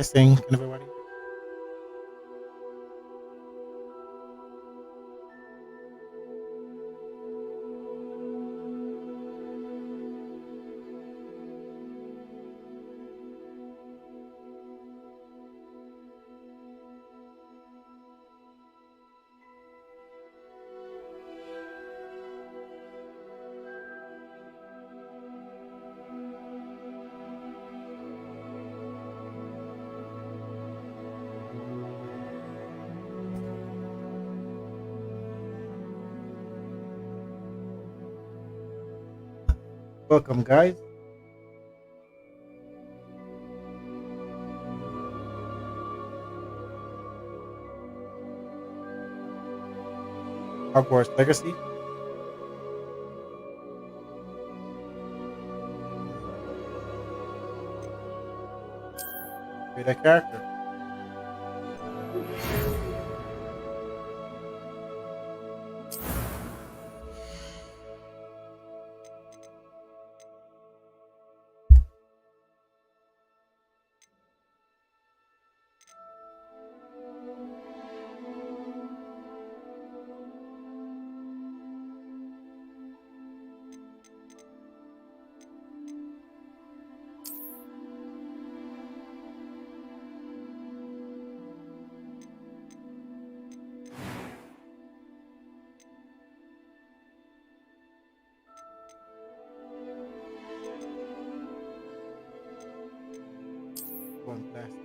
Testing, can everybody? Welcome, guys. Hogwarts Legacy. Create a character. Fantastic.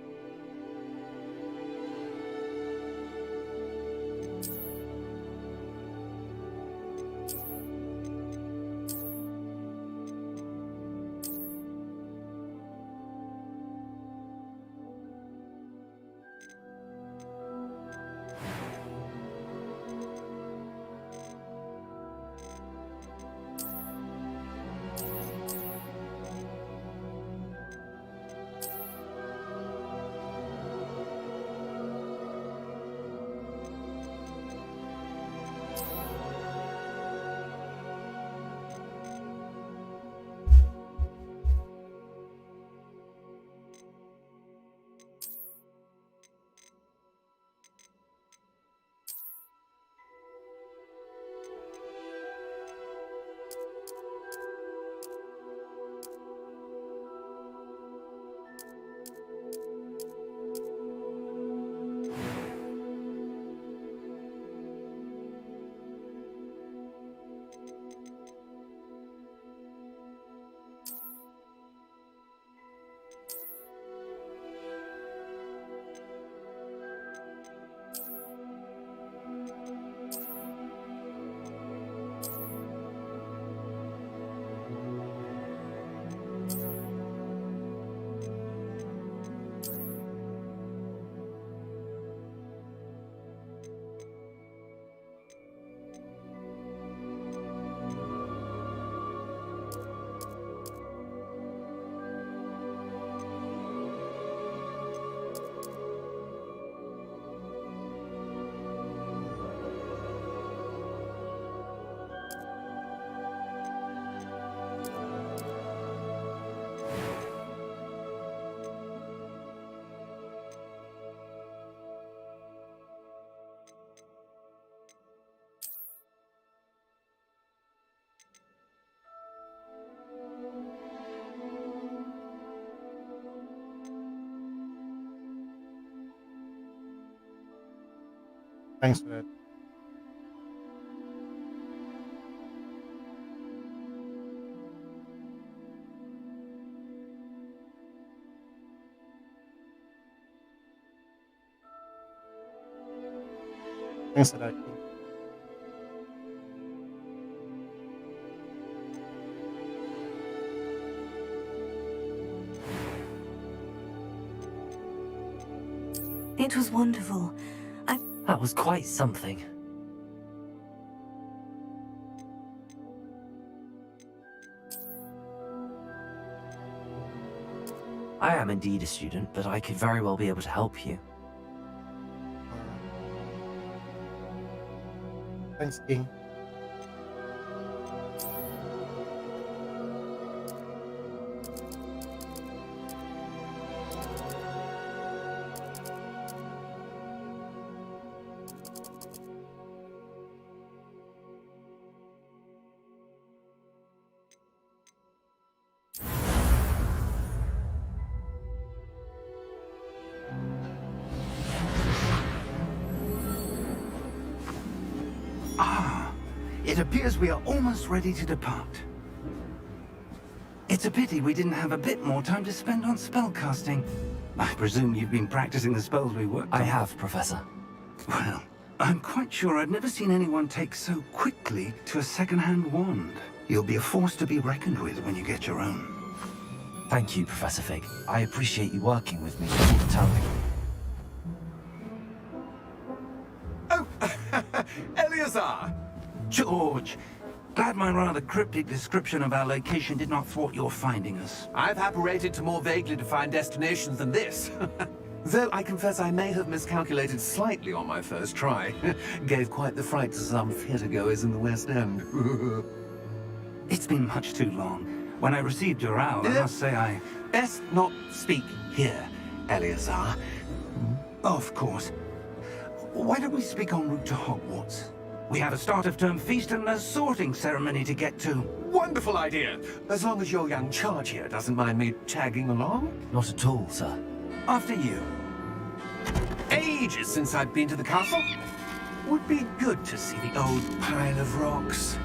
Thanks for that. Thanks for that. King. It was wonderful. That was quite something. I am indeed a student, but I could very well be able to help you. Thanks, King. Ah, it appears we are almost ready to depart. It's a pity we didn't have a bit more time to spend on spellcasting. I presume you've been practicing the spells we worked on. I have, Professor. Well, I'm quite sure I've never seen anyone take so quickly to a second-hand wand. You'll be a force to be reckoned with when you get your own. Thank you, Professor Fig. I appreciate you working with me all the time. Oh, Eleazar! George, glad my rather cryptic description of our location did not thwart your finding us. I've apparated to more vaguely defined destinations than this. Though I confess I may have miscalculated slightly on my first try. Gave quite the fright to some theatregoers in the West End. It's been much too long. When I received your owl, I must say I... Best not speak here, Eleazar. Of course. Why don't we speak en route to Hogwarts? We have a start-of-term feast and a sorting ceremony to get to. Wonderful idea! As long as your young charge here doesn't mind me tagging along. Not at all, sir. After you. Ages since I've been to the castle. Would be good to see the old pile of rocks.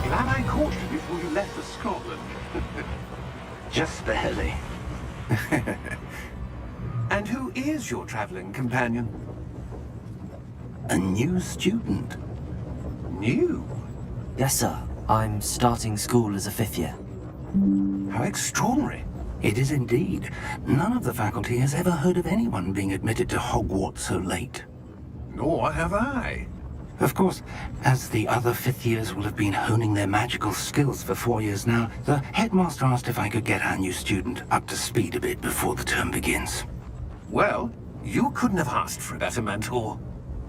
Glad I caught you before you left for Scotland. Just barely. And who is your traveling companion? A new student. New? Yes, sir. I'm starting school as a 5th year. How extraordinary. It is indeed. None of the faculty has ever heard of anyone being admitted to Hogwarts so late. Nor have I. Of course, as the other 5th years will have been honing their magical skills for 4 years now, the headmaster asked if I could get our new student up to speed a bit before the term begins. Well, you couldn't have asked for a better mentor.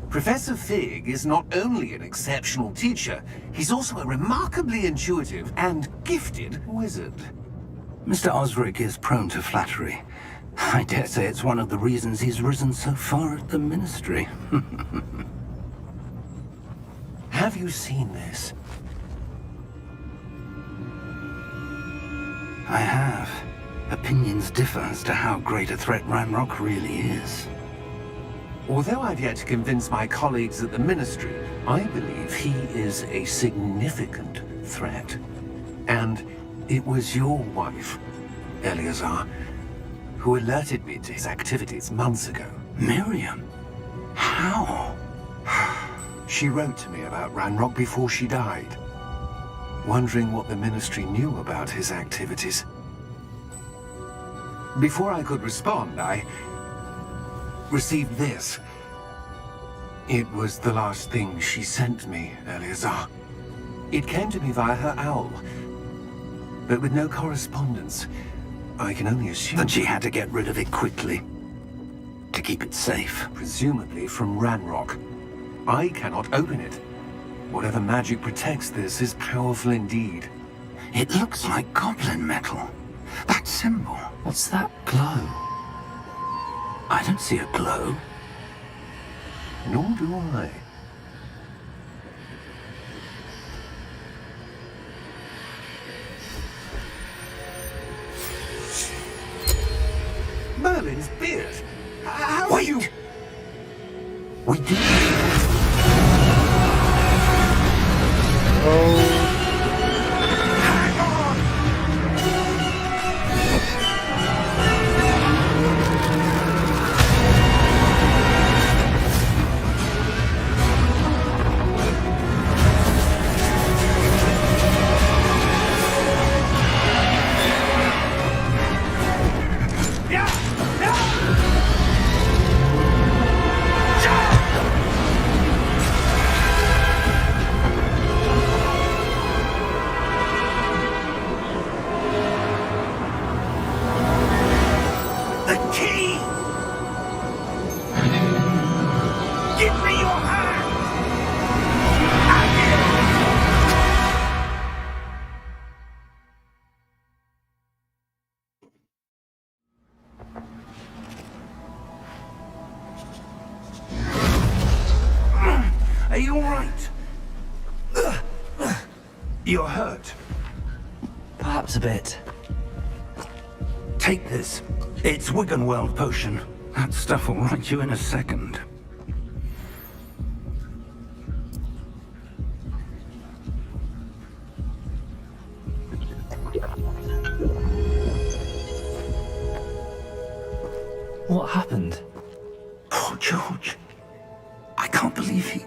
Professor Fig is not only an exceptional teacher, he's also a remarkably intuitive and gifted wizard. Mr. Osric is prone to flattery. I dare say it's one of the reasons he's risen so far at the ministry. Have you seen this? I have. Opinions differ as to how great a threat Ranrock really is. Although I've yet to convince my colleagues at the Ministry, I believe he is a significant threat. And it was your wife, Eleazar, who alerted me to his activities months ago. Miriam? How? She wrote to me about Ranrock before she died, wondering what the Ministry knew about his activities. Before I could respond, I received this. It was the last thing she sent me, Eleazar. It came to me via her owl, but with no correspondence. I can only assume That she had to get rid of it quickly. To keep it safe. presumably from Ranrock. I cannot open it. Whatever magic protects this is powerful indeed. It looks like goblin metal. That symbol. What's that glow? I don't see a glow. Nor do I. Merlin's beard. How are Wait! you? We did. Hang on! you all right? You're hurt. Perhaps a bit. Take this. It's Wiggenweld potion. That stuff will right you in a second. What happened? Poor George. I can't believe he...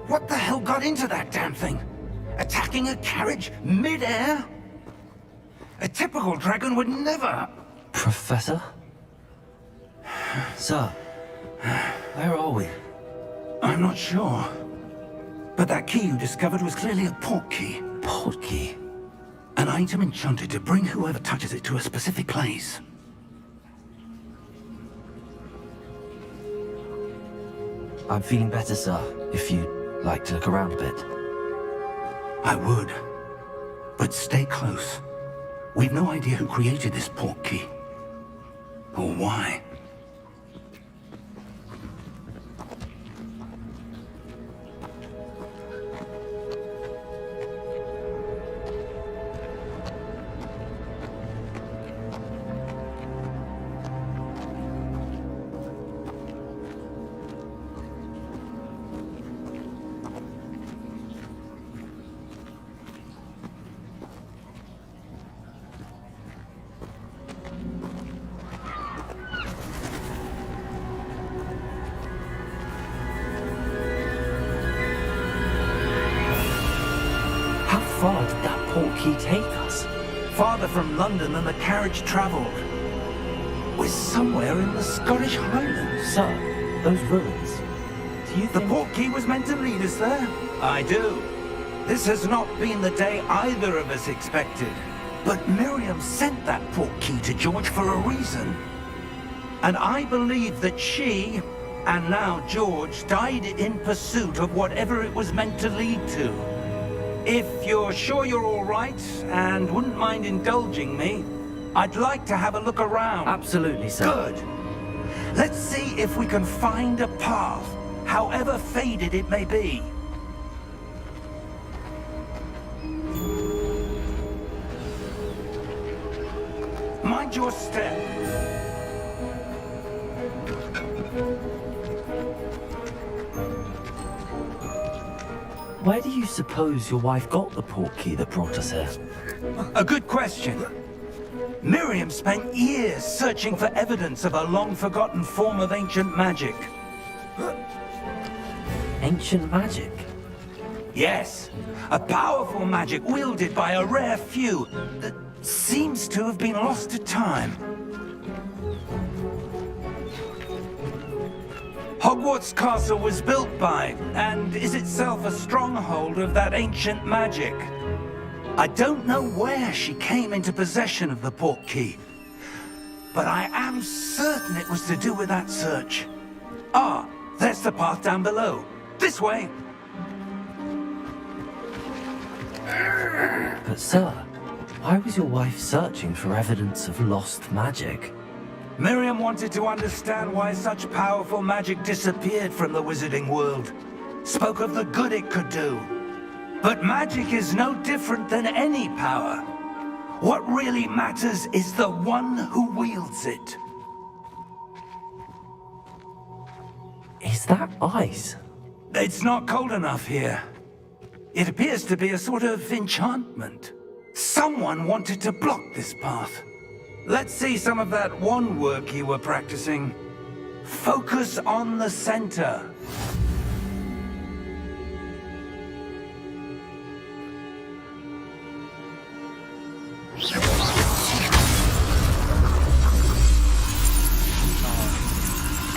What the hell got into that damn thing? Attacking a carriage mid-air? A typical dragon would never... Professor? Sir, where are we? I'm not sure. But that key you discovered was clearly a port key. Port key? An item enchanted to bring whoever touches it to a specific place. I'm feeling better, sir, if you'd like to look around a bit. I would. But stay close. We've no idea who created this port key. Or why. How far did that port key take us? Farther from London than the carriage travelled. We're somewhere in the Scottish Highlands. Sir, those ruins. Do you The think... port key was meant to lead us there? I do. This has not been the day either of us expected. But Miriam sent that port key to George for a reason. And I believe that she, and now George, died in pursuit of whatever it was meant to lead to. If you're sure you're all right, and wouldn't mind indulging me, I'd like to have a look around. Absolutely, sir. Good. Let's see if we can find a path, however faded it may be. Mind your step. Where do you suppose your wife got the port key that brought us here? A good question. Miriam spent years searching for evidence of a long-forgotten form of ancient magic. Ancient magic? Yes, a powerful magic wielded by a rare few that seems to have been lost to time. Hogwarts Castle was built by, and is itself a stronghold of that ancient magic. I don't know where she came into possession of the port key, but I am certain it was to do with that search. Ah, there's the path down below. This way! But sir, why was your wife searching for evidence of lost magic? Miriam wanted to understand why such powerful magic disappeared from the wizarding world. Spoke of the good it could do. But magic is no different than any power. What really matters is the one who wields it. Is that ice? It's not cold enough here. It appears to be a sort of enchantment. Someone wanted to block this path. Let's see some of that wand work you were practicing. Focus on the center.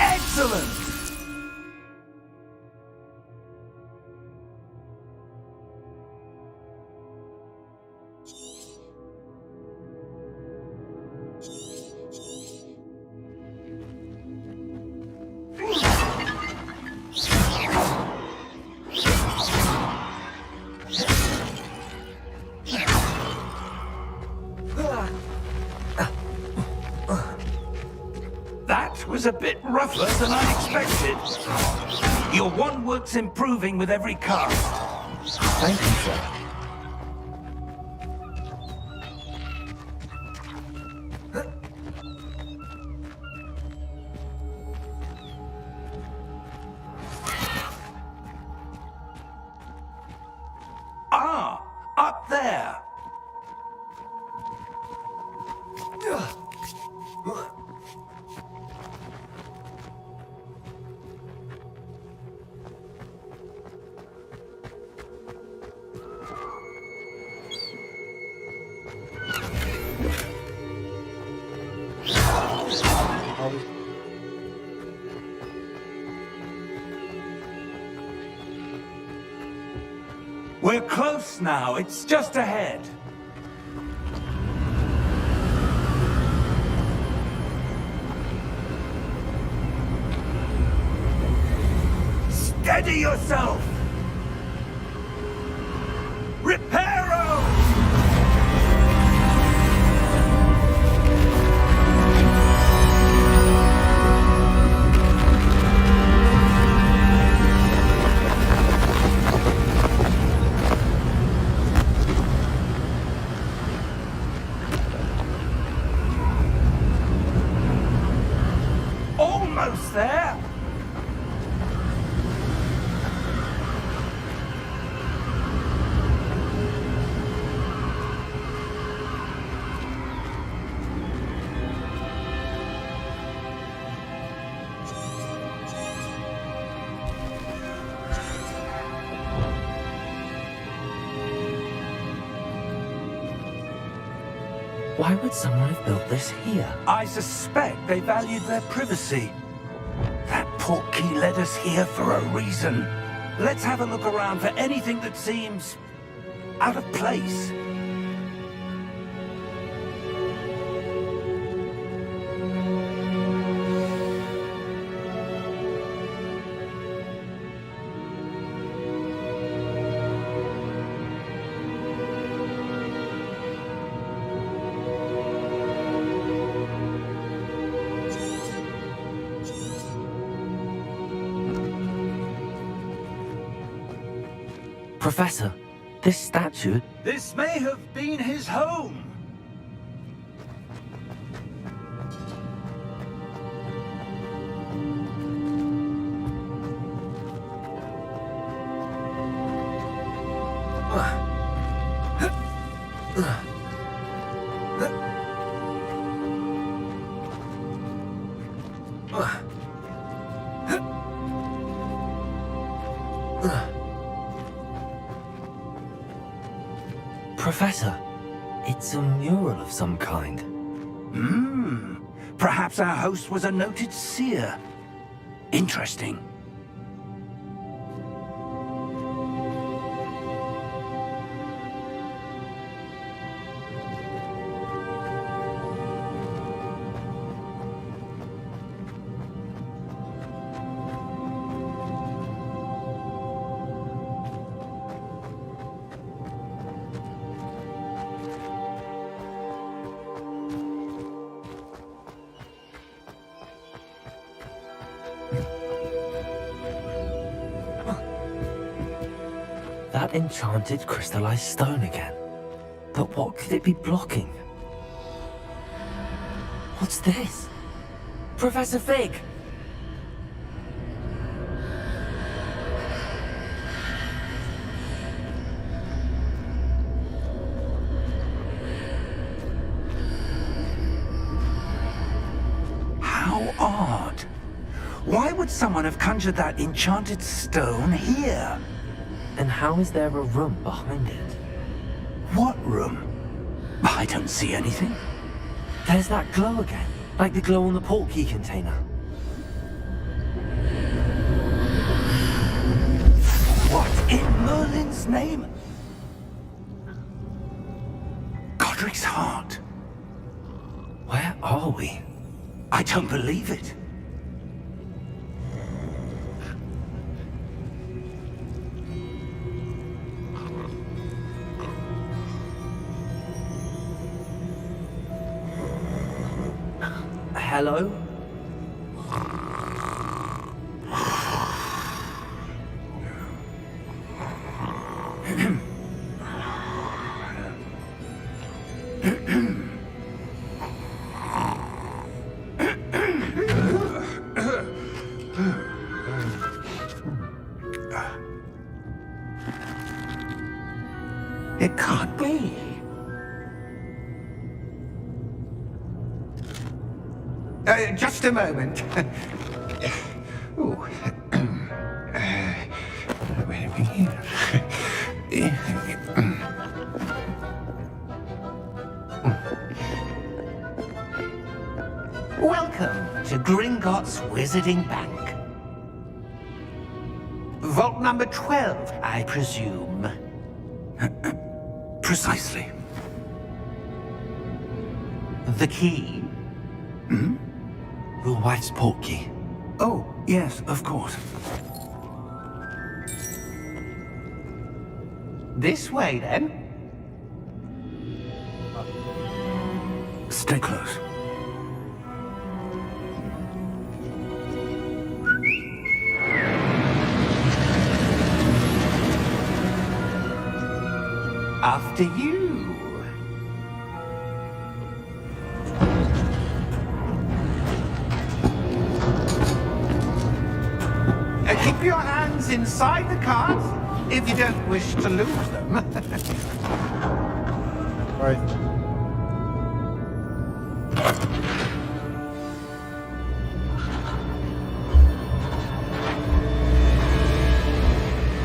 Excellent! was a bit rougher than I expected. Your one work's improving with every cast. Thank you, sir. Ah, up there. Always We're close now. It's just ahead. Steady yourself! Reparo! Almost there! Why would someone have built this here? I suspect they valued their privacy. That portkey led us here for a reason. Let's have a look around for anything that seems out of place. Professor, this statue... This may have been his home. Professor, it's a mural of some kind. Perhaps our host was a noted seer. Interesting. That enchanted crystallized stone again. But what could it be blocking? What's this? Professor Fig! How odd. Why would someone have conjured that enchanted stone here? And how is there a room behind it? What room? I don't see anything. There's that glow again, like the glow on the portkey container. What in Merlin's name? Godric's heart. Where are we? I don't believe it. Hello? It can't be. Just a moment. Ooh. Wait a minute. Welcome to Gringotts Wizarding Bank. Vault number 12, I presume. Precisely. The key? Your wife's portkey. Oh, yes, of course. This way, then. Stay close. After you. Keep your hands inside the cart if you don't wish to lose them. Right.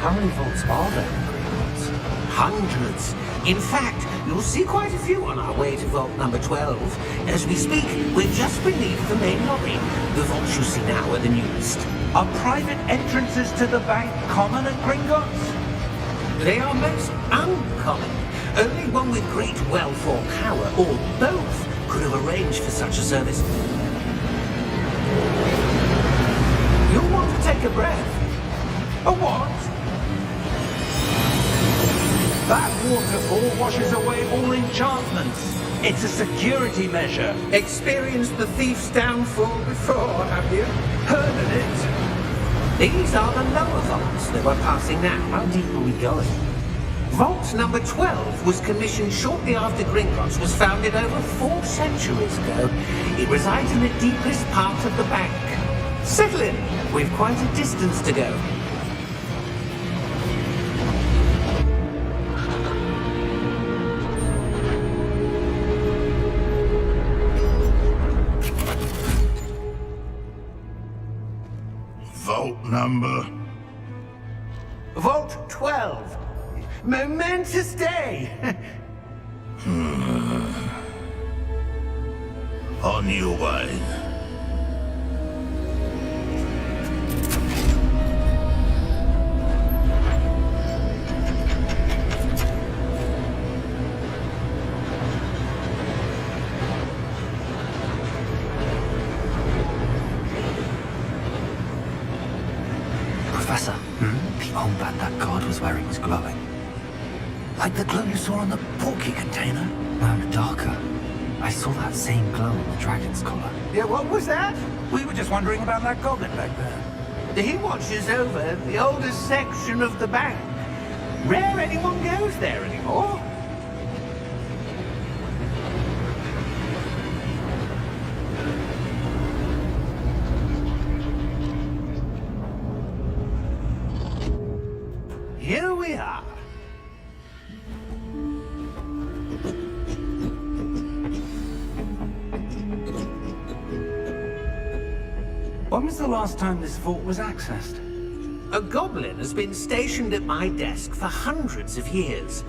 How many vaults are there in Gringotts? Hundreds. In fact, you'll see quite a few on our way to vault number 12. As we speak, we're just beneath the main lobby. The vaults you see now are the newest. Are private entrances to the bank common at Gringotts? They are most uncommon. Only one with great wealth or power, or both, could have arranged for such a service. You'll want to take a breath. A what? That waterfall washes away all enchantments. It's a security measure. Experienced the thief's downfall before, have you? Heard of it? These are the lower vaults that we're passing now. How deep are we going? Vault number 12 was commissioned shortly after Gringotts was founded over 4 centuries ago. It resides in the deepest part of the bank. Settle in. We've quite a distance to go. Vault number. Vault 12. Momentous day. On your way. Professor, the armband that guard was wearing was glowing. Like the glow you saw on the porky container? No, darker. I saw that same glow on the dragon's collar. Yeah, what was that? We were just wondering about that goblin back there. He watches over the oldest section of the bank. Rare anyone goes there anymore. Here we are. When was the last time this vault was accessed? A goblin has been stationed at my desk for hundreds of years.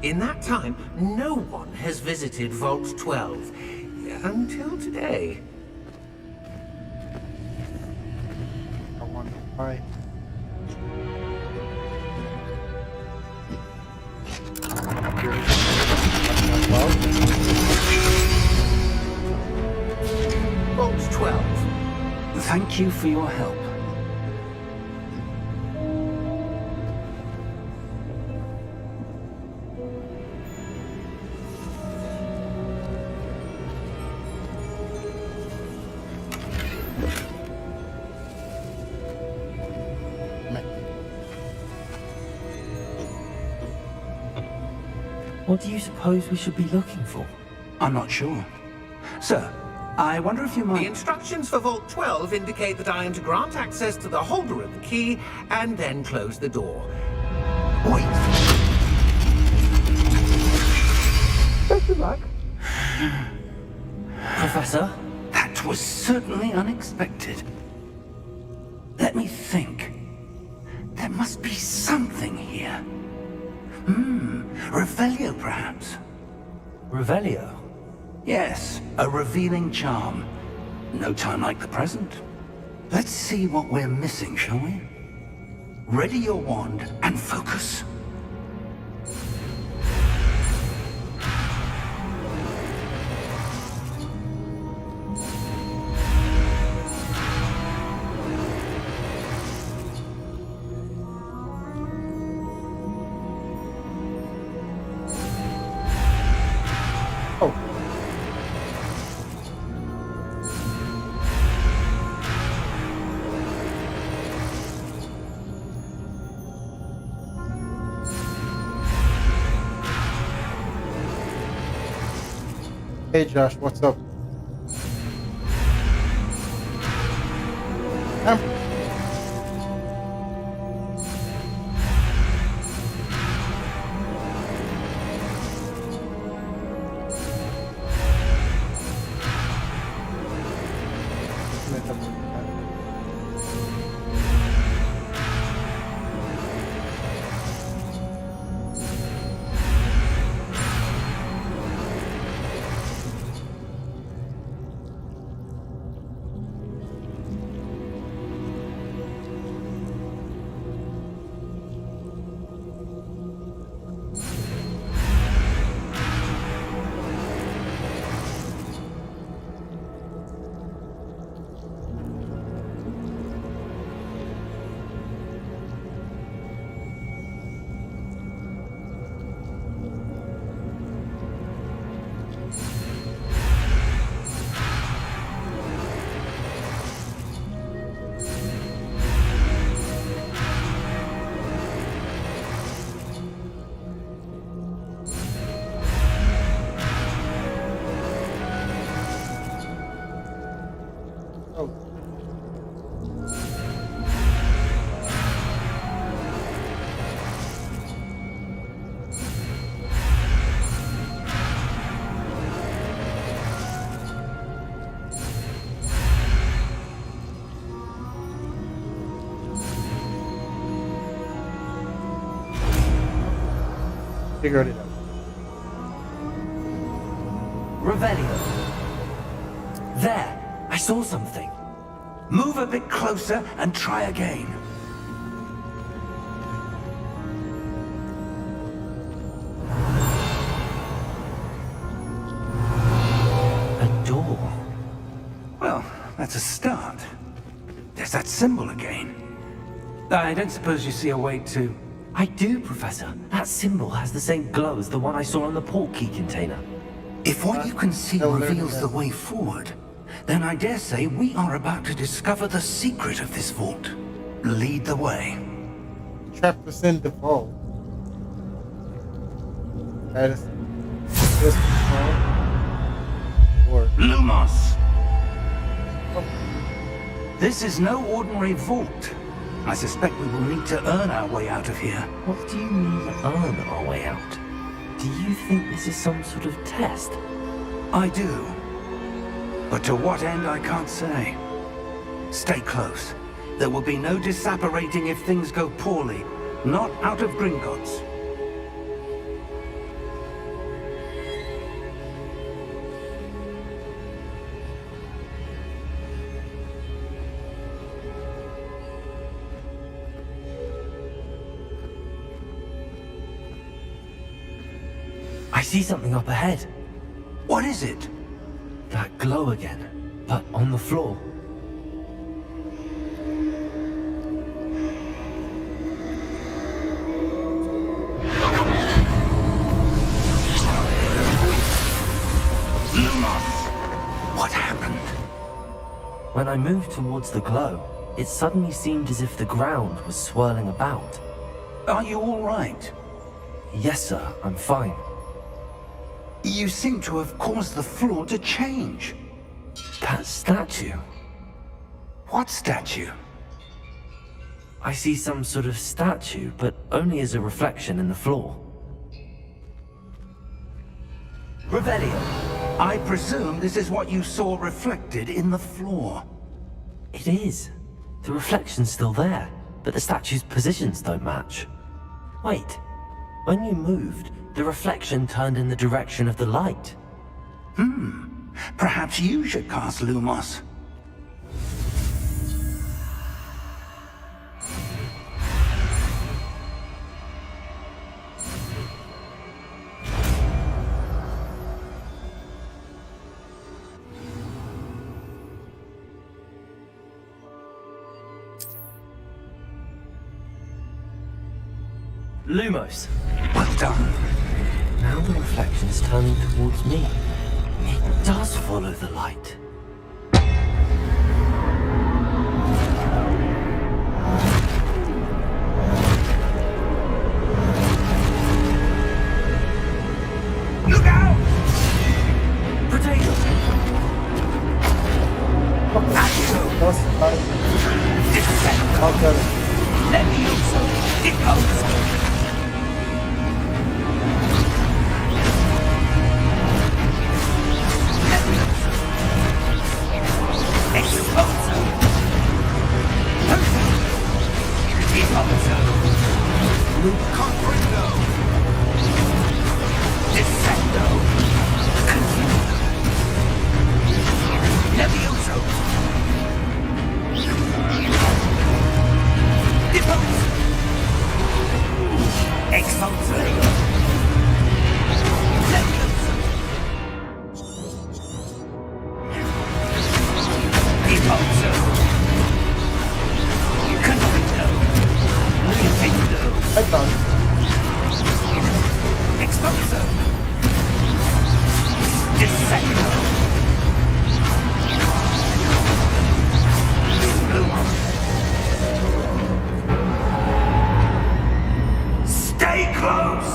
In that time, no one has visited Vault 12. Until today. I wonder why. Vault 12. Thank you for your help. What do you suppose we should be looking for? I'm not sure. Sir, I wonder if you The might... instructions for Vault 12 indicate that I am to grant access to the holder of the key and then close the door. Wait. Best of luck. Professor? That was certainly unexpected. Let me think. There must be something here. Revelio, perhaps? Revelio? Yes, a revealing charm. No time like the present. Let's see what we're missing, shall we? Ready your wand and focus. Oh. Hey Josh, what's up? Figured it out. Revelio. There! I saw something. Move a bit closer and try again. A door. Well, that's a start. There's that symbol again. I don't suppose you see a way to... I do, Professor. That symbol has the same glow as the one I saw on the port key container. If what you can see I'll learn reveals that. the way forward, then I dare say we are about to discover the secret of this vault. Lead the way. Trapped us in the vault. That is this vault. Or Lumos! This is no ordinary vault. I suspect we will need to earn our way out of here. What do you mean, earn our way out? Do you think this is some sort of test? I do. But to what end, I can't say. Stay close. There will be no disapparating if things go poorly. Not out of Gringotts. I see something up ahead. What is it? That glow again, but on the floor. What happened? When I moved towards the glow, it suddenly seemed as if the ground was swirling about. Are you all right? Yes, sir, I'm fine. You seem to have caused the floor to change. That statue. What statue? I see some sort of statue, but only as a reflection in the floor. Revelio, I presume this is what you saw reflected in the floor. It is. The reflection's still there, but the statue's positions don't match. Wait. When you moved, the reflection turned in the direction of the light. Perhaps you should cast Lumos. Lumos. Well done. Now the reflection's turning towards me. It does follow the light. Look out! Potato! That's fine. I'll get it. Let me use it. It goes. Head done. Exposo! Dissecto! Stay close!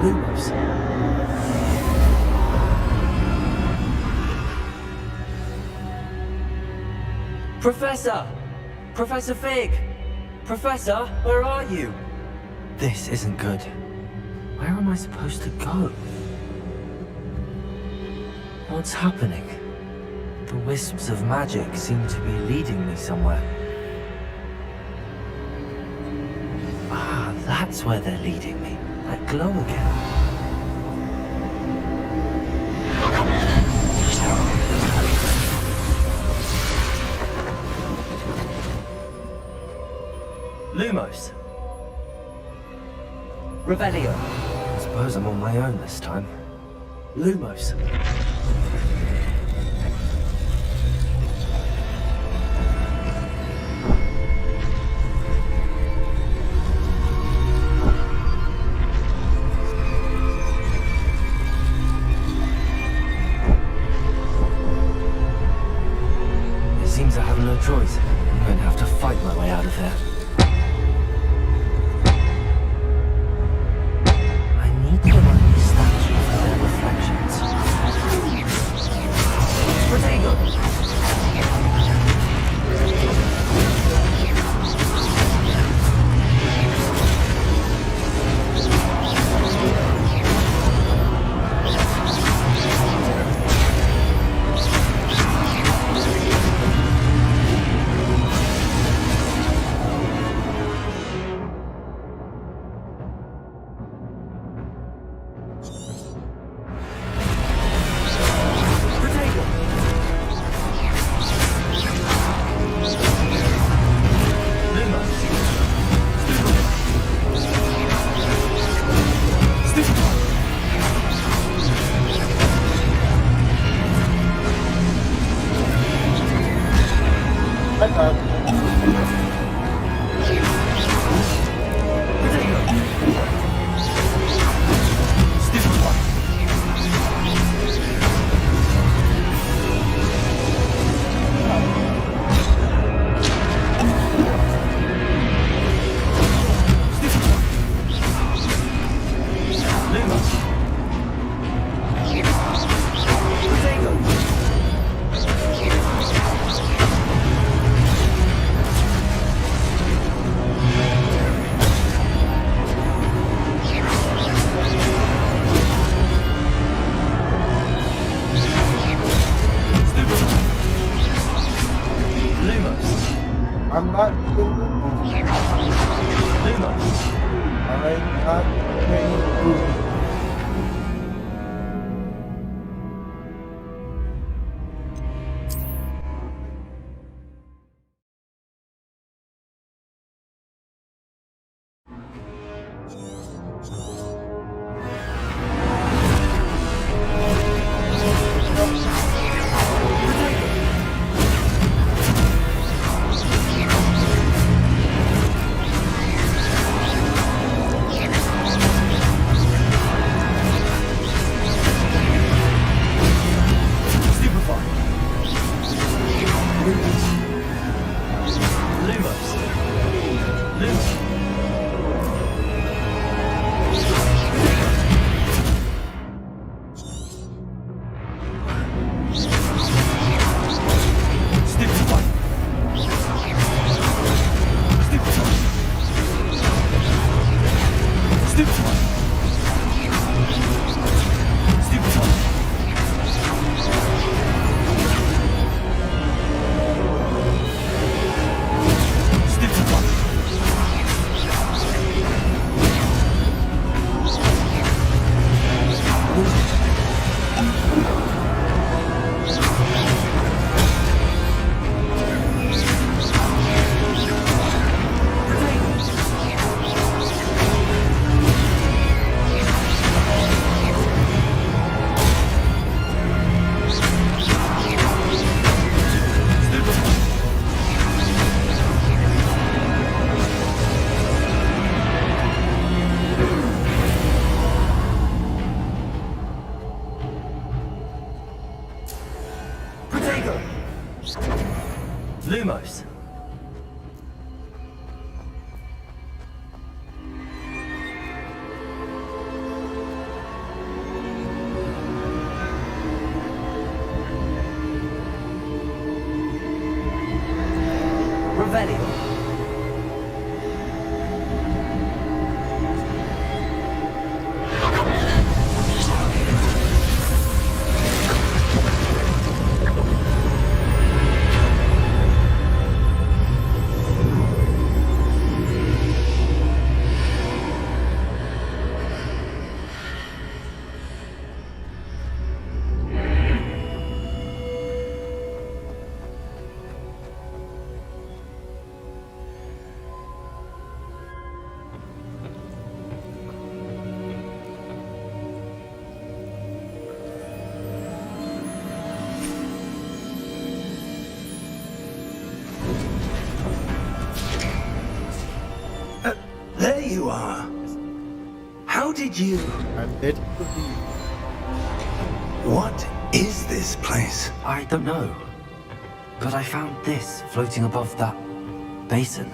Lumos. Professor! Professor Fig! Professor, where are you? This isn't good. Where am I supposed to go? What's happening? The wisps of magic seem to be leading me somewhere. Ah, that's where they're leading me. That glow again. Lumos. Revelio. I suppose I'm on my own this time. Lumos. It seems I have no choice. I'm going to have to fight my way out of here. I'm not doing Lumos. I'm not doing Lumos. Lumos. Stupefy. Stupefy. Stupefy. Stupefy. Lumos. Revelio. There you are. How did you... I'm dead to leave. What is this place? I don't know. But I found this floating above that basin.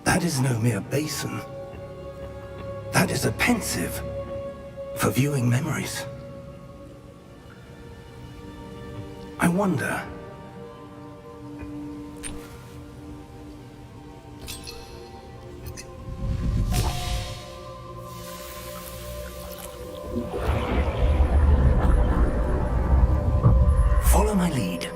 That is no mere basin. That is a pensive for viewing memories. I wonder... Follow my lead.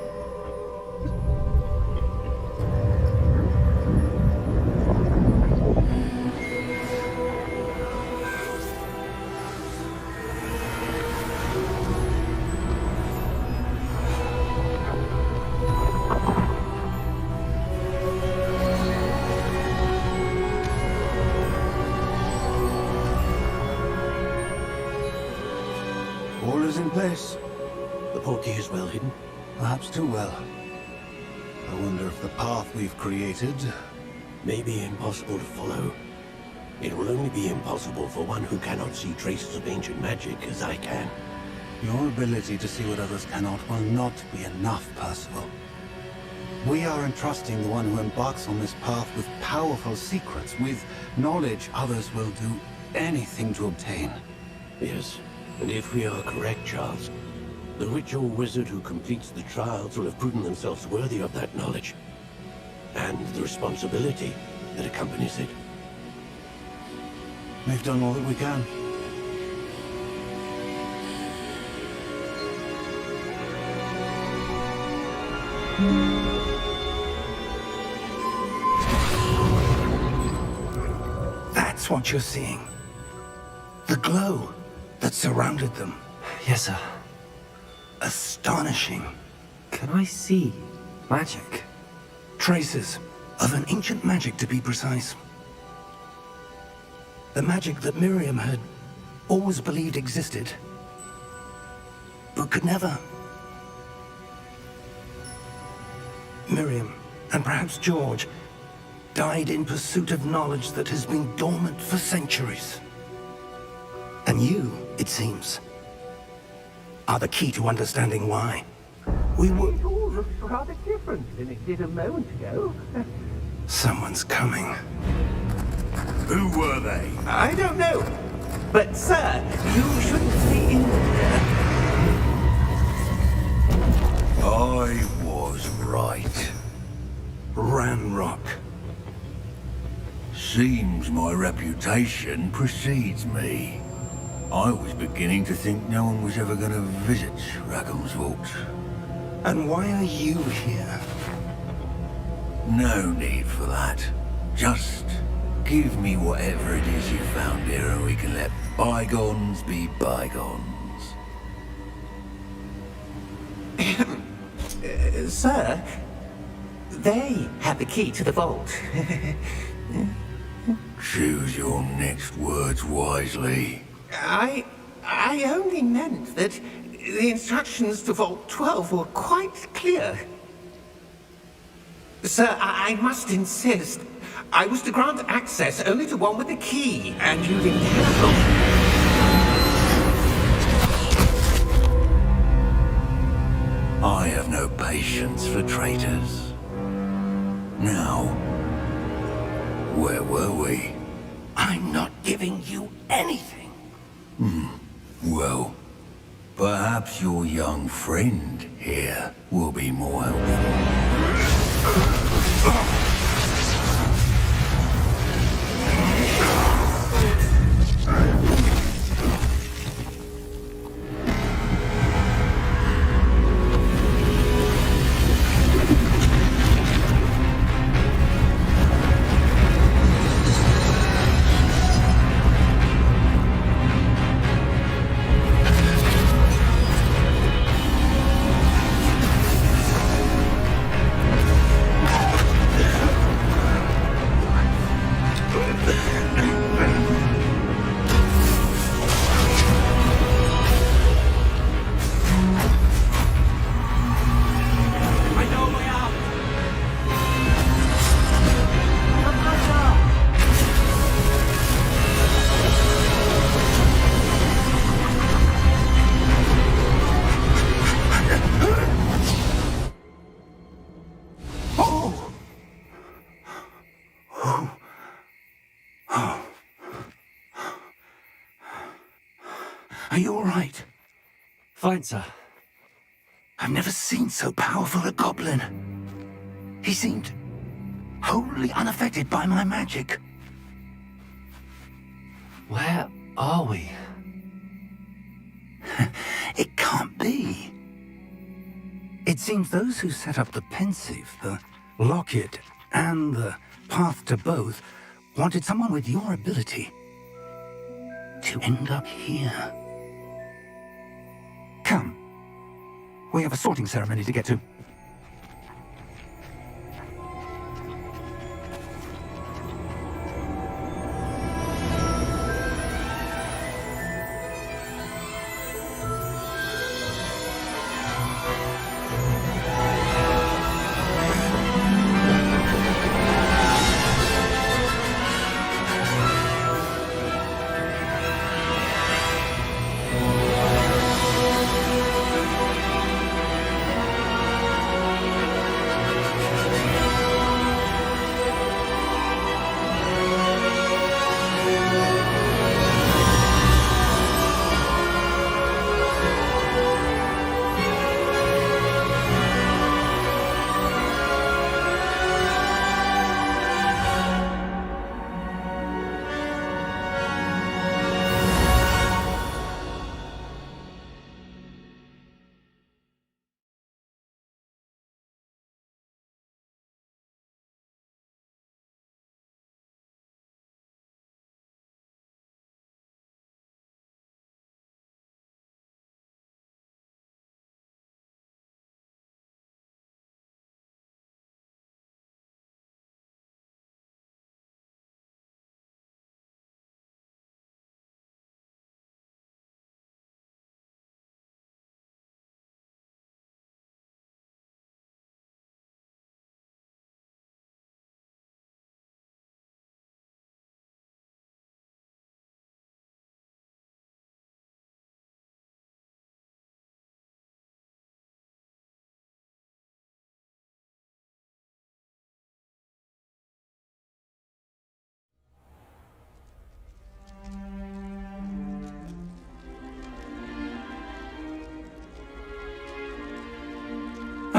All is in place. The portkey is well hidden. Perhaps too well. I wonder if the path we've created... May be impossible to follow. It will only be impossible for one who cannot see traces of ancient magic as I can. Your ability to see what others cannot will not be enough, Percival. We are entrusting the one who embarks on this path with powerful secrets, with knowledge others will do anything to obtain. Yes, and if we are correct, Charles, the witch or wizard who completes the trials will have proven themselves worthy of that knowledge. And the responsibility that accompanies it. We've done all that we can. That's what you're seeing. The glow that surrounded them. Yes, sir. Astonishing. Can I see magic? Traces of an ancient magic, to be precise. The magic that Miriam had always believed existed, but could never. Miriam, and perhaps George, died in pursuit of knowledge that has been dormant for centuries. And you, it seems, are the key to understanding why. We were... It all looks rather different than it did a moment ago. Someone's coming. Who were they? I don't know. But, sir, you shouldn't be in there. I was right. Ranrock. Seems my reputation precedes me. I was beginning to think no one was ever going to visit Rackham's Vault. And why are you here? No need for that. Just give me whatever it is you found here and we can let bygones be bygones. Sir, they have the key to the vault. Choose your next words wisely. I only meant that the instructions to Vault 12 were quite clear. Sir, I must insist. I was to grant access only to one with the key, and you didn't have them. I have no patience for traitors. Now, where were we? I'm not giving you anything. Well, perhaps your young friend here will be more helpful. Are you all right? Fine, sir. I've never seen so powerful a goblin. He seemed wholly unaffected by my magic. Where are we? It can't be. It seems those who set up the pensive, the locket, and the path to both wanted someone with your ability to end up here. Come. We have a sorting ceremony to get to.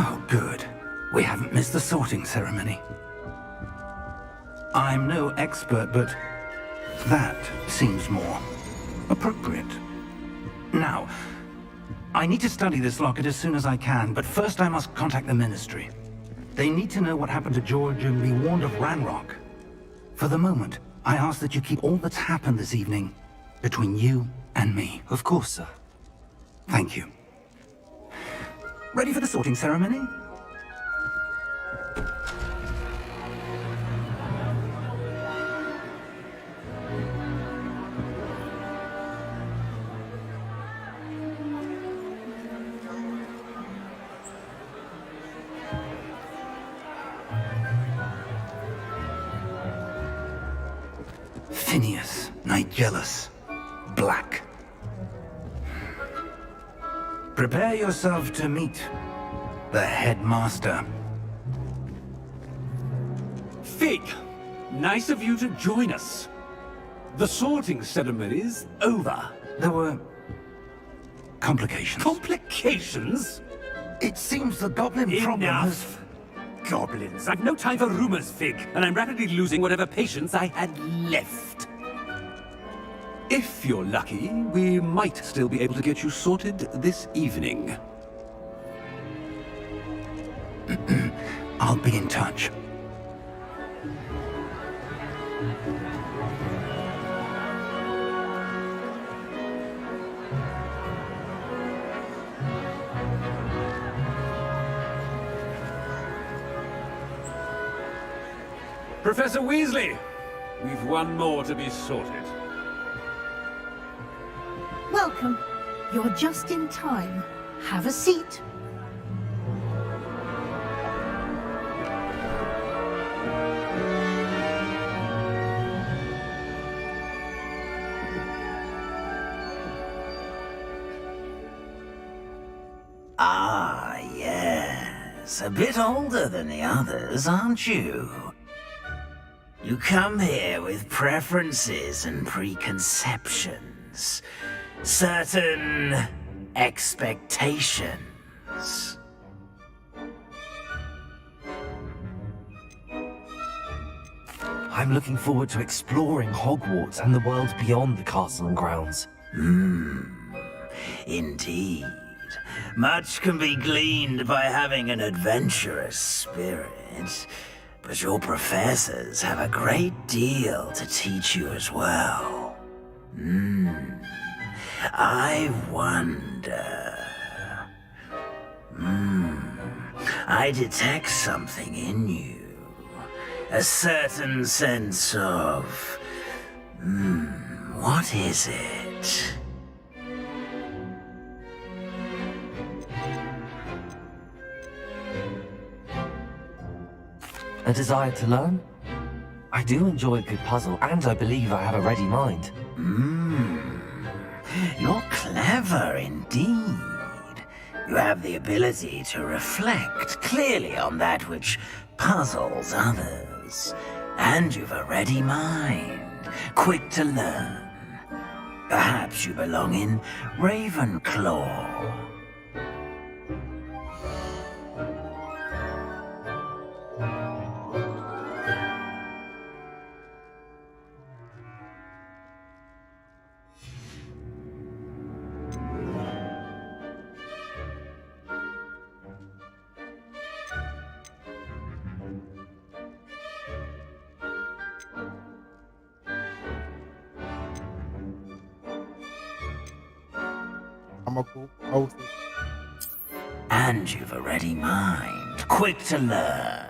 Oh, good. We haven't missed the sorting ceremony. I'm no expert, but that seems more appropriate. Now, I need to study this locket as soon as I can, but first I must contact the Ministry. They need to know what happened to George and be warned of Ranrock. For the moment, I ask that you keep all that's happened this evening between you and me. Of course, sir. Thank you. Ready for the sorting ceremony? Phineas, Nigellus, Black. Prepare yourself to meet the headmaster. Fig, nice of you to join us. The sorting ceremony's over. There were complications. Complications? It seems the goblin problem has... Enough. Goblins. I've no time for rumors, Fig, and I'm rapidly losing whatever patience I had left. If you're lucky, we might still be able to get you sorted this evening. I'll be in touch. Professor Weasley, we've one more to be sorted. Welcome. You're just in time. Have a seat. Ah, yes. A bit older than the others, aren't you? You come here with preferences and preconceptions. Certain expectations. I'm looking forward to exploring Hogwarts and the world beyond the castle and grounds. Indeed. Much can be gleaned by having an adventurous spirit. But your professors have a great deal to teach you as well. I wonder... I detect something in you. A certain sense of... what is it? A desire to learn? I do enjoy a good puzzle, and I believe I have a ready mind. You're clever indeed. You have the ability to reflect clearly on that which puzzles others. And you've a ready mind, quick to learn. Perhaps you belong in Ravenclaw. I'm a cool host. And you've a ready mind, quick to learn.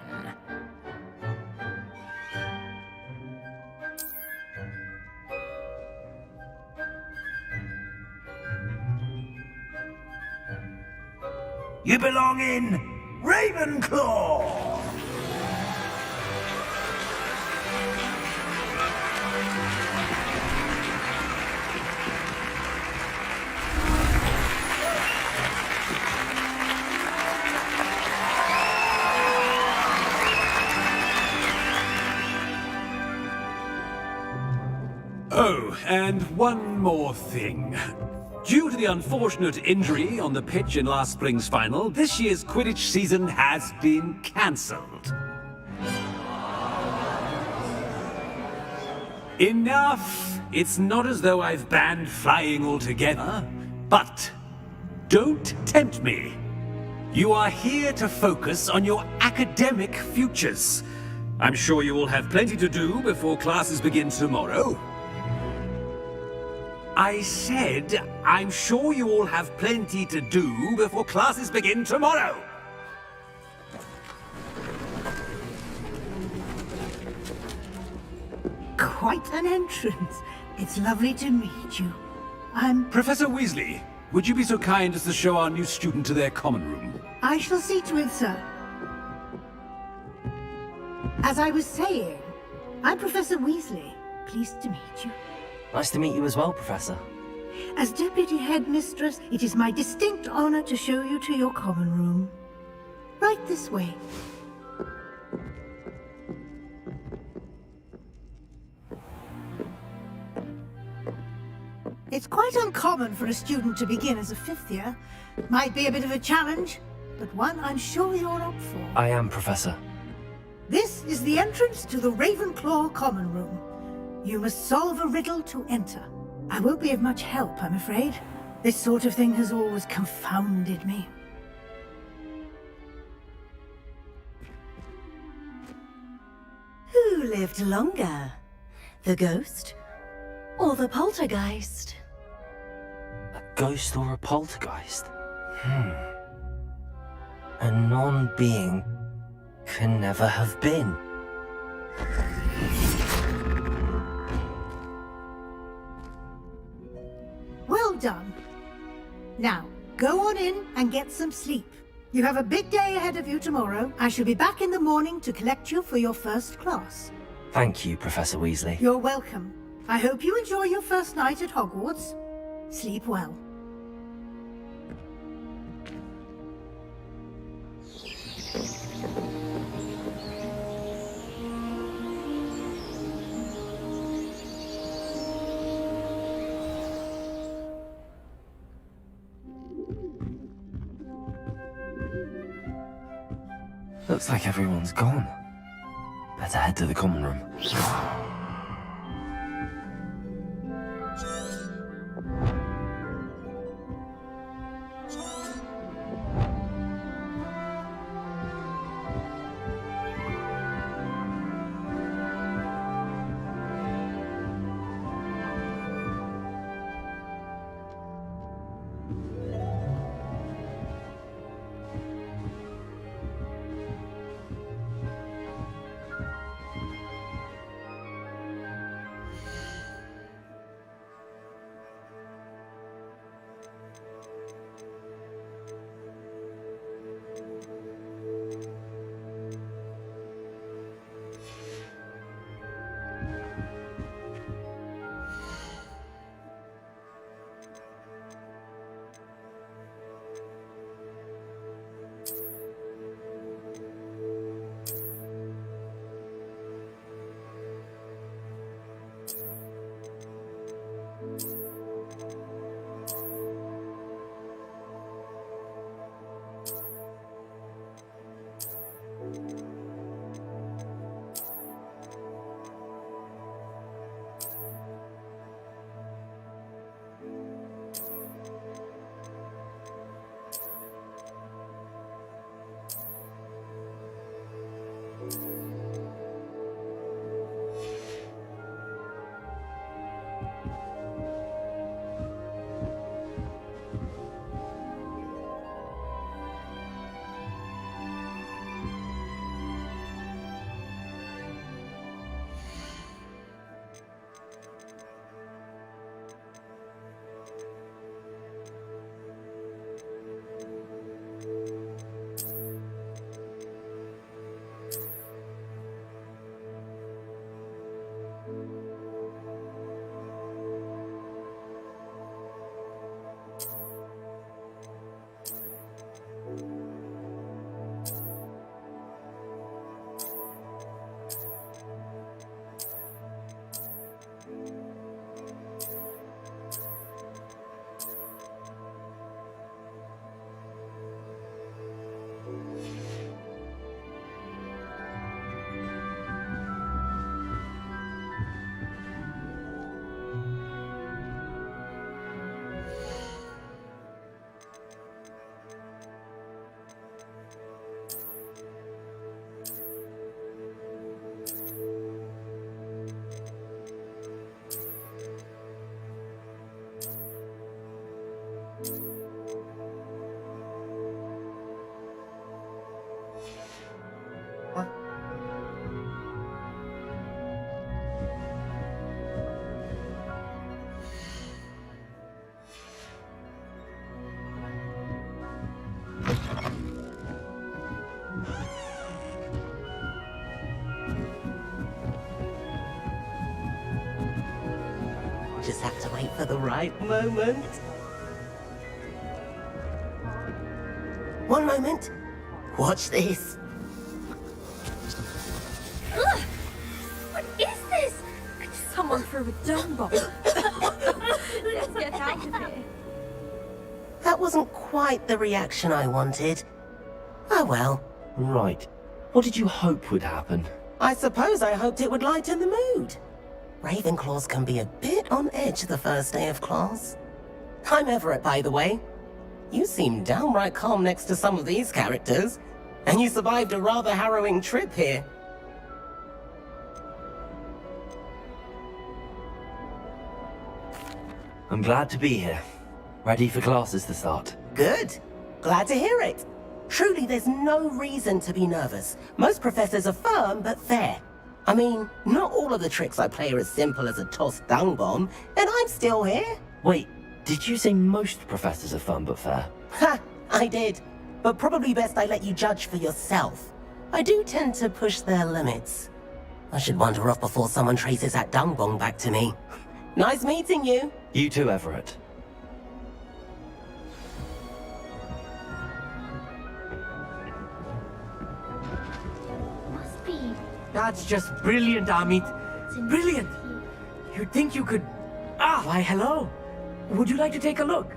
You belong in Ravenclaw! Oh, and one more thing. Due to the unfortunate injury on the pitch in last spring's final, this year's Quidditch season has been cancelled. Enough! It's not as though I've banned flying altogether, but don't tempt me. You are here to focus on your academic futures. I'm sure you will have plenty to do before classes begin tomorrow. I said, I'm sure you all have plenty to do before classes begin tomorrow. Quite an entrance. It's lovely to meet you. I'm... Professor Weasley, would you be so kind as to show our new student to their common room? I shall see to it, sir. As I was saying, I'm Professor Weasley. Pleased to meet you. Nice to meet you as well, Professor. As Deputy Headmistress, it is my distinct honor to show you to your common room. Right this way. It's quite uncommon for a student to begin as a fifth year. Might be a bit of a challenge, but one I'm sure you're up for. I am, Professor. This is the entrance to the Ravenclaw Common Room. You must solve a riddle to enter. I won't be of much help, I'm afraid. This sort of thing has always confounded me. Who lived longer? The ghost or the poltergeist? A ghost or a poltergeist? A non-being can never have been. Well done. Now, go on in and get some sleep. You have a big day ahead of you tomorrow. I shall be back in the morning to collect you for your first class. Thank you, Professor Weasley. You're welcome. I hope you enjoy your first night at Hogwarts. Sleep well. Looks like everyone's gone. Better head to the common room. the right moment. One moment. Watch this. Ugh! What is this? Someone threw a dung bomb. Let's get out of here. That wasn't quite the reaction I wanted. Oh well. Right. What did you hope would happen? I suppose I hoped it would lighten the mood. Ravenclaws can be a bit on edge the first day of class. I'm Everett, by the way. You seem downright calm next to some of these characters, and you survived a rather harrowing trip here. I'm glad to be here. Ready for classes to start. Good. Glad to hear it. Truly, there's no reason to be nervous. Most professors are firm but fair. I mean, not all of the tricks I play are as simple as a tossed dung bomb, and I'm still here. Wait, did you say most professors are firm but fair? Ha! I did. But probably best I let you judge for yourself. I do tend to push their limits. I should wander off before someone traces that dung bomb back to me. Nice meeting you. You too, Everett. Must be. That's just brilliant, Amit. Brilliant! You'd think you could... Ah, why hello. Would you like to take a look?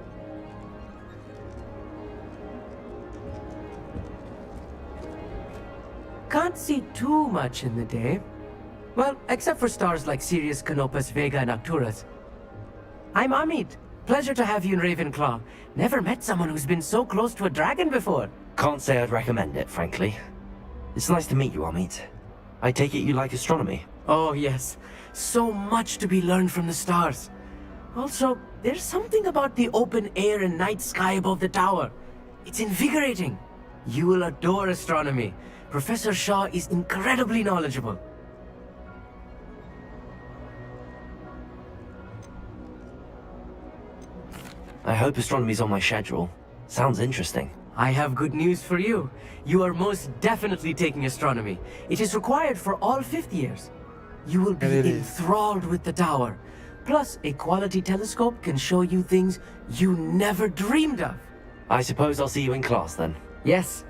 Can't see too much in the day. Well, except for stars like Sirius, Canopus, Vega, and Arcturus. I'm Amit. Pleasure to have you in Ravenclaw. Never met someone who's been so close to a dragon before. Can't say I'd recommend it, frankly. It's nice to meet you, Amit. I take it you like astronomy? Oh, yes. So much to be learned from the stars. Also, there's something about the open air and night sky above the tower. It's invigorating. You will adore astronomy. Professor Shaw is incredibly knowledgeable. I hope astronomy's on my schedule. Sounds interesting. I have good news for you. You are most definitely taking astronomy. It is required for all fifth years. You will be enthralled with the tower. Plus, a quality telescope can show you things you never dreamed of. I suppose I'll see you in class then. Yes.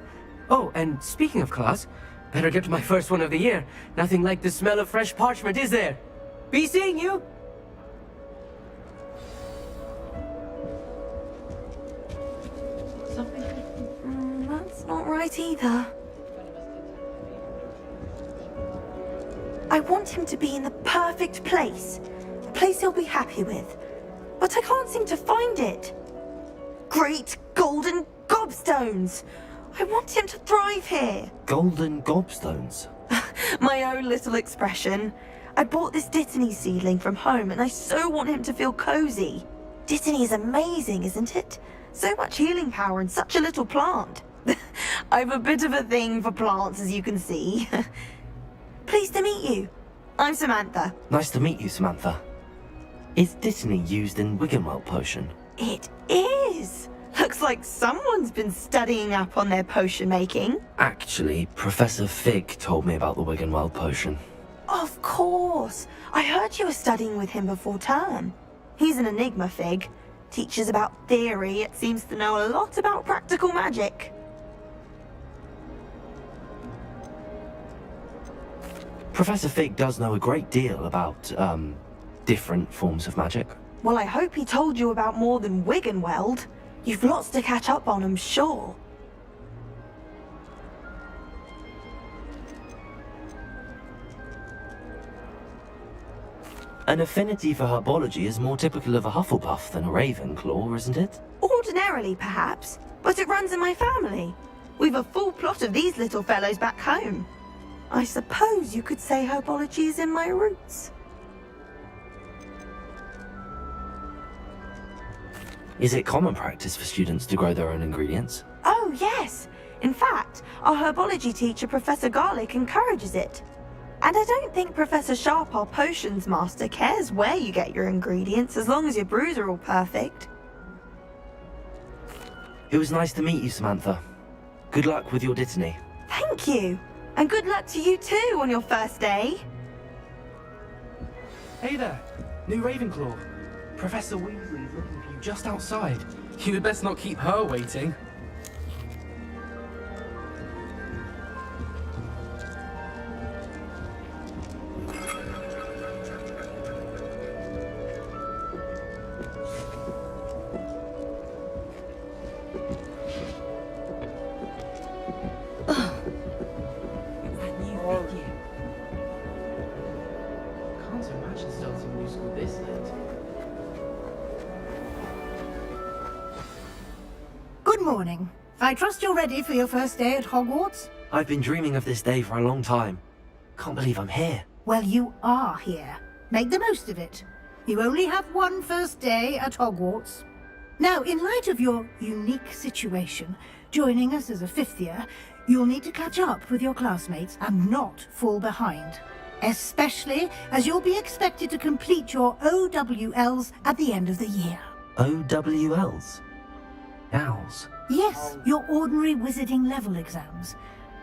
Oh, and speaking of class, better get to my first one of the year. Nothing like the smell of fresh parchment, is there? Be seeing you! That's not right either. I want him to be in the perfect place. A place he'll be happy with. But I can't seem to find it. Great golden gobstones! I want him to thrive here. Golden gobstones? My own little expression. I bought this Dittany seedling from home and I so want him to feel cozy. Dittany is amazing, isn't it? So much healing power in such a little plant. I've a bit of a thing for plants, as you can see. Pleased to meet you. I'm Samantha. Nice to meet you, Samantha. Is Dittany used in Wiggenweld potion? It is. Looks like someone's been studying up on their potion making. Actually, Professor Fig told me about the Wiggenweld potion. Of course. I heard you were studying with him before term. He's an enigma, Fig. Teaches about theory, yet seems to know a lot about practical magic. Professor Fig does know a great deal about, different forms of magic. Well, I hope he told you about more than Wiggenweld. You've lots to catch up on, I'm sure. An affinity for herbology is more typical of a Hufflepuff than a Ravenclaw, isn't it? Ordinarily, perhaps, but it runs in my family. We've a full plot of these little fellows back home. I suppose you could say herbology is in my roots. Is it common practice for students to grow their own ingredients? Oh, yes. In fact, our herbology teacher, Professor Garlick, encourages it. And I don't think Professor Sharp, our potions master, cares where you get your ingredients as long as your brews are all perfect. It was nice to meet you, Samantha. Good luck with your Dittany. Thank you. And good luck to you too on your first day. Hey there, new Ravenclaw. Professor Weasley is looking for you just outside. You had best not keep her waiting. Can't imagine starting new school this late. Good morning. I trust you're ready for your first day at Hogwarts? I've been dreaming of this day for a long time. Can't believe I'm here. Well, you are here. Make the most of it. You only have one first day at Hogwarts. Now, in light of your unique situation, joining us as a fifth year, you'll need to catch up with your classmates and not fall behind. Especially as you'll be expected to complete your OWLs at the end of the year. OWLs? Owls? Yes, your ordinary wizarding level exams.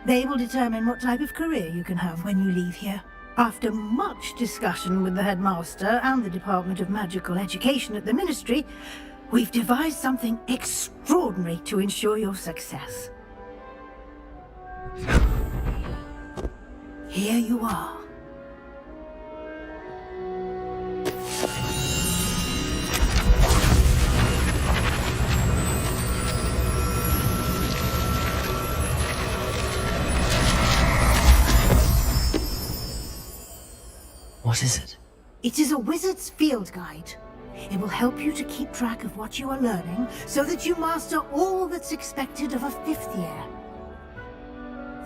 They will determine what type of career you can have when you leave here. After much discussion with the headmaster and the Department of Magical Education at the Ministry, we've devised something extraordinary to ensure your success. Here you are. What is it? It is a wizard's field guide. It will help you to keep track of what you are learning so that you master all that's expected of a fifth year.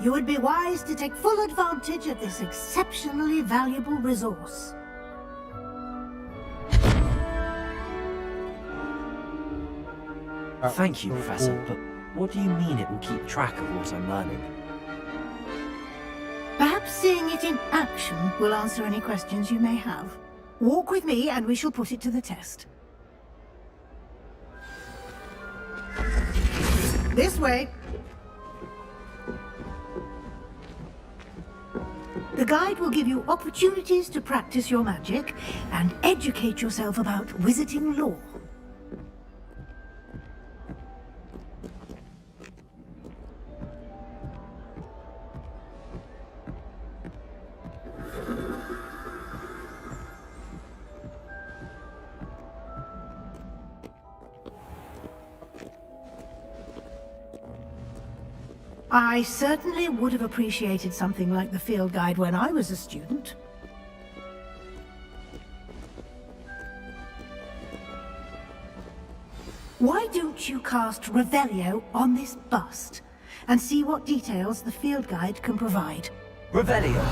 You would be wise to take full advantage of this exceptionally valuable resource. Thank you, Professor, but what do you mean it will keep track of what I'm learning? Perhaps seeing it in action will answer any questions you may have. Walk with me and we shall put it to the test. This way. The guide will give you opportunities to practice your magic and educate yourself about wizarding lore. I certainly would have appreciated something like the field guide when I was a student. Why don't you cast Revelio on this bust and see what details the field guide can provide? Revelio!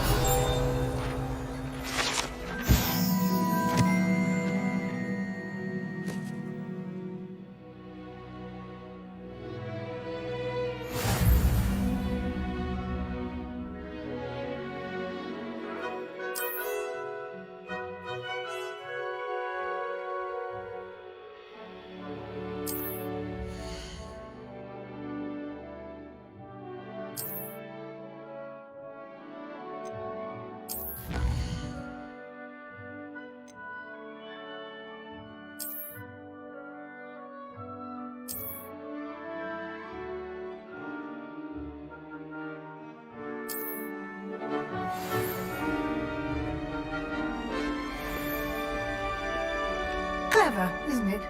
Clever, isn't it?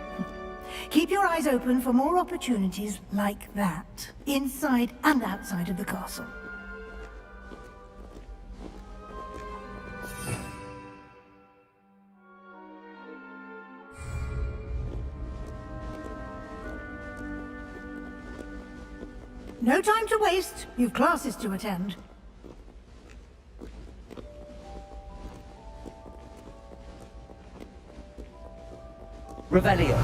Keep your eyes open for more opportunities like that, inside and outside of the castle. No time to waste. You've classes to attend. Revelio!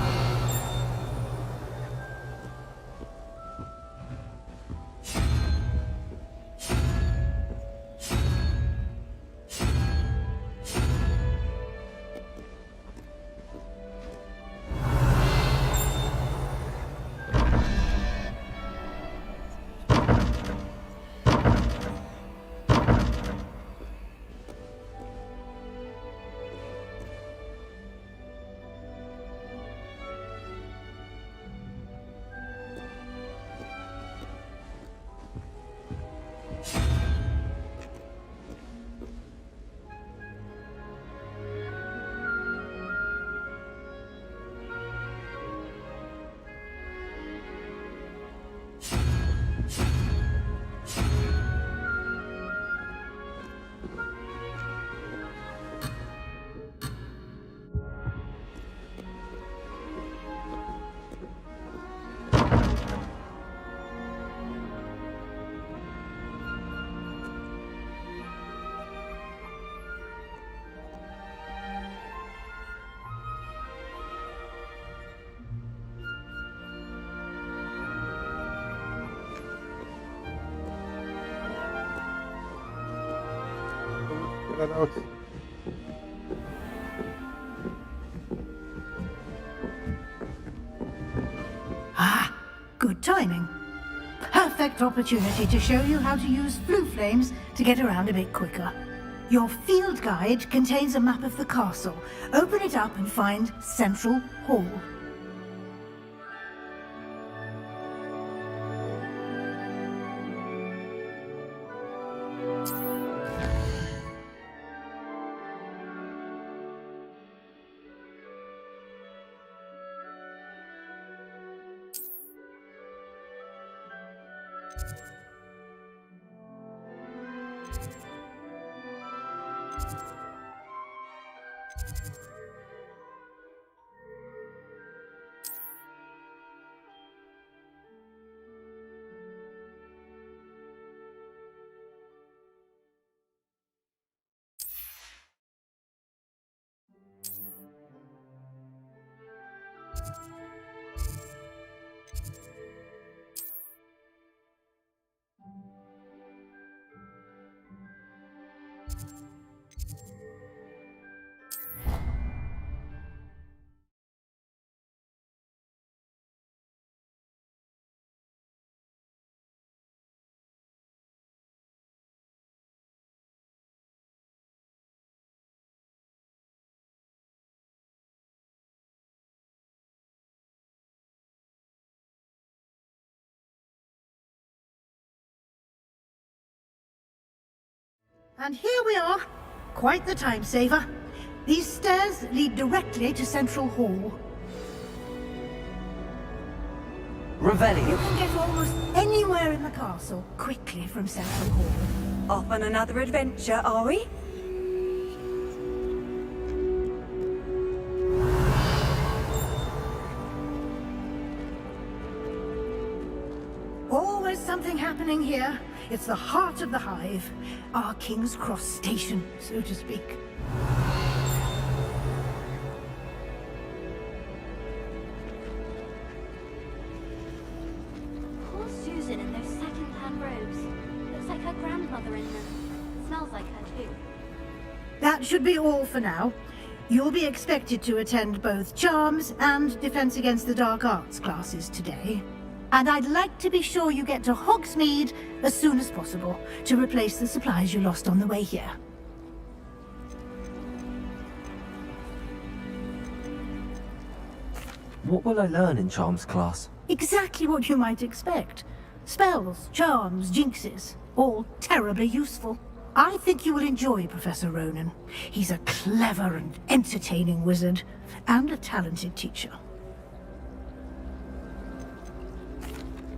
that out. Ah, good timing. Perfect opportunity to show you how to use flue flames to get around a bit quicker. Your field guide contains a map of the castle. Open it up and find Central Hall. And here we are. Quite the time saver. These stairs lead directly to Central Hall. Revelio. You can get almost anywhere in the castle quickly from Central Hall. Off on another adventure, are we? Always something happening here. It's the heart of the hive. Our King's Cross station, so to speak. Poor Susan in those second-hand robes. Looks like her grandmother in them. Smells like her too. That should be all for now. You'll be expected to attend both Charms and Defense Against the Dark Arts classes today. And I'd like to be sure you get to Hogsmeade as soon as possible to replace the supplies you lost on the way here. What will I learn in Charms class? Exactly what you might expect. Spells, charms, jinxes, all terribly useful. I think you will enjoy Professor Ronan. He's a clever and entertaining wizard, and a talented teacher.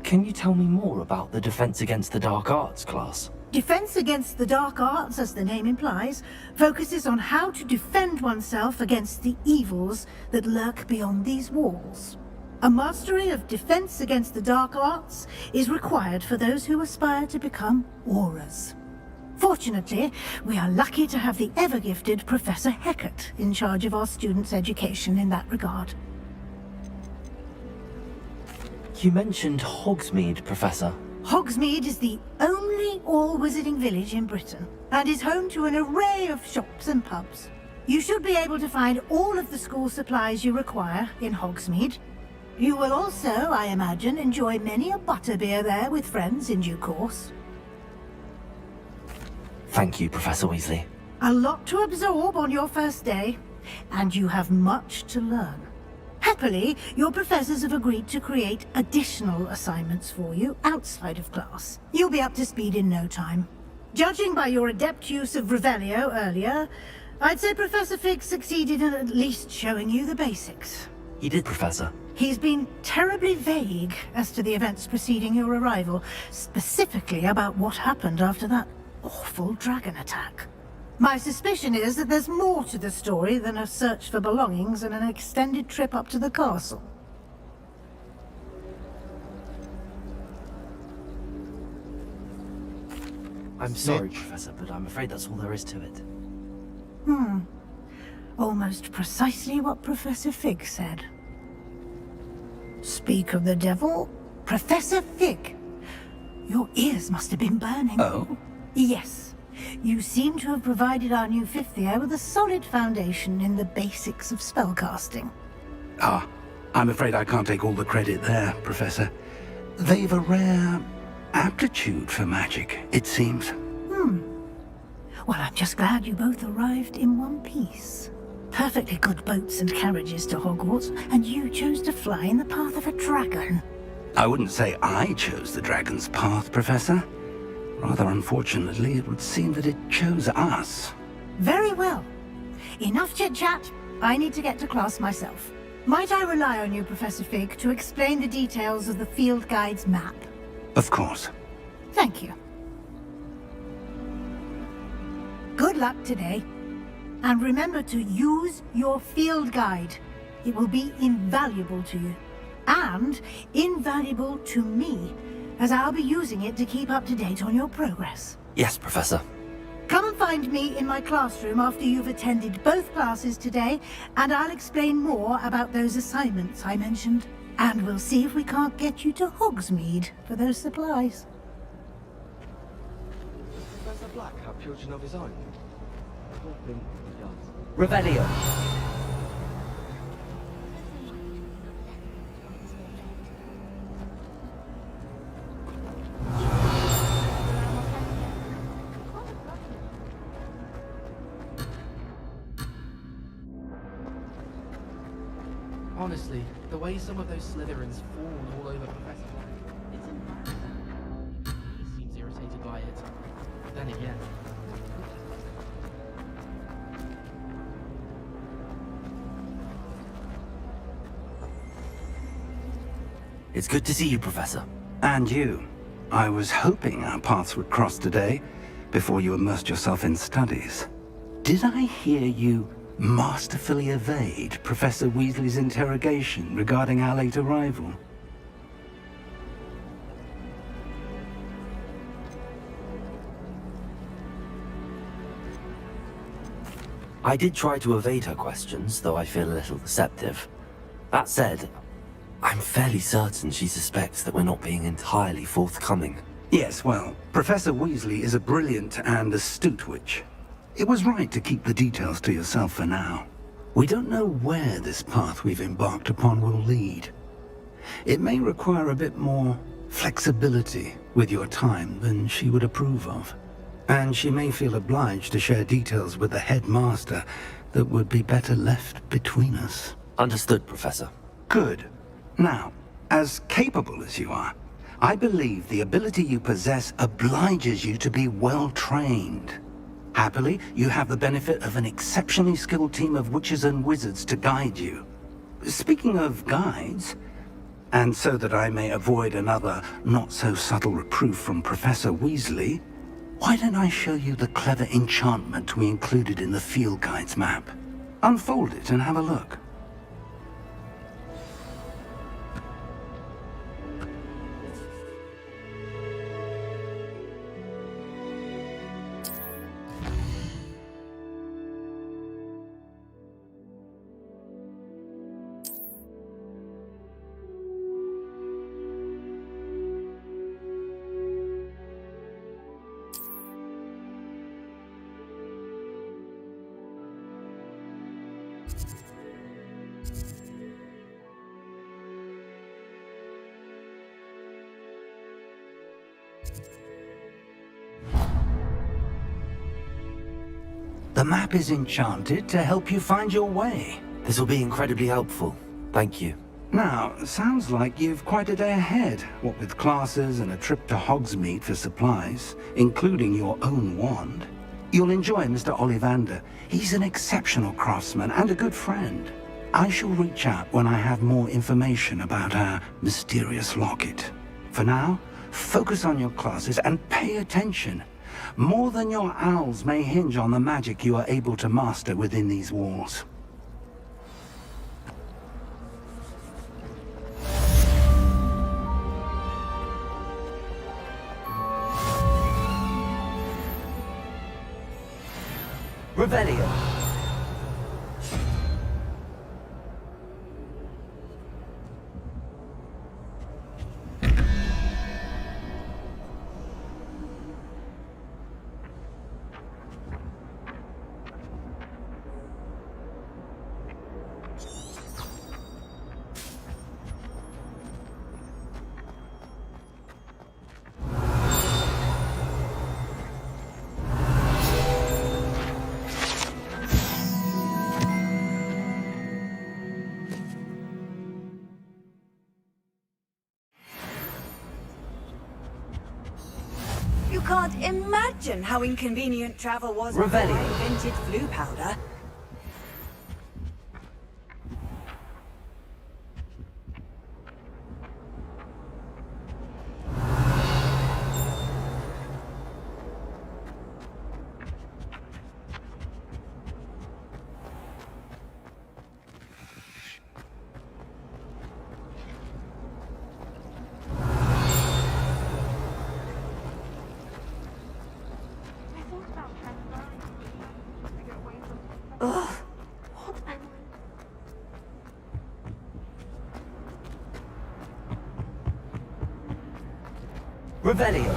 Can you tell me more about the Defense Against the Dark Arts class? Defense Against the Dark Arts, as the name implies, focuses on how to defend oneself against the evils that lurk beyond these walls. A mastery of Defense Against the Dark Arts is required for those who aspire to become Aurors. Fortunately, we are lucky to have the ever-gifted Professor Hecat in charge of our students' education in that regard. You mentioned Hogsmeade, Professor. Hogsmeade is the only all-wizarding village in Britain, and is home to an array of shops and pubs. You should be able to find all of the school supplies you require in Hogsmeade. You will also, I imagine, enjoy many a butterbeer there with friends in due course. Thank you, Professor Weasley. A lot to absorb on your first day, and you have much to learn. Happily, your professors have agreed to create additional assignments for you outside of class. You'll be up to speed in no time. Judging by your adept use of Revelio earlier, I'd say Professor Fig succeeded in at least showing you the basics. He did, Professor. He's been terribly vague as to the events preceding your arrival, specifically about what happened after that awful dragon attack. My suspicion is that there's more to the story than a search for belongings and an extended trip up to the castle. I'm sorry, Professor, but I'm afraid that's all there is to it. Almost precisely what Professor Fig said. Speak of the devil, Professor Fig. Your ears must have been burning. Oh? Yes. You seem to have provided our new fifth year with a solid foundation in the basics of spellcasting. Ah, I'm afraid I can't take all the credit there, Professor. They've a rare aptitude for magic, it seems. Well, I'm just glad you both arrived in one piece. Perfectly good boats and carriages to Hogwarts, and you chose to fly in the path of a dragon. I wouldn't say I chose the dragon's path, Professor. Rather unfortunately, it would seem that it chose us. Very well. Enough chit-chat. I need to get to class myself. Might I rely on you, Professor Fig, to explain the details of the field guide's map? Of course. Thank you. Good luck today. And remember to use your field guide. It will be invaluable to you. And invaluable to me, as I'll be using it to keep up to date on your progress. Yes, Professor. Come and find me in my classroom after you've attended both classes today, and I'll explain more about those assignments I mentioned. And we'll see if we can't get you to Hogsmeade for those supplies. Professor Black have children of his own? I don't think he does. Revelio. Honestly, the way some of those Slytherins fawn all over Professor Black, it's embarrassing. He seems irritated by it. Then again, It's good to see you, Professor. And you. I was hoping our paths would cross today, before you immersed yourself in studies. Did I hear you masterfully evade Professor Weasley's interrogation regarding our late arrival? I did try to evade her questions, though I feel a little deceptive. That said, I'm fairly certain she suspects that we're not being entirely forthcoming. Yes, well, Professor Weasley is a brilliant and astute witch. It was right to keep the details to yourself for now. We don't know where this path we've embarked upon will lead. It may require a bit more flexibility with your time than she would approve of. And she may feel obliged to share details with the headmaster that would be better left between us. Understood, Professor. Good. Now, as capable as you are, I believe the ability you possess obliges you to be well trained. Happily, you have the benefit of an exceptionally skilled team of witches and wizards to guide you. Speaking of guides, and so that I may avoid another not-so-subtle reproof from Professor Weasley, why don't I show you the clever enchantment we included in the field guide's map? Unfold it and have a look. The map is enchanted to help you find your way. This will be incredibly helpful. Thank you. Now, sounds like you've quite a day ahead, what with classes and a trip to Hogsmeade for supplies, including your own wand. You'll enjoy Mr. Ollivander. He's an exceptional craftsman and a good friend. I shall reach out when I have more information about our mysterious locket. For now, focus on your classes and pay attention. More than your owls may hinge on the magic you are able to master within these walls. Revelio. You can't imagine how inconvenient travel was before I invented flu powder. Ugh. What am I? Revelio.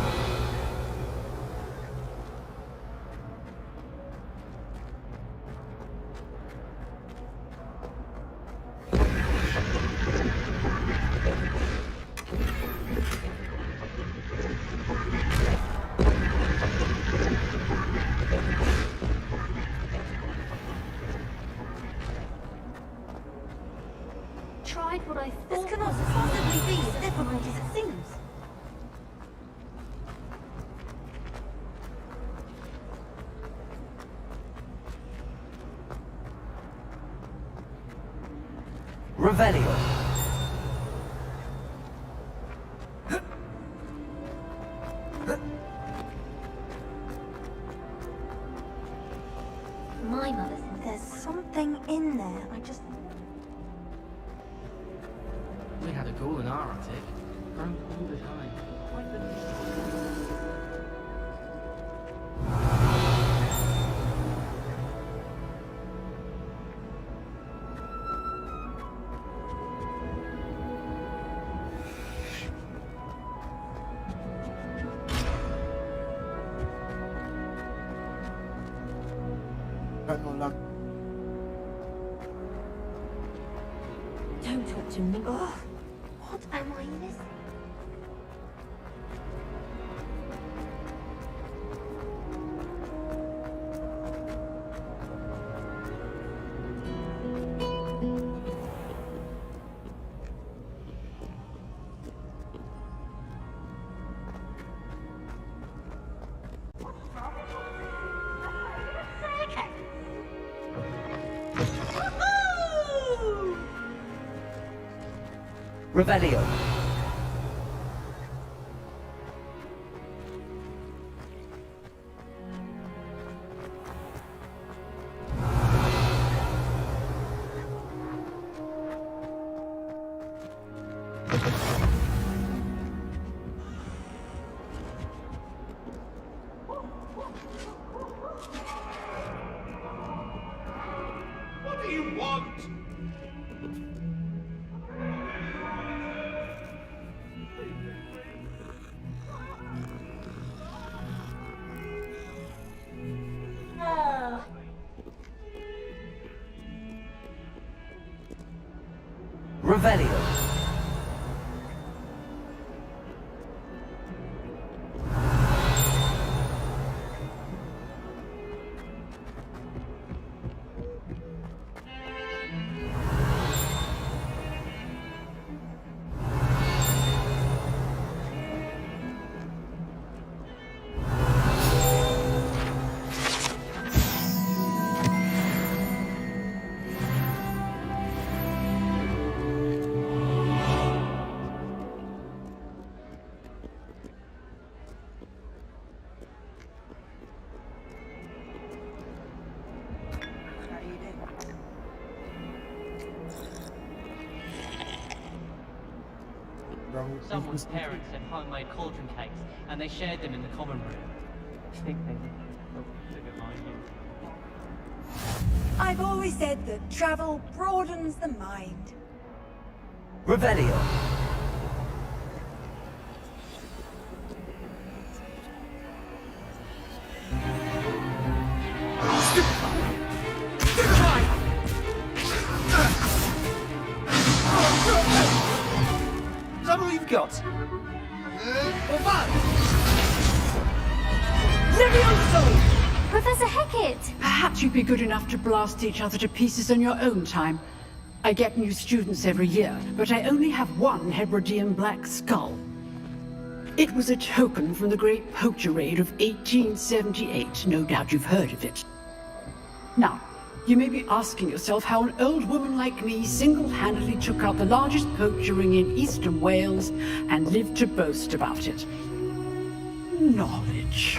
Tried what I thought. This cannot possibly be as difficult as it seems. Revelio. My mother said There's something in there. I just... We had a ghoul in our attic. Grown all the time. Got no luck. Don't talk to me. Ugh. What am I missing? Revelio. What do you want? Revelio. Someone's parents had homemade cauldron cakes, and they shared them in the common room. I think they look at my you. I've always said that travel broadens the mind. Revelio. Is that all you've got? Professor Hecat! Perhaps you'd be good enough to blast each other to pieces on your own time. I get new students every year, but I only have one Hebridean black skull. It was a token from the Great Poacher Raid of 1878. No doubt you've heard of it. Now, you may be asking yourself how an old woman like me single-handedly took out the largest poacher ring in eastern Wales and lived to boast about it. Knowledge.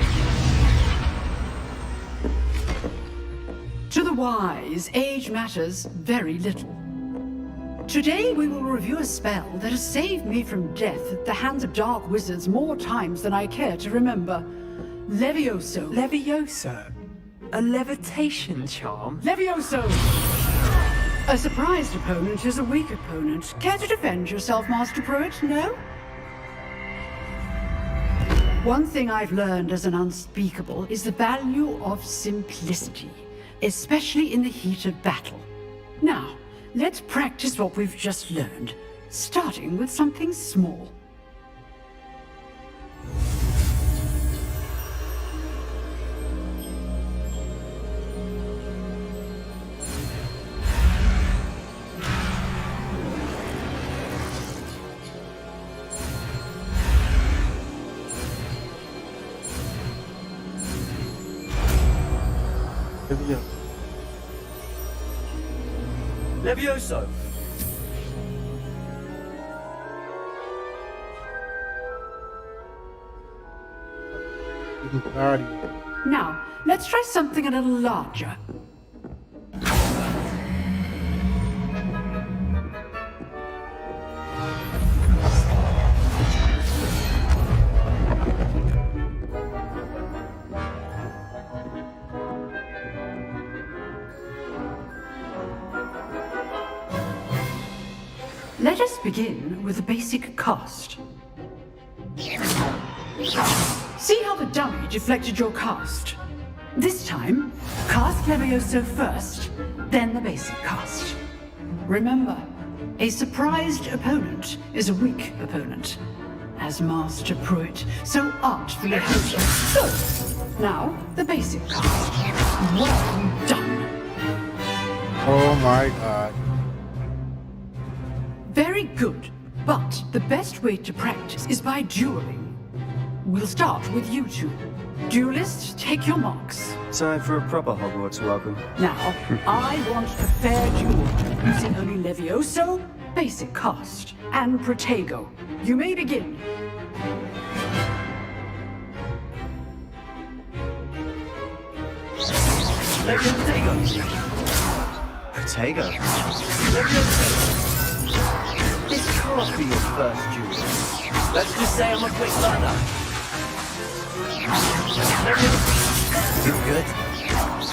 To the wise, age matters very little. Today we will review a spell that has saved me from death at the hands of dark wizards more times than I care to remember. Levioso. Levioso? A levitation charm? Levioso! A surprised opponent is a weak opponent. Care to defend yourself, Master Pruitt? No? One thing I've learned as an unspeakable is the value of simplicity, especially in the heat of battle. Now, let's practice what we've just learned, starting with something small. Levioso! Now, let's try something a little larger. Let us begin with the basic cast. See how the dummy deflected your cast? This time, cast Levioso first, then the basic cast. Remember, a surprised opponent is a weak opponent. As Master Pruitt so artfully hosted. Good. Now, the basic cast. Well done. Oh my god. Very good, but the best way to practice is by dueling. We'll start with you two. Duelists, take your marks. Time for a proper Hogwarts welcome. Now, I want a fair duel, using only Levioso, basic cast, and Protego. You may begin. Protego! Protego? Levioso! This can't be your first duel. Let's just say I'm a quick learner. You're good.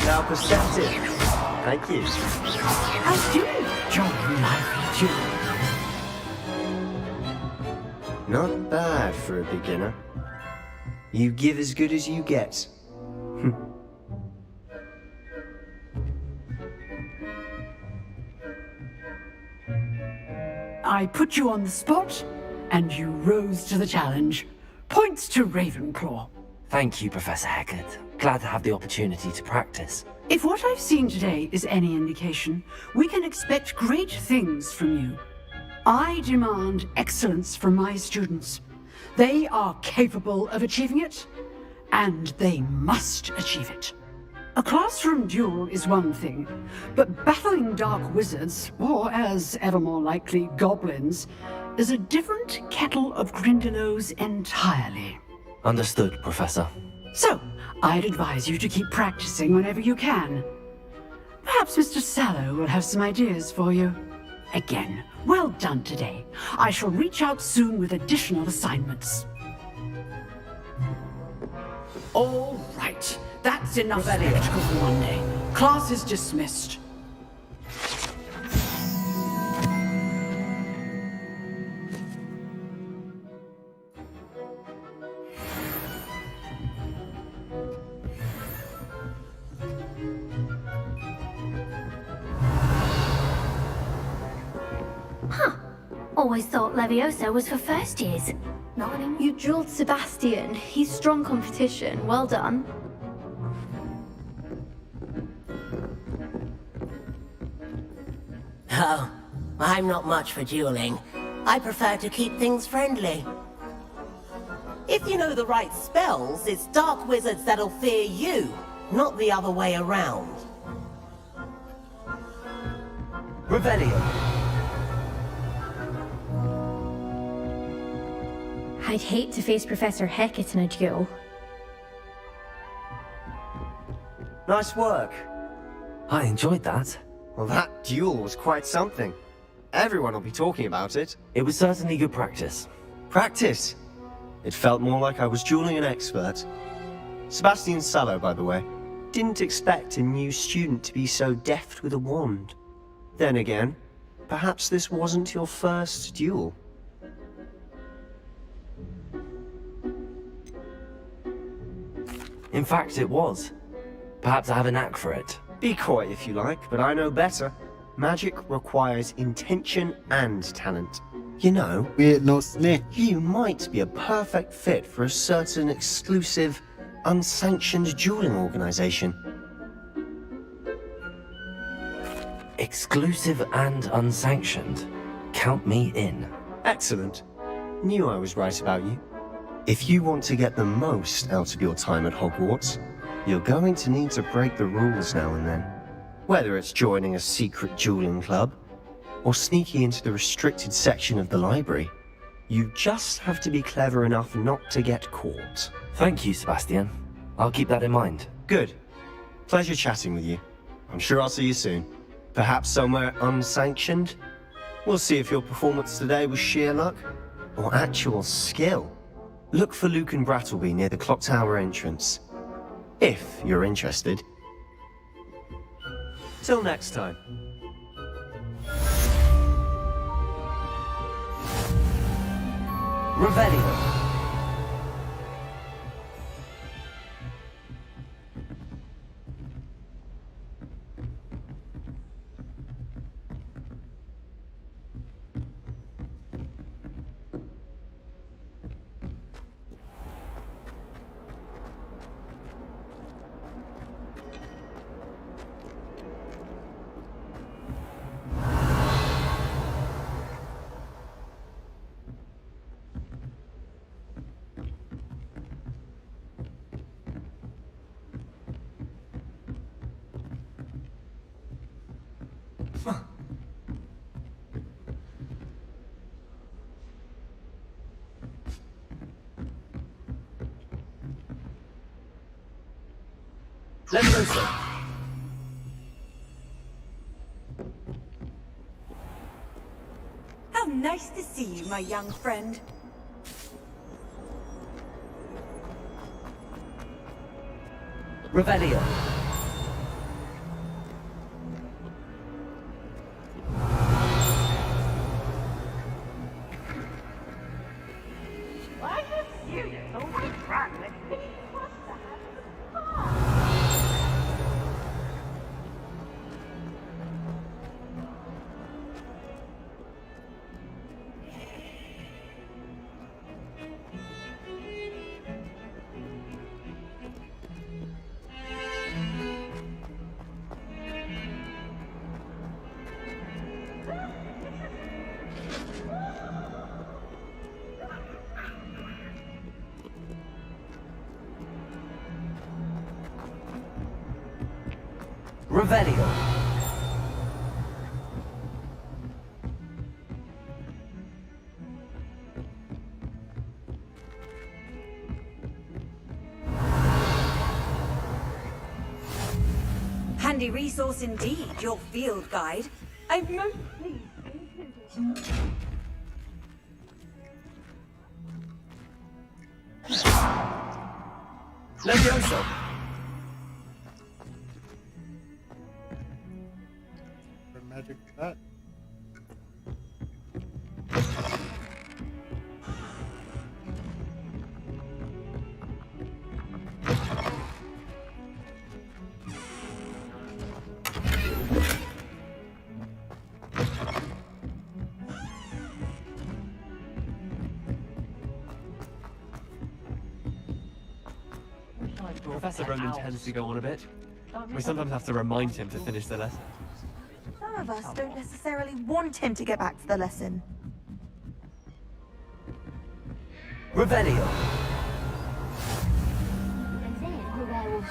Now perceptive. Thank you. How do you enjoy lively duel? Not bad for a beginner. You give as good as you get. I put you on the spot, and you rose to the challenge. Points to Ravenclaw. Thank you, Professor Hecat. Glad to have the opportunity to practice. If what I've seen today is any indication, we can expect great things from you. I demand excellence from my students. They are capable of achieving it, and they must achieve it. A classroom duel is one thing, but battling dark wizards, or as ever more likely, goblins, is a different kettle of Grindylows entirely. Understood, Professor. So, I'd advise you to keep practicing whenever you can. Perhaps Mr. Sallow will have some ideas for you. Again, well done today. I shall reach out soon with additional assignments. All right. That's enough spectacle for one day. Class is dismissed. Huh. Always thought Levioso was for first years. Not anymore. You drilled Sebastian. He's strong competition. Well done. Oh, I'm not much for dueling. I prefer to keep things friendly. If you know the right spells, it's dark wizards that'll fear you, not the other way around. Revelio. I'd hate to face Professor Hecat in a duel. Nice work. I enjoyed that. Well, that duel was quite something. Everyone will be talking about it. It was certainly good practice. Practice? It felt more like I was dueling an expert. Sebastian Sallow, by the way. Didn't expect a new student to be so deft with a wand. Then again, perhaps this wasn't your first duel. In fact, it was. Perhaps I have a knack for it. Be coy if you like, but I know better. Magic requires intention and talent. You know, Weird no snitch. you might be a perfect fit for a certain exclusive, unsanctioned dueling organization. Exclusive and unsanctioned. Count me in. Excellent. Knew I was right about you. If you want to get the most out of your time at Hogwarts, you're going to need to break the rules now and then. Whether it's joining a secret dueling club, or sneaking into the restricted section of the library, you just have to be clever enough not to get caught. Thank you, Sebastian. I'll keep that in mind. Good. Pleasure chatting with you. I'm sure I'll see you soon. Perhaps somewhere unsanctioned? We'll see if your performance today was sheer luck, or actual skill. Look for Luke and Brattleby near the clock tower entrance. If you're interested. Till next time. Revelio. Let's go, sir. How nice to see you, my young friend. Revelio. Why are you so friendly? Revelio. Handy resource indeed, your field guide. I'm most pleased. Levioso! For magic that. Professor Roman tends to go on a bit. We sometimes have to remind him to finish the lesson. Some of us don't necessarily want him to get back to the lesson. Revelio.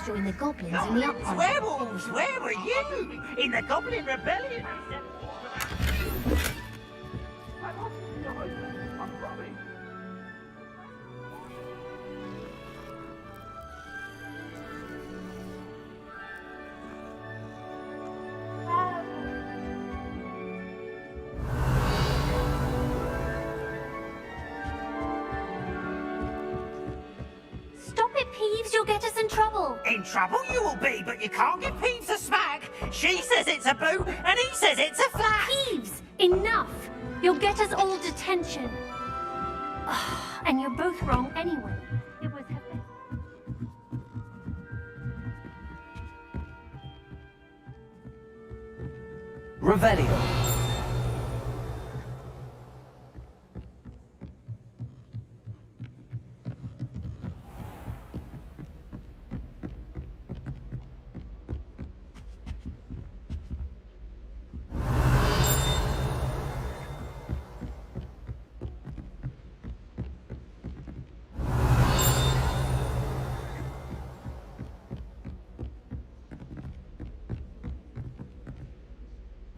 join the goblins in the uproar. Werewolves, where were you? In the Goblin Rebellion? Stop it, Peeves, you'll get us in trouble. In trouble you will be, but you can't give Peeves a smack. She says it's a boot, and he says it's a flat. Peeves, enough. You'll get us all detention. And you're both wrong anyway. It was her best. Revelio.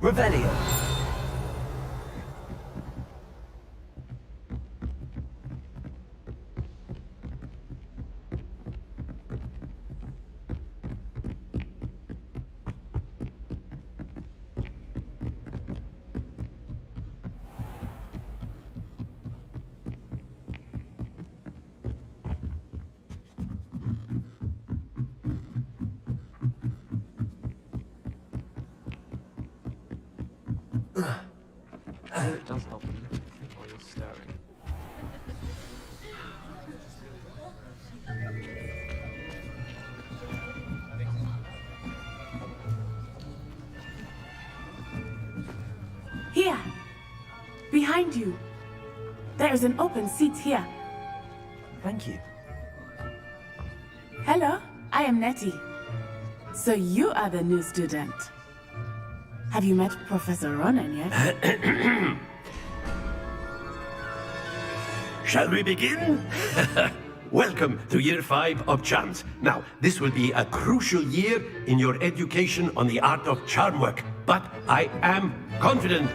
Revelio. It does help when you think while you're staring. Here! Behind you! There is an open seat here. Thank you. Hello, I am Nettie. So you are the new student. Have you met Professor Ronan yet? Shall we begin? Welcome to Year 5 of Charms. Now, this will be a crucial year in your education on the art of charm work. But I am confident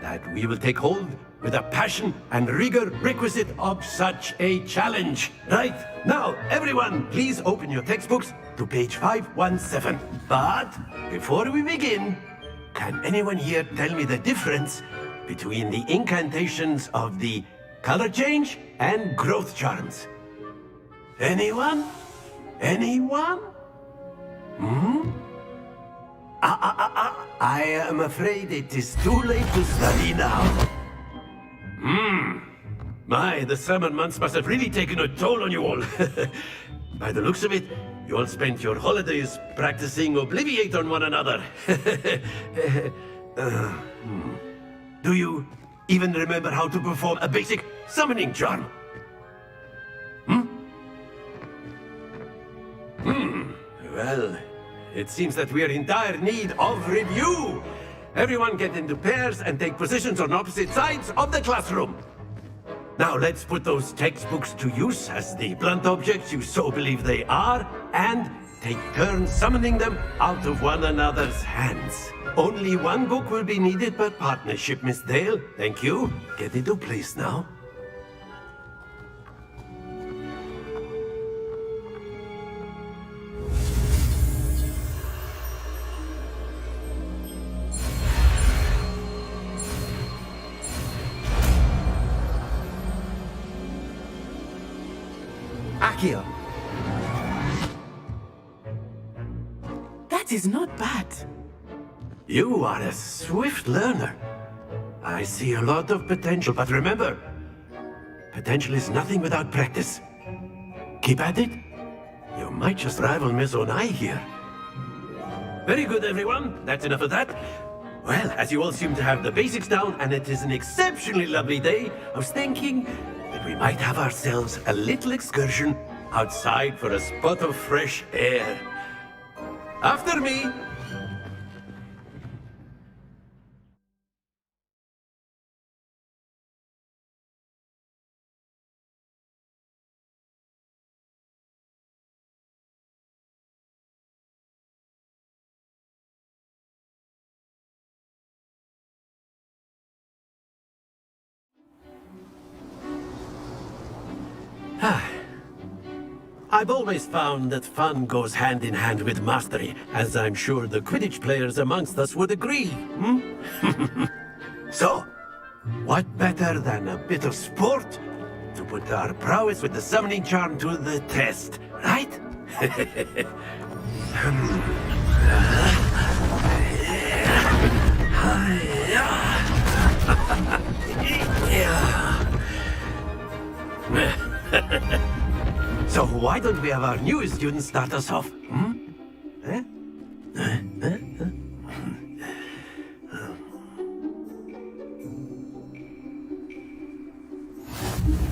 that we will take hold with the passion and rigor requisite of such a challenge. Right, now, everyone, please open your textbooks to page 517. But before we begin, can anyone here tell me the difference between the incantations of the color change and growth charms? Anyone? Anyone? I am afraid it is too late to study now. My, the summer months must have really taken a toll on you all. By the looks of it, you all spent your holidays practicing Obliviate on one another. Do you even remember how to perform a basic summoning charm? Well, it seems that we are in dire need of review. Everyone get into pairs and take positions on opposite sides of the classroom. Now let's put those textbooks to use as the blunt objects you so believe they are, and take turns summoning them out of one another's hands. Only one book will be needed per partnership, Miss Dale. Thank you. Get into place now. Accio. That is not bad. You are a swift learner. I see a lot of potential, but remember, potential is nothing without practice. Keep at it. You might just rival Miss Onai here. Very good, everyone. That's enough of that. Well, as you all seem to have the basics down, and it is an exceptionally lovely day, I was thinking that we might have ourselves a little excursion outside for a spot of fresh air. After me! I've always found that fun goes hand in hand with mastery, as I'm sure the Quidditch players amongst us would agree. So, what better than a bit of sport to put our prowess with the summoning charm to the test, right? So why don't we have our newest student start us off?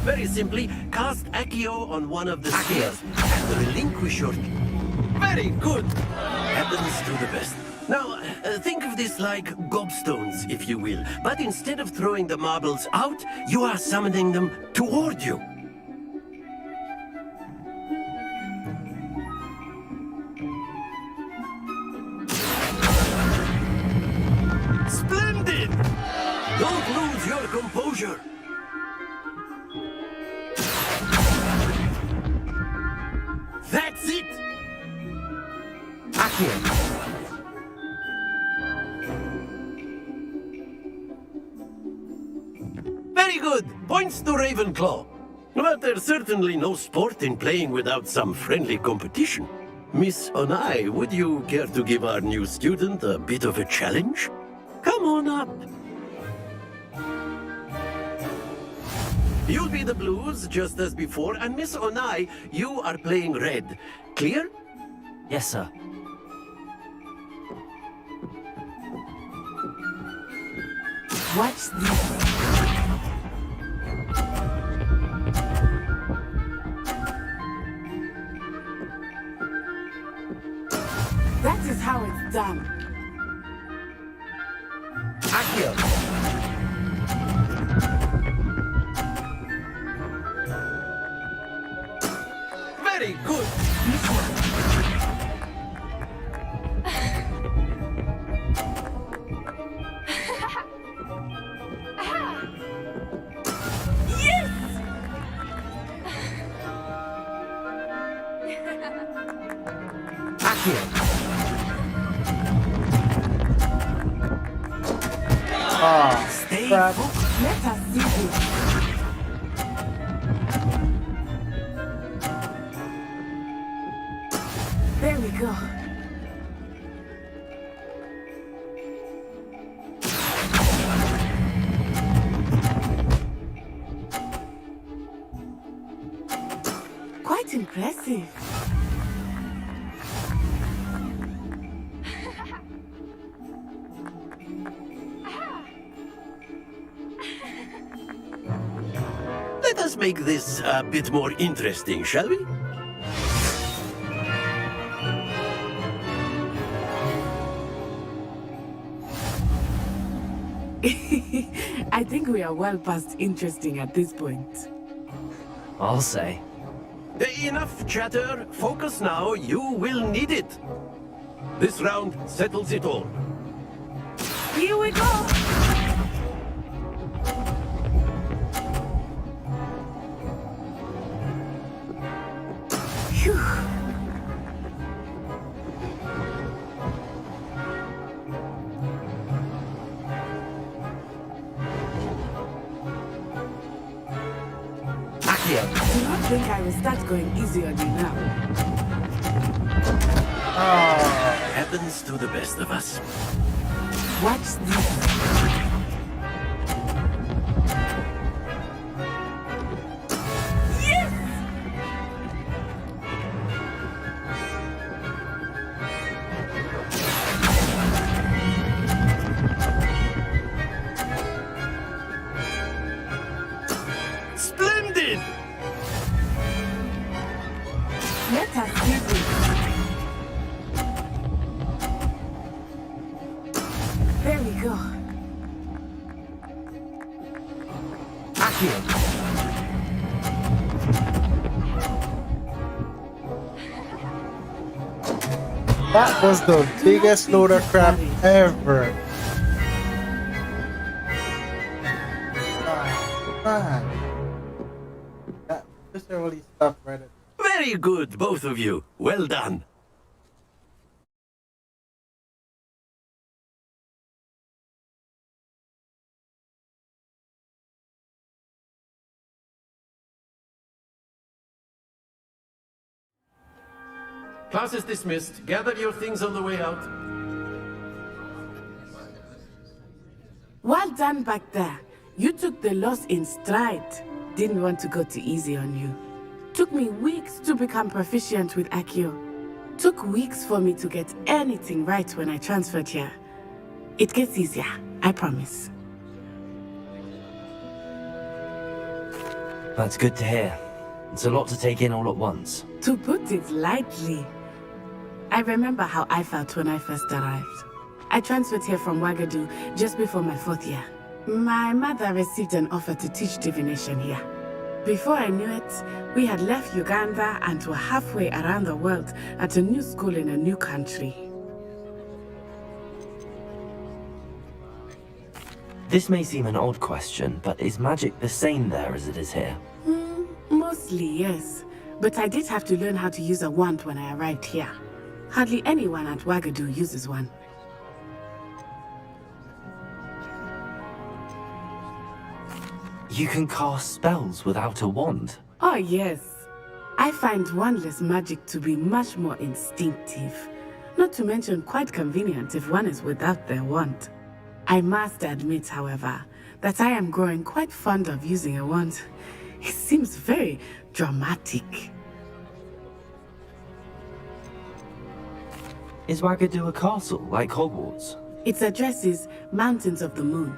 Very simply, cast Accio on one of the spheres and relinquish your... Very good! Happens to the best. Now, think of this like gobstones, if you will. But instead of throwing the marbles out, you are summoning them toward you. Splendid! Don't lose your composure. That's it! Accio. Very good! Points to Ravenclaw. But there's certainly no sport in playing without some friendly competition. Miss Onai, would you care to give our new student a bit of a challenge? Come on up. You'll be the blues, just as before, and Miss Onai, you are playing red. Clear? Yes, sir. Watch this. That is how it's done. Accio. Very good. Stay focused. Let us see this. There we go. Quite impressive. Let us make this a bit more interesting, shall we? I think we are well past interesting at this point. I'll say. Enough chatter. Focus now. You will need it. This round settles it all. Here we go! Phew. Accio. Do not think I will start going easy on you now. Happens to the best of us. Watch this. Splendid! Let us do this. There we go. Accio. That was the biggest load of crap ever. Man. That just really Very good, both of you. Well done. Class is dismissed. Gather your things on the way out. Well done back there. You took the loss in stride. Didn't want to go too easy on you. Took me weeks to become proficient with Accio. Took weeks for me to get anything right when I transferred here. It gets easier, I promise. That's good to hear. It's a lot to take in all at once. To put it lightly, I remember how I felt when I first arrived. I transferred here from Wagadu just before my 4th year. My mother received an offer to teach divination here. Before I knew it, we had left Uganda and were halfway around the world at a new school in a new country. This may seem an odd question, but is magic the same there as it is here? Mostly, yes. But I did have to learn how to use a wand when I arrived here. Hardly anyone at Wagadu uses one. You can cast spells without a wand? Oh, yes. I find wandless magic to be much more instinctive. Not to mention quite convenient if one is without their wand. I must admit, however, that I am growing quite fond of using a wand. It seems very dramatic. Is Wagadu a castle, like Hogwarts? Its address is Mountains of the Moon.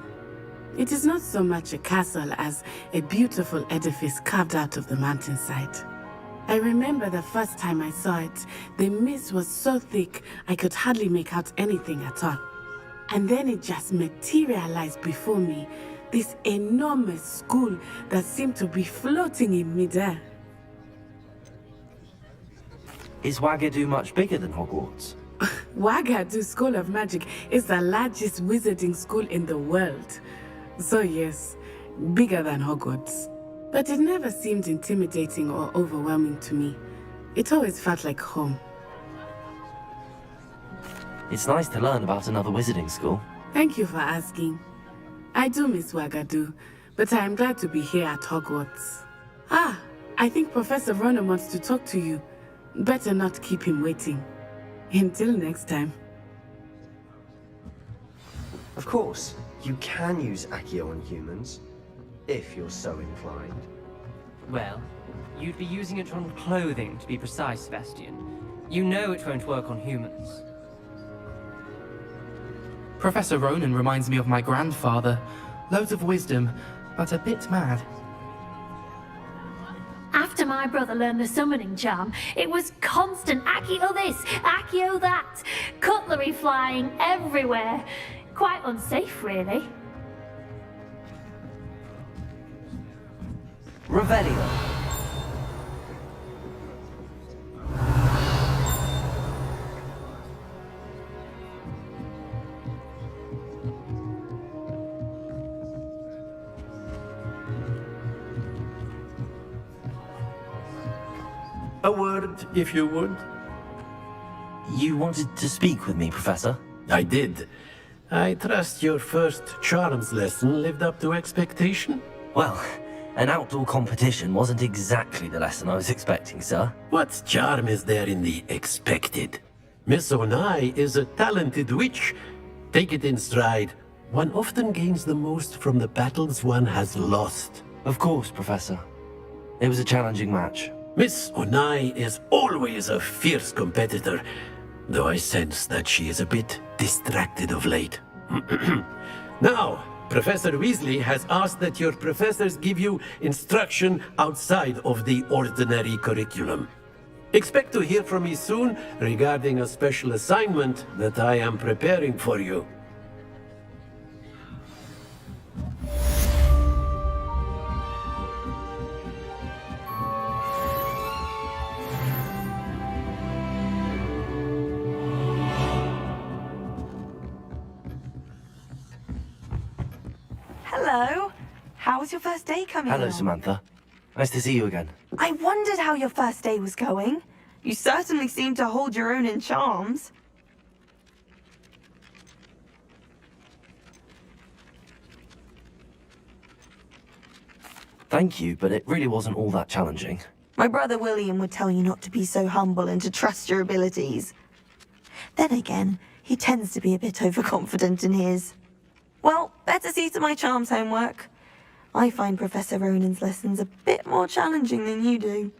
It is not so much a castle as a beautiful edifice carved out of the mountainside. I remember the first time I saw it, the mist was so thick I could hardly make out anything at all. And then it just materialized before me, this enormous school that seemed to be floating in midair. Is Wagadu much bigger than Hogwarts? Wagadu School of Magic is the largest wizarding school in the world. So yes, bigger than Hogwarts. But it never seemed intimidating or overwhelming to me. It always felt like home. It's nice to learn about another wizarding school. Thank you for asking. I do miss Wagadu, but I am glad to be here at Hogwarts. Ah, I think Professor Ronan wants to talk to you. Better not keep him waiting. Until next time. Of course, you can use Accio on humans, if you're so inclined. Well, you'd be using it on clothing, to be precise, Sebastian. You know it won't work on humans. Professor Ronan reminds me of my grandfather. Loads of wisdom, but a bit mad. After my brother learned the summoning charm, it was constant Accio this, Accio that. Cutlery flying everywhere. Quite unsafe, really. Revelio. A word, if you would. You wanted to speak with me, Professor? I did. I trust your first charms lesson lived up to expectation? Well, an outdoor competition wasn't exactly the lesson I was expecting, sir. What charm is there in the expected? Miss Onai is a talented witch. Take it in stride. One often gains the most from the battles one has lost. Of course, Professor. It was a challenging match. Miss Onai is always a fierce competitor, though I sense that she is a bit distracted of late. Now, Professor Weasley has asked that your professors give you instruction outside of the ordinary curriculum. Expect to hear from me soon regarding a special assignment that I am preparing for you. Hello. How was your first day coming Hello, along? Samantha. Nice to see you again. I wondered how your first day was going. You certainly seem to hold your own in charms. Thank you, but it really wasn't all that challenging. My brother William would tell you not to be so humble and to trust your abilities. Then again, he tends to be a bit overconfident in his. Well, better see to my charms homework. I find Professor Ronan's lessons a bit more challenging than you do.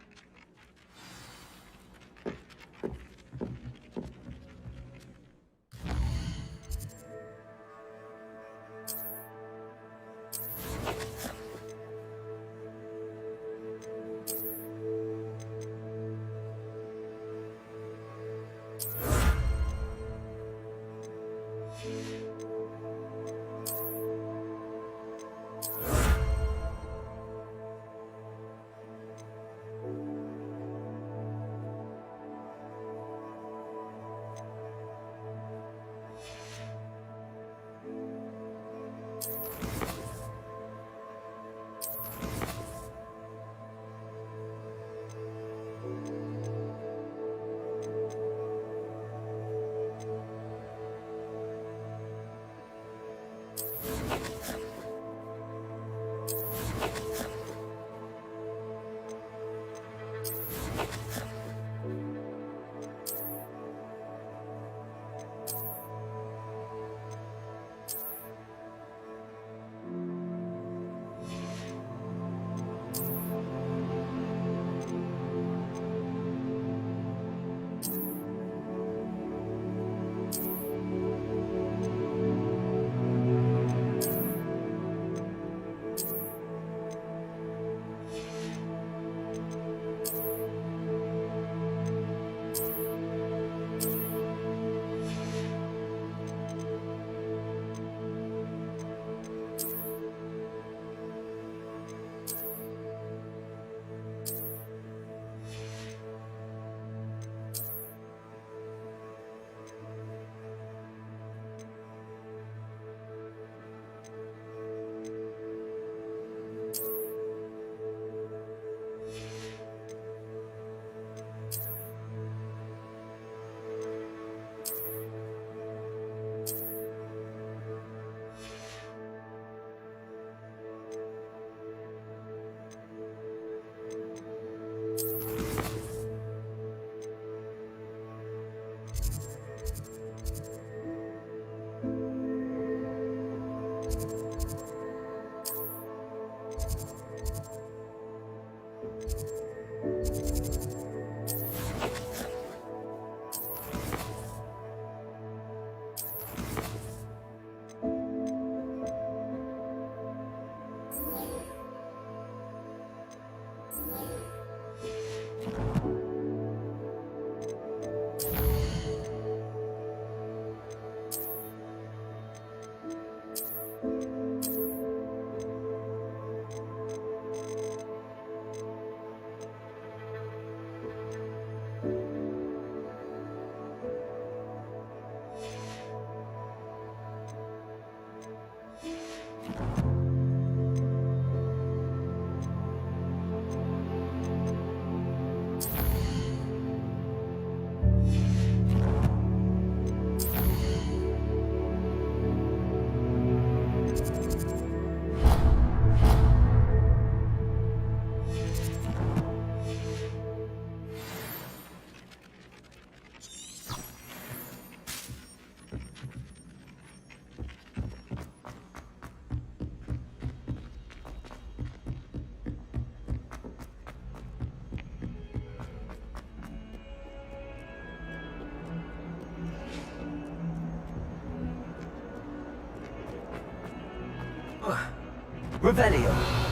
Revelio.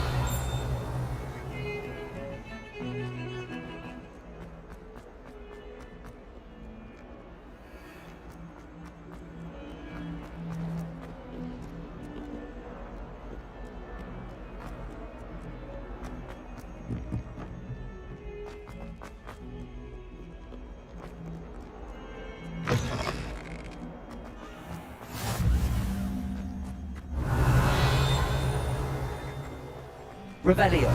Revelio.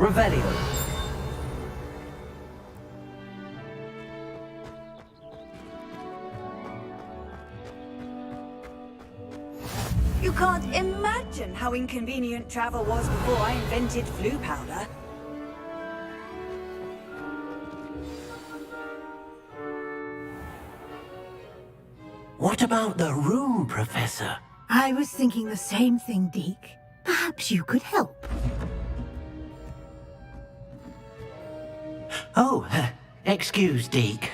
Revelio. You can't imagine how inconvenient travel was before I invented flu powder. What about the room, Professor? I was thinking the same thing, Deke. Perhaps you could help. Oh, excuse, Deke.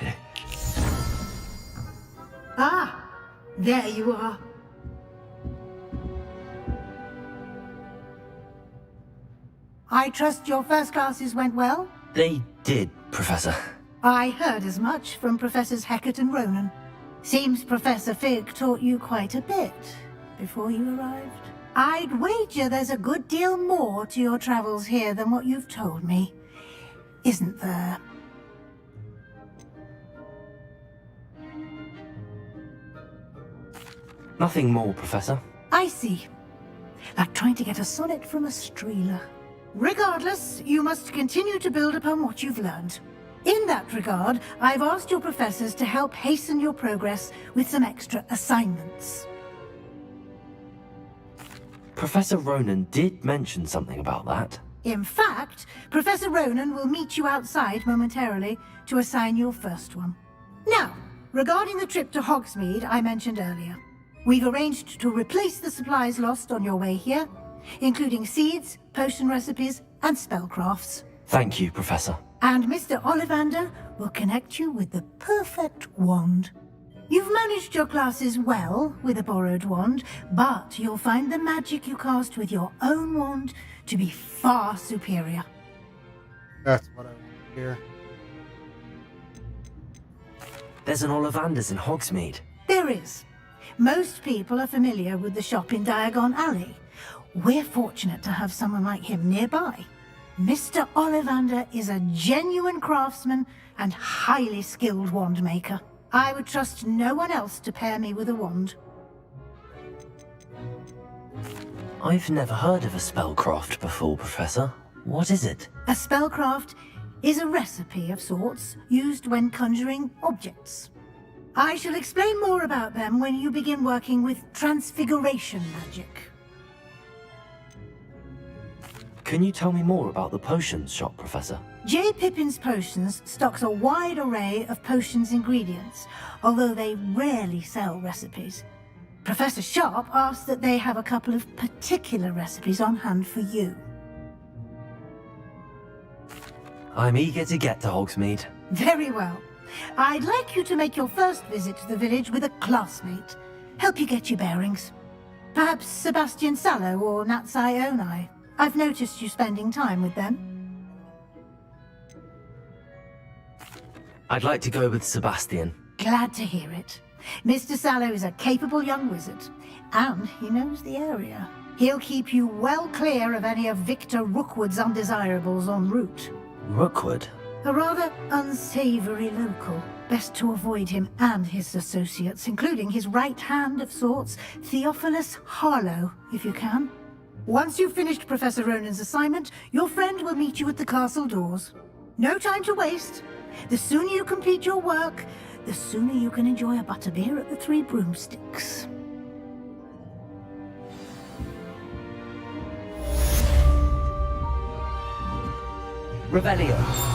Ah, there you are. I trust your first classes went well? They did, Professor. I heard as much from Professors Hecat and Ronan. Seems Professor Fig taught you quite a bit before you arrived. I'd wager there's a good deal more to your travels here than what you've told me. Isn't there? Nothing more, Professor. I see. Like trying to get a sonnet from a streeler. Regardless, you must continue to build upon what you've learned. In that regard, I've asked your professors to help hasten your progress with some extra assignments. Professor Ronan did mention something about that. In fact, Professor Ronan will meet you outside momentarily to assign your first one. Now, regarding the trip to Hogsmeade I mentioned earlier, we've arranged to replace the supplies lost on your way here, including seeds, potion recipes, and spellcrafts. Thank you, Professor. And Mr. Ollivander will connect you with the perfect wand. You've managed your classes well with a borrowed wand, but you'll find the magic you cast with your own wand to be far superior. That's what I want to hear. There's an Ollivander's in Hogsmeade. There is. Most people are familiar with the shop in Diagon Alley. We're fortunate to have someone like him nearby. Mr. Ollivander is a genuine craftsman and highly skilled wand maker. I would trust no one else to pair me with a wand. I've never heard of a spellcraft before, Professor. What is it? A spellcraft is a recipe of sorts used when conjuring objects. I shall explain more about them when you begin working with transfiguration magic. Can you tell me more about the potions shop, Professor? J. Pippin's Potions stocks a wide array of potions ingredients, although they rarely sell recipes. Professor Sharp asks that they have a couple of particular recipes on hand for you. I'm eager to get to Hogsmeade. Very well. I'd like you to make your first visit to the village with a classmate. Help you get your bearings. Perhaps Sebastian Sallow or Natsai Onai. I've noticed you spending time with them. I'd like to go with Sebastian. Glad to hear it. Mr. Sallow is a capable young wizard, and he knows the area. He'll keep you well clear of any of Victor Rookwood's undesirables en route. Rookwood? A rather unsavory local. Best to avoid him and his associates, including his right hand of sorts, Theophilus Harlow, if you can. Once you've finished Professor Ronan's assignment, your friend will meet you at the castle doors. No time to waste. The sooner you complete your work, the sooner you can enjoy a butterbeer at the Three Broomsticks. Revelio.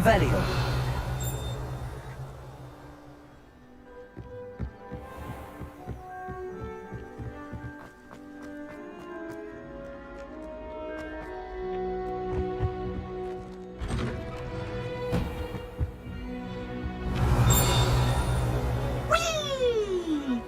Revelio. Whee!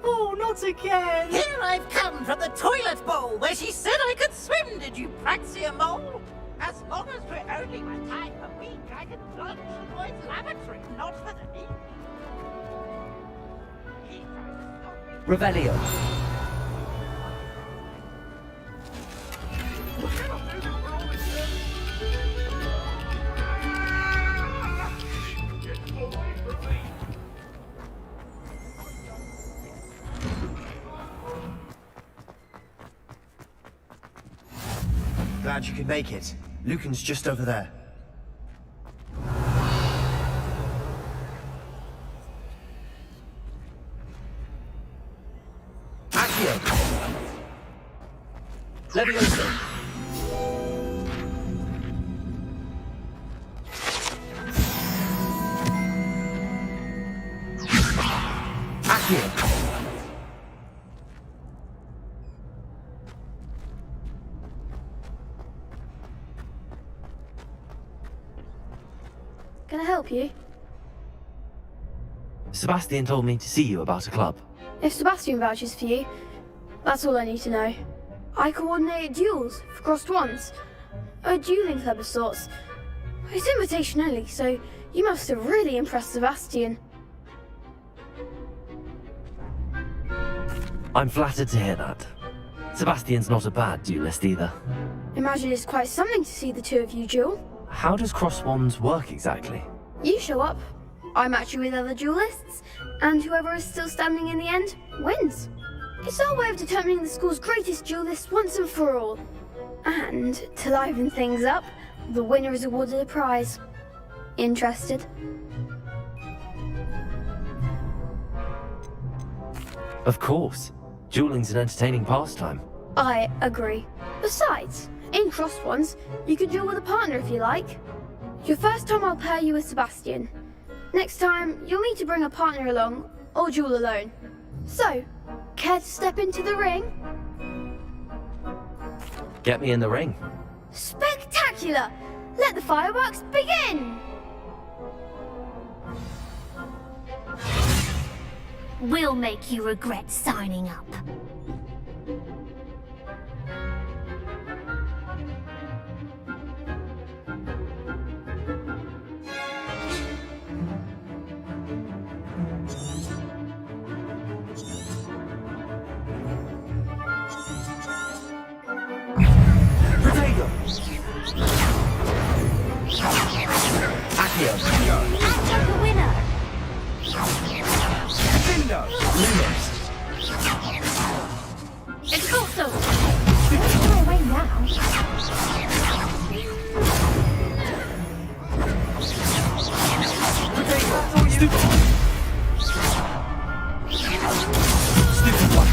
Oh, not again! Here I've come from the toilet bowl where she said I could swim, did you praxia mole? As long as we're only one time a week, I can plunge in the boys' lavatory, not for the meat. Revelio. Glad you could make it. Lucan's just over there. Accio. Levioso. Accio. Can I help you? Sebastian told me to see you about a club. If Sebastian vouches for you, that's all I need to know. I coordinate duels for crossed ones. A dueling club of sorts. It's invitation only, so you must have really impressed Sebastian. I'm flattered to hear that. Sebastian's not a bad duelist either. Imagine it's quite something to see the two of you duel. How does cross wands work exactly? You show up, I match you with other duelists, and whoever is still standing in the end wins. It's our way of determining the school's greatest duelist once and for all. And to liven things up, the winner is awarded a prize. Interested? Of course. Dueling's an entertaining pastime. I agree. Besides, in crossed ones, you can duel with a partner if you like. Your first time I'll pair you with Sebastian. Next time, you'll need to bring a partner along, or duel alone. So, care to step into the ring? Get me in the ring. Spectacular! Let the fireworks begin! We'll make you regret signing up. Protego! Accio! Accio the winner! Cindo! Lumos! It's also! Go away now. Stupid one! Stupid one!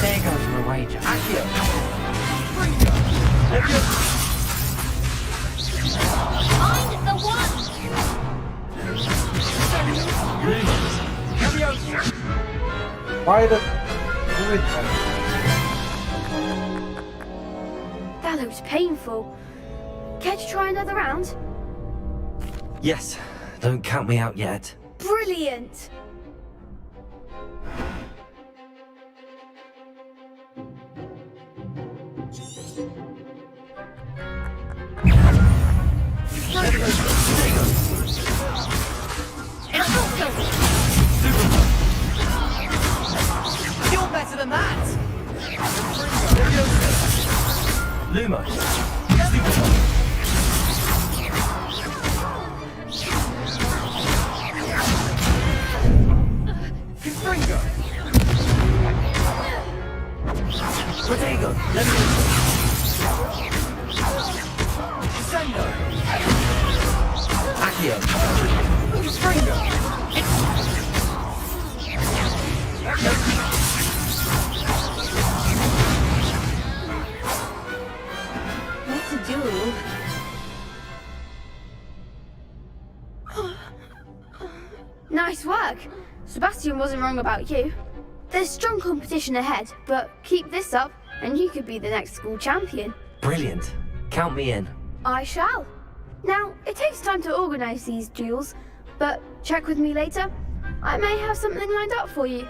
There goes my wager. Accio! Find the one! Why the do it then? That looks painful. Care to try another round? Yes, don't count me out yet. Brilliant! You're better than that! Lumos! Confringo! Protego! Let me Sendo! Accio! Confringo! Nice work. Sebastian wasn't wrong about you. There's strong competition ahead, but keep this up and you could be the next school champion. Brilliant. Count me in. I shall. Now, it takes time to organise these duels, but check with me later. I may have something lined up for you.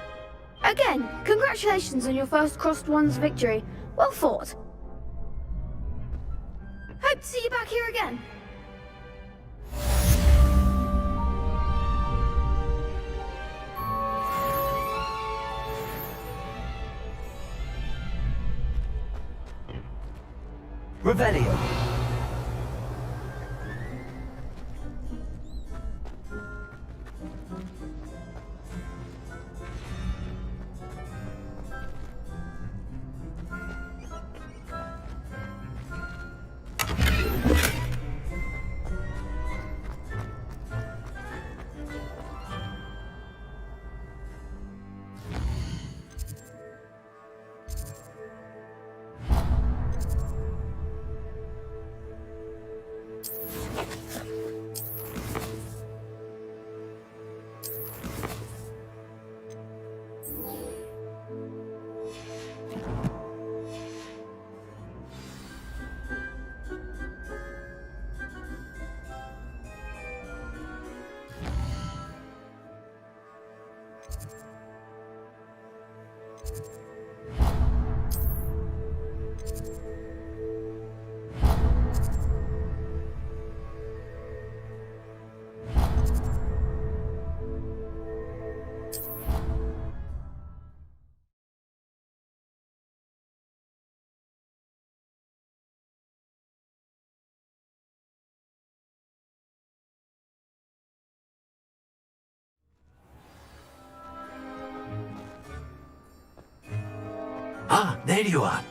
Again, congratulations on your first Crossed Ones victory. Well fought. Hope to see you back here again. Revelio. Ah, there you are.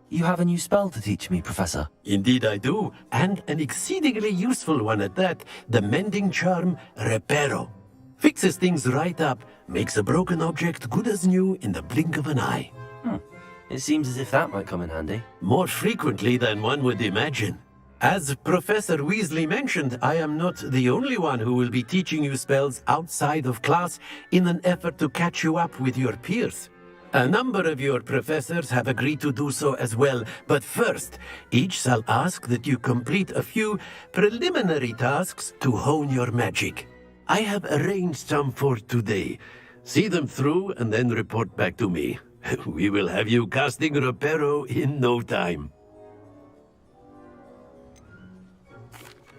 You have a new spell to teach me, Professor. Indeed I do, and an exceedingly useful one at that. The mending charm, Reparo. Fixes things right up, makes a broken object good as new in the blink of an eye. It seems as if that might come in handy. More frequently than one would imagine. As Professor Weasley mentioned, I am not the only one who will be teaching you spells outside of class in an effort to catch you up with your peers. A number of your professors have agreed to do so as well, but first, each shall ask that you complete a few preliminary tasks to hone your magic. I have arranged some for today. See them through and then report back to me. We will have you casting Reparo in no time.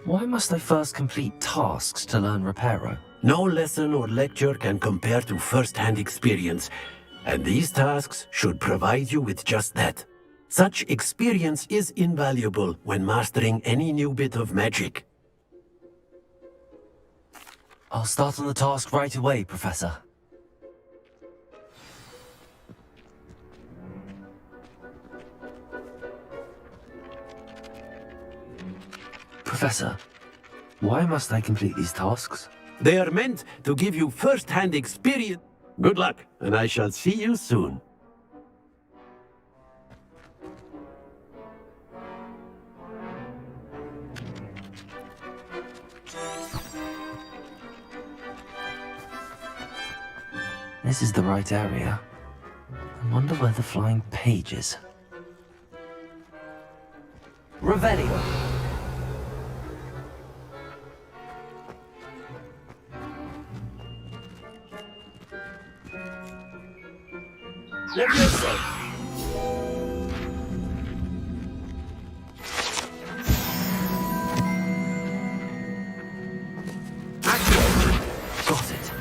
Why must I first complete tasks to learn Reparo? No lesson or lecture can compare to first-hand experience. And these tasks should provide you with just that. Such experience is invaluable when mastering any new bit of magic. I'll start on the task right away, Professor. Professor, why must I complete these tasks? They are meant to give you first-hand experience. Good luck, and I shall see you soon. This is the right area. I wonder where the flying page is. Revelio. Leviosa! Got it.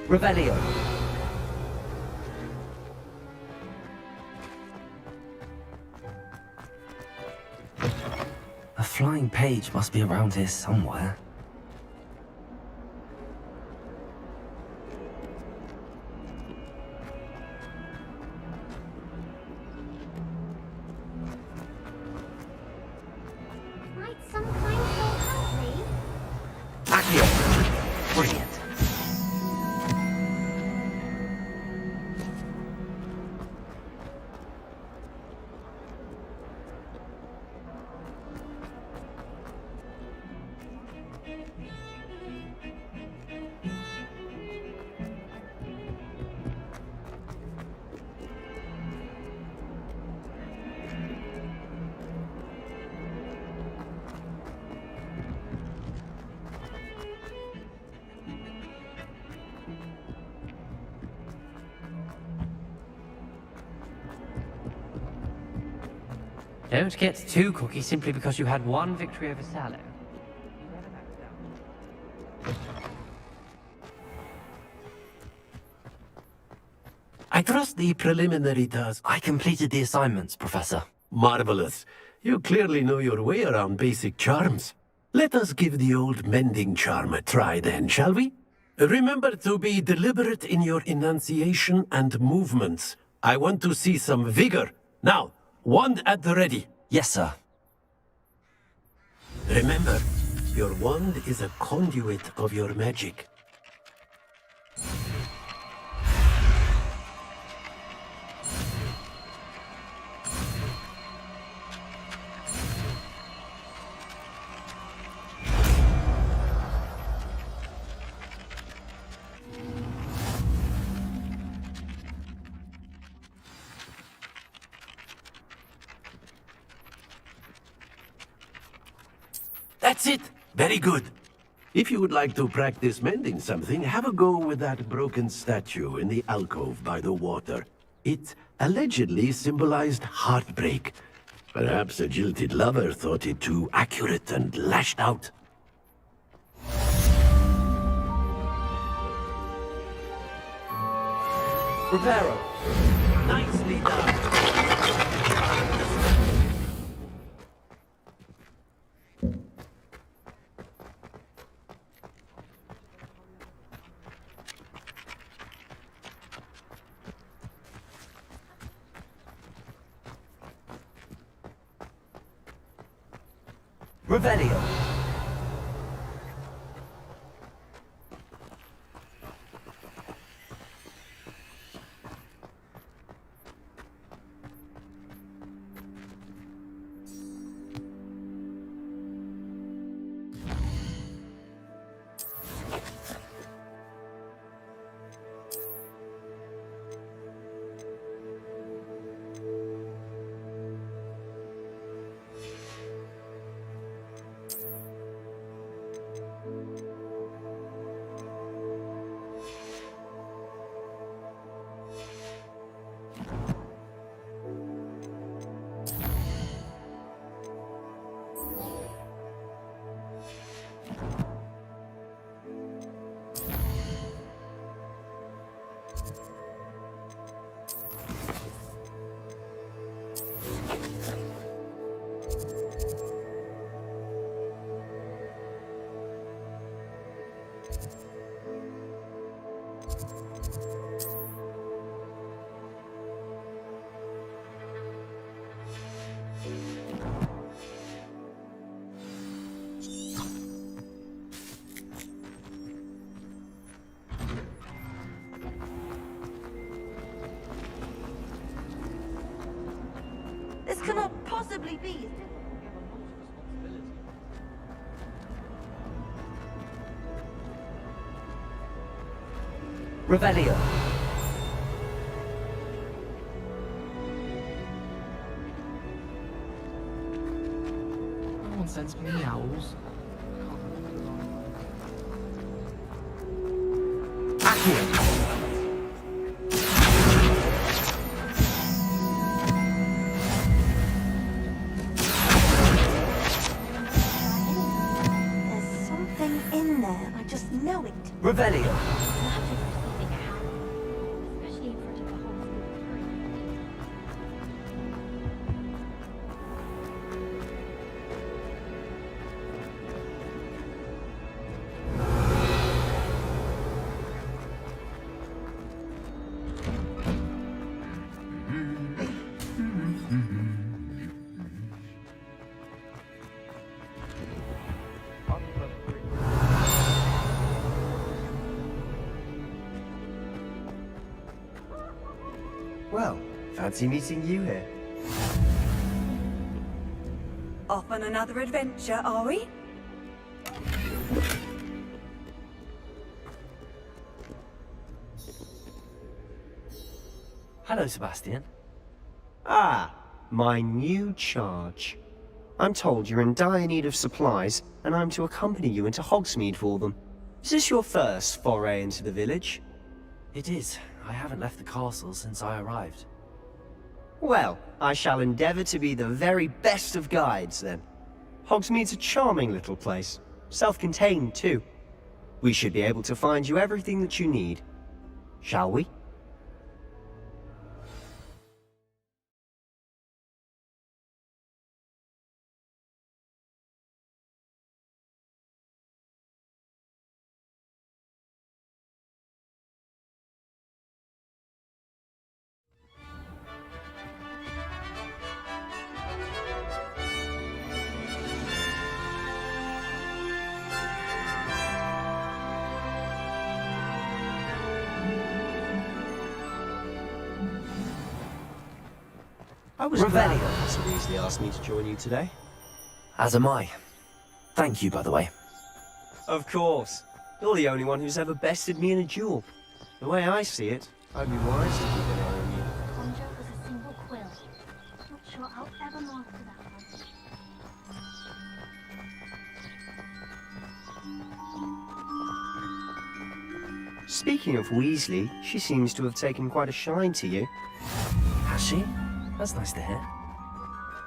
Revelio. A flying page must be around here somewhere. Might some kind soul help me? Accio! Brilliant. Don't get too cocky simply because you had one victory over Sallow. I trust the preliminary task. I completed the assignments, Professor. Marvelous. You clearly know your way around basic charms. Let us give the old mending charm a try then, shall we? Remember to be deliberate in your enunciation and movements. I want to see some vigor. Now, wand at the ready. Yes, sir. Remember, your wand is a conduit of your magic. That's it! Very good. If you would like to practice mending something, have a go with that broken statue in the alcove by the water. It allegedly symbolized heartbreak. Perhaps a jilted lover thought it too accurate and lashed out. Reparo. Nicely done. Revelio. This cannot possibly be. Revelio. No one sends me owls. There's something in there. I just know it. Revelio. Well, fancy meeting you here. Off on another adventure, are we? Hello, Sebastian. Ah, my new charge. I'm told you're in dire need of supplies, and I'm to accompany you into Hogsmeade for them. Is this your first foray into the village? It is. I haven't left the castle since I arrived. Well, I shall endeavour to be the very best of guides, then. Hogsmeade's a charming little place. Self-contained, too. We should be able to find you everything that you need. Shall we? I was glad that Mr. Weasley asked me to join you today. As am I. Thank you, by the way. Of course. You're the only one who's ever bested me in a duel. The way I see it, I'd be wise to keep an eye on you. Conjure was a single quill. Not sure I'll ever master that one. Speaking of Weasley, she seems to have taken quite a shine to you. Has she? That's nice to hear.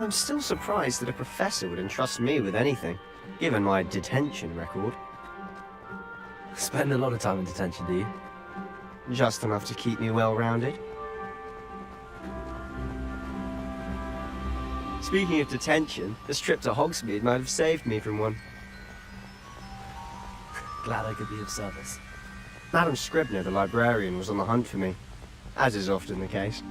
I'm still surprised that a professor would entrust me with anything, given my detention record. Spend a lot of time in detention, do you? Just enough to keep me well-rounded. Speaking of detention, this trip to Hogsmeade might have saved me from one. Glad I could be of service. Madam Scribner, the librarian, was on the hunt for me, as is often the case.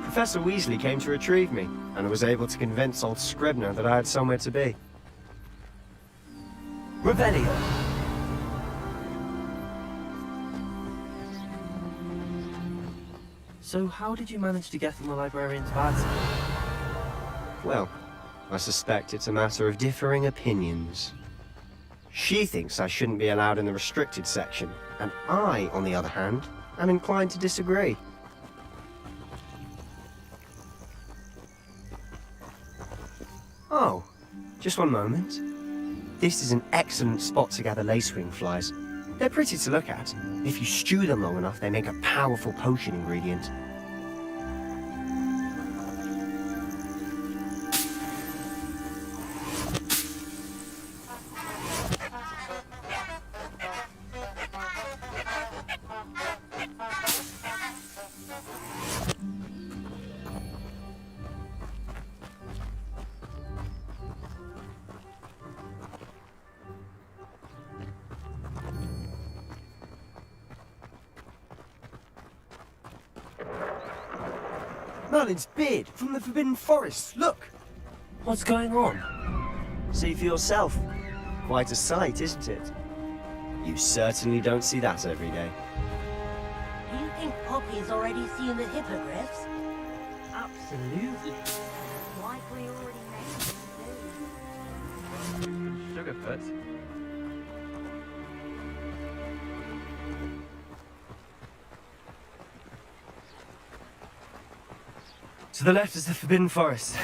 Professor Weasley came to retrieve me, and I was able to convince old Scribner that I had somewhere to be. Revelio! So how did you manage to get on the librarian's bad side? Well, I suspect it's a matter of differing opinions. She thinks I shouldn't be allowed in the restricted section, and I, on the other hand, am inclined to disagree. Oh, just one moment. This is an excellent spot to gather lacewing flies. They're pretty to look at. If you stew them long enough, they make a powerful potion ingredient. Merlin's beard from the Forbidden Forest, look! What's going on? See for yourself. Quite a sight, isn't it? You certainly don't see that every day. Do you think Poppy's already seen the hippogriffs? Absolutely. Like we already mentioned. Sugarfoot. To the left is the Forbidden Forest.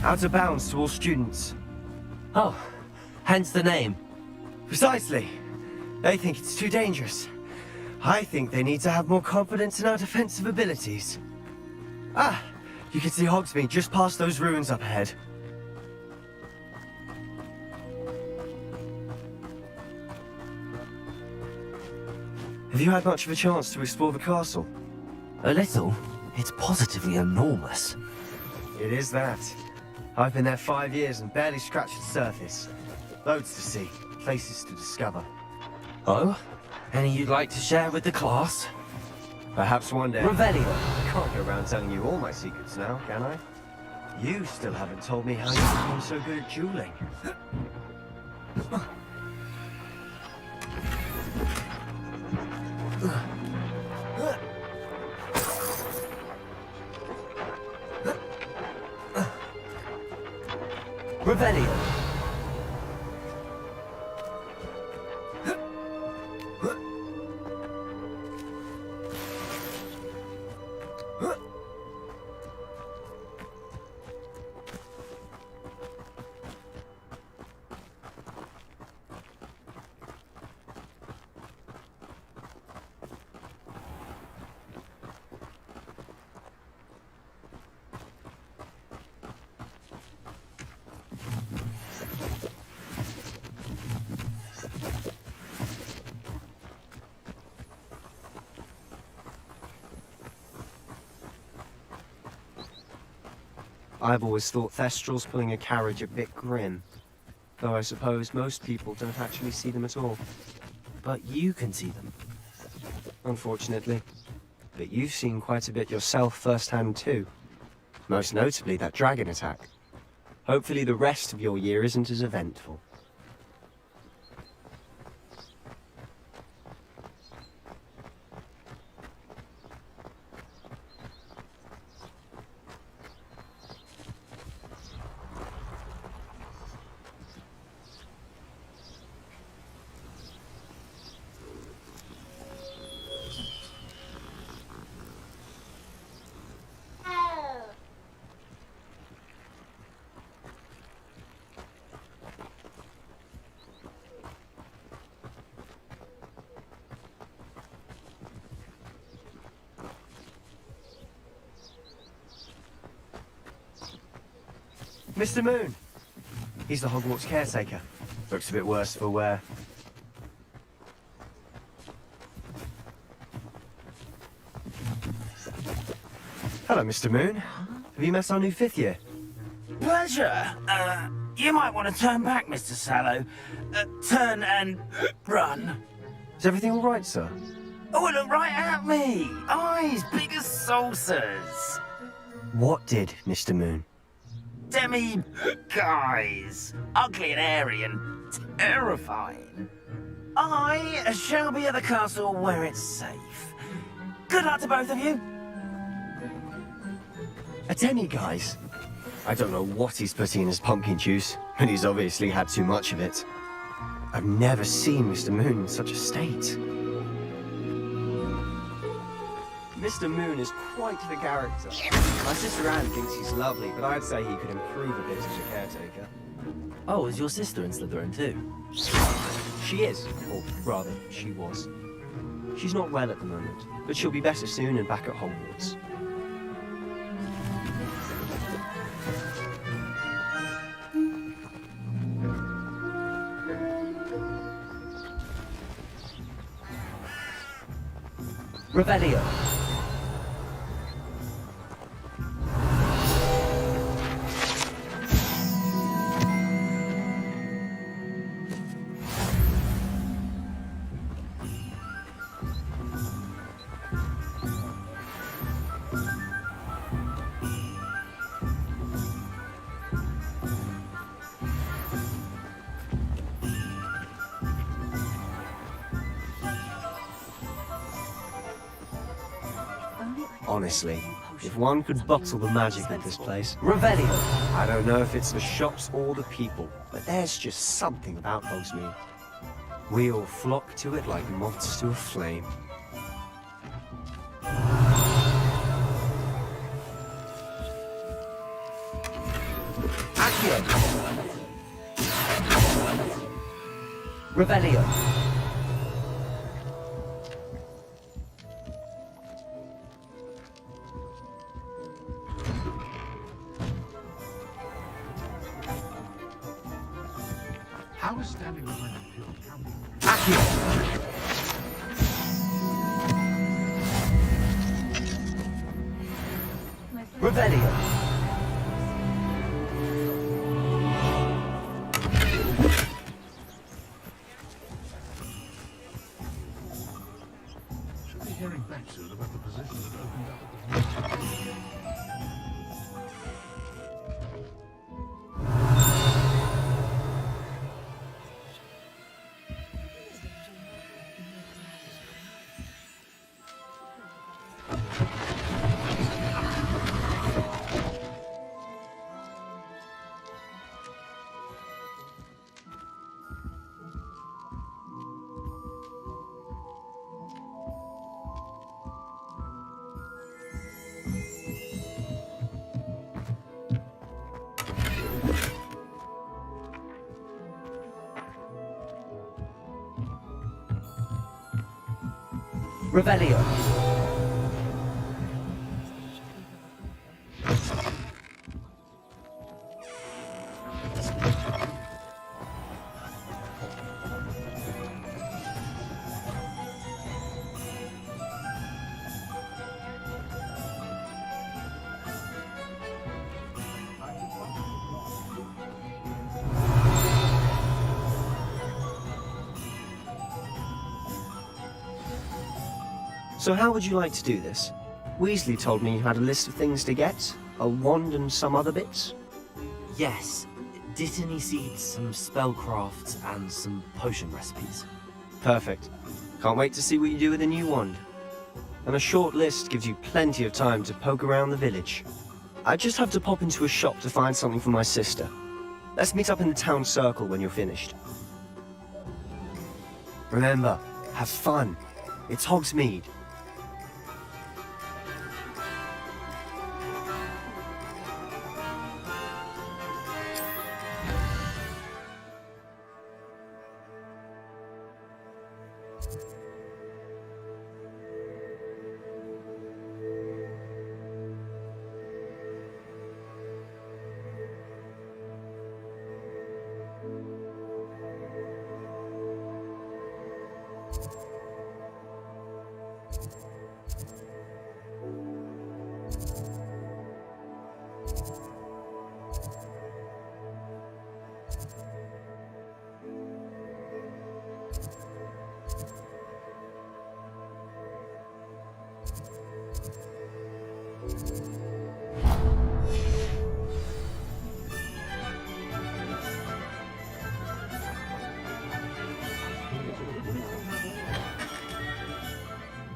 Out of bounds to all students. Oh, hence the name. Precisely. They think it's too dangerous. I think they need to have more confidence in our defensive abilities. Ah, you can see Hogsmeade just past those ruins up ahead. Have you had much of a chance to explore the castle? A little. It's positively enormous. It is that. I've been there 5 years and barely scratched the surface. Loads to see, places to discover. Oh? Any you'd like to share with the class? Perhaps one day. Revelio! I can't go around telling you all my secrets now, can I? You still haven't told me how you became so good at dueling. Revelio! I've always thought Thestrals pulling a carriage a bit grim. Though I suppose most people don't actually see them at all. But you can see them. Unfortunately. But you've seen quite a bit yourself firsthand too. Most notably that dragon attack. Hopefully the rest of your year isn't as eventful. Mr. Moon! He's the Hogwarts caretaker. Looks a bit worse for wear. Hello, Mr. Moon. Have you met our new 5th year? Pleasure. You might want to turn back, Mr. Sallow. Turn and run. Is everything all right, sir? Oh, look right at me. Eyes big as saucers. What did, Mr. Moon? Guys. Ugly and airy and terrifying. I shall be at the castle where it's safe. Good luck to both of you. A Denny, guys. I don't know what he's putting in his pumpkin juice, but he's obviously had too much of it. I've never seen Mr. Moon in such a state. Mr. Moon is quite the character. My sister Anne thinks he's lovely, but I'd say he could improve a bit as a caretaker. Oh, is your sister in Slytherin too? She is, or rather, she was. She's not well at the moment, but she'll be better soon and back at Hogwarts. Revelio. Honestly, if one could bottle the magic of this place... Revelio. I don't know if it's the shops or the people, but there's just something about Hogsmeade. We all flock to it like moths to a flame. Accio. Revelio. How is standing behind a hill counting? Accio. Revelio. Should be hearing back soon about the position that opened up at the Revelio. So how would you like to do this? Weasley told me you had a list of things to get, a wand and some other bits. Yes, Dittany seeds, some spellcrafts, and some potion recipes. Perfect. Can't wait to see what you do with the new wand. And a short list gives you plenty of time to poke around the village. I just have to pop into a shop to find something for my sister. Let's meet up in the town circle when you're finished. Remember, have fun. It's Hogsmeade.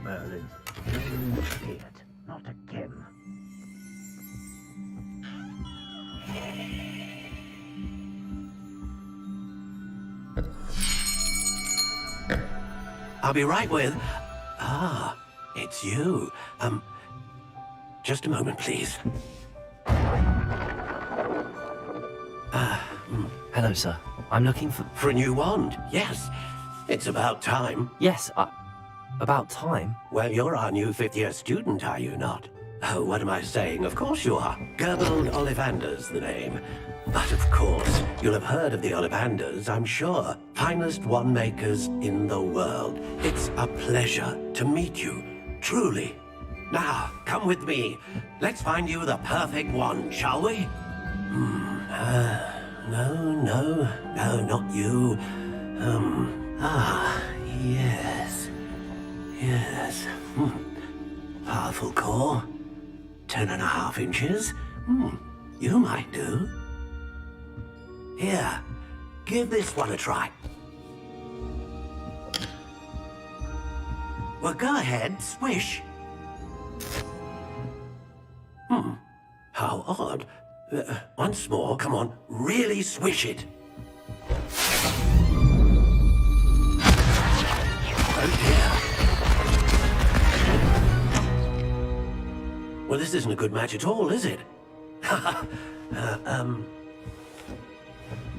Merlin, you scared, not again. I'll be right with... Ah, it's you. Just a moment, please. Hello, sir. I'm looking for... For a new wand, yes. It's about time. Yes, about time? Well, you're our new fifth-year student, are you not? Oh, what am I saying? Of course you are. Gerbold Ollivander's the name. But of course, you'll have heard of the Ollivanders, I'm sure. Finest wand makers in the world. It's a pleasure to meet you, truly. Now, come with me. Let's find you the perfect wand, shall we? No, not you. Yes. Yes. Powerful core. 10.5 inches. You might do. Here, give this one a try. Well, go ahead, swish. How odd. Once more, come on, really swish it. Oh dear. Well, this isn't a good match at all, is it?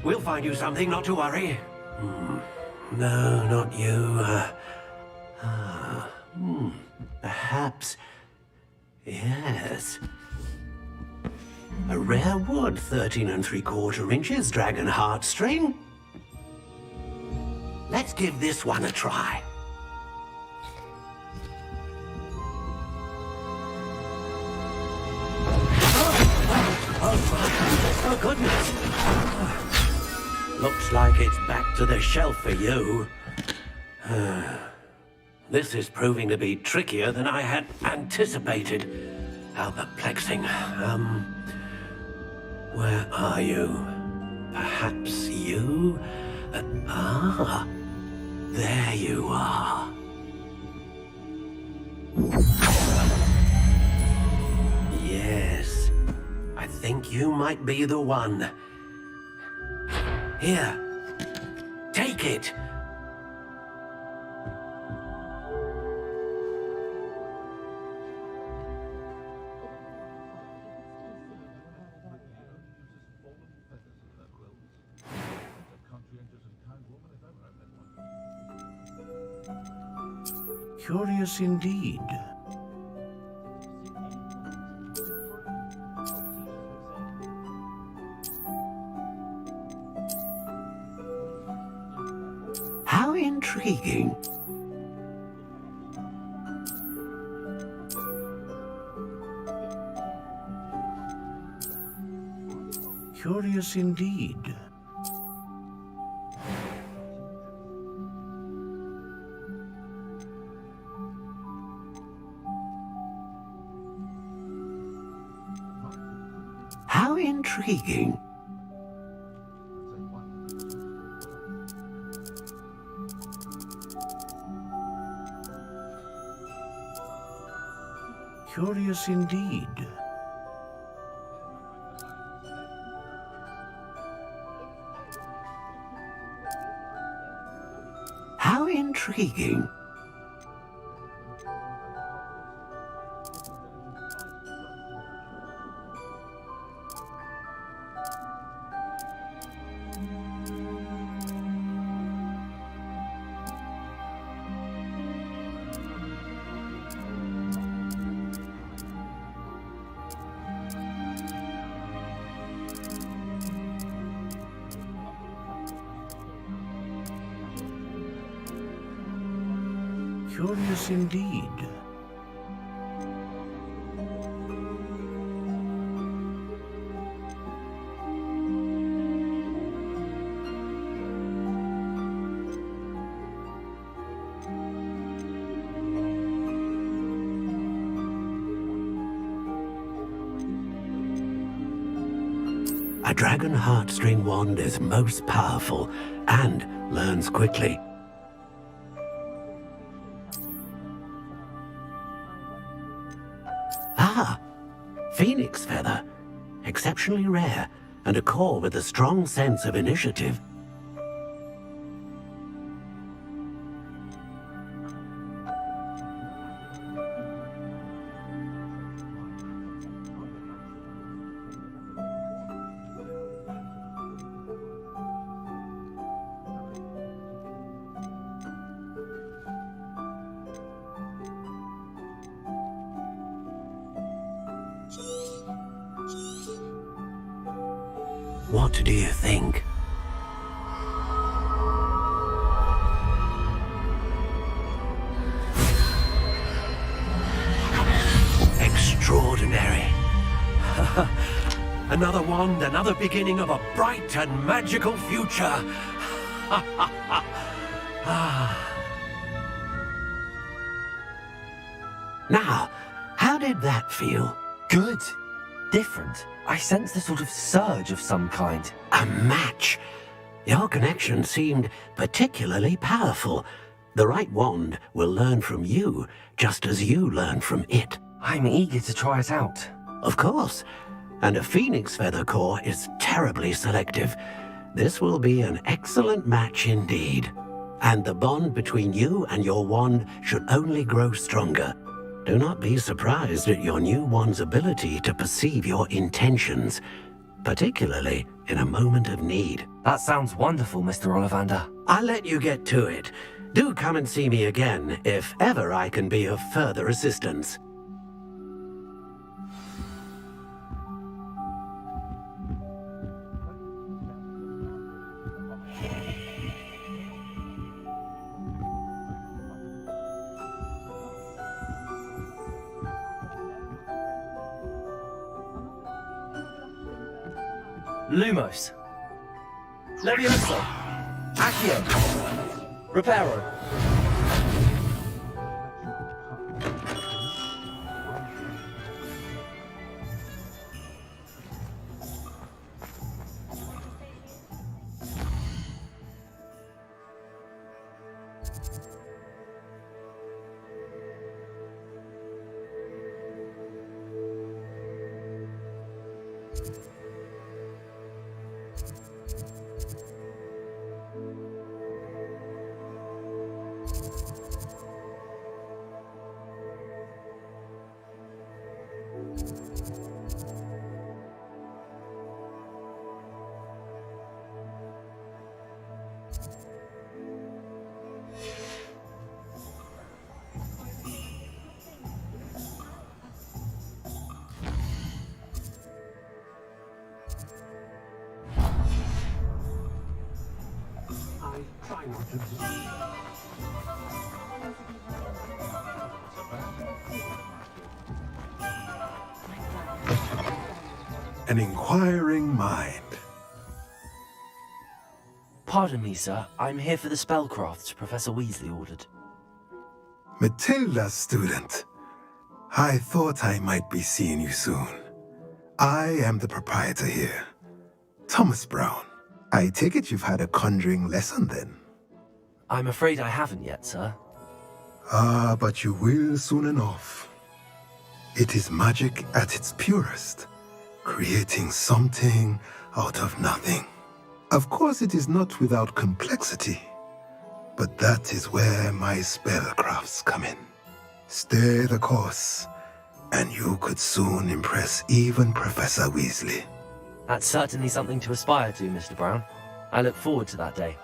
We'll find you something, not to worry. No, not you. Perhaps... Yes. A rare wood, 13 3/4 inches, dragon heartstring. Let's give this one a try. Oh, goodness. Looks like it's back to the shelf for you. This is proving to be trickier than I had anticipated. How perplexing. Where are you? Perhaps you? There you are. Yes, I think you might be the one. Here, take it. Curious indeed. How intriguing. Curious indeed. intriguing. Curious indeed. How intriguing. Curious indeed. A dragon heartstring wand is most powerful and learns quickly. Ah, phoenix feather. Exceptionally rare, and a core with a strong sense of initiative. What do you think? Extraordinary. Another wand, another beginning of a bright and magical future. Now, how did that feel? Good. Different. I sensed a sort of surge of some kind. A match. Your connection seemed particularly powerful. The right wand will learn from you, just as you learn from it. I'm eager to try it out. Of course. And a phoenix feather core is terribly selective. This will be an excellent match indeed. And the bond between you and your wand should only grow stronger. Do not be surprised at your new wand's ability to perceive your intentions, particularly in a moment of need. That sounds wonderful, Mr. Ollivander. I'll let you get to it. Do come and see me again if ever I can be of further assistance. Lumos. Leviosa. Accio. Reparo. An inquiring mind. Pardon me, sir. I'm here for the spellcrafts Professor Weasley ordered. Matilda, student. I thought I might be seeing you soon. I am the proprietor here. Thomas Brown. I take it you've had a conjuring lesson then? I'm afraid I haven't yet, sir. Ah, but you will soon enough. It is magic at its purest, creating something out of nothing. Of course, it is not without complexity, but that is where my spellcrafts come in. Stay the course, and you could soon impress even Professor Weasley. That's certainly something to aspire to, Mr. Brown. I look forward to that day.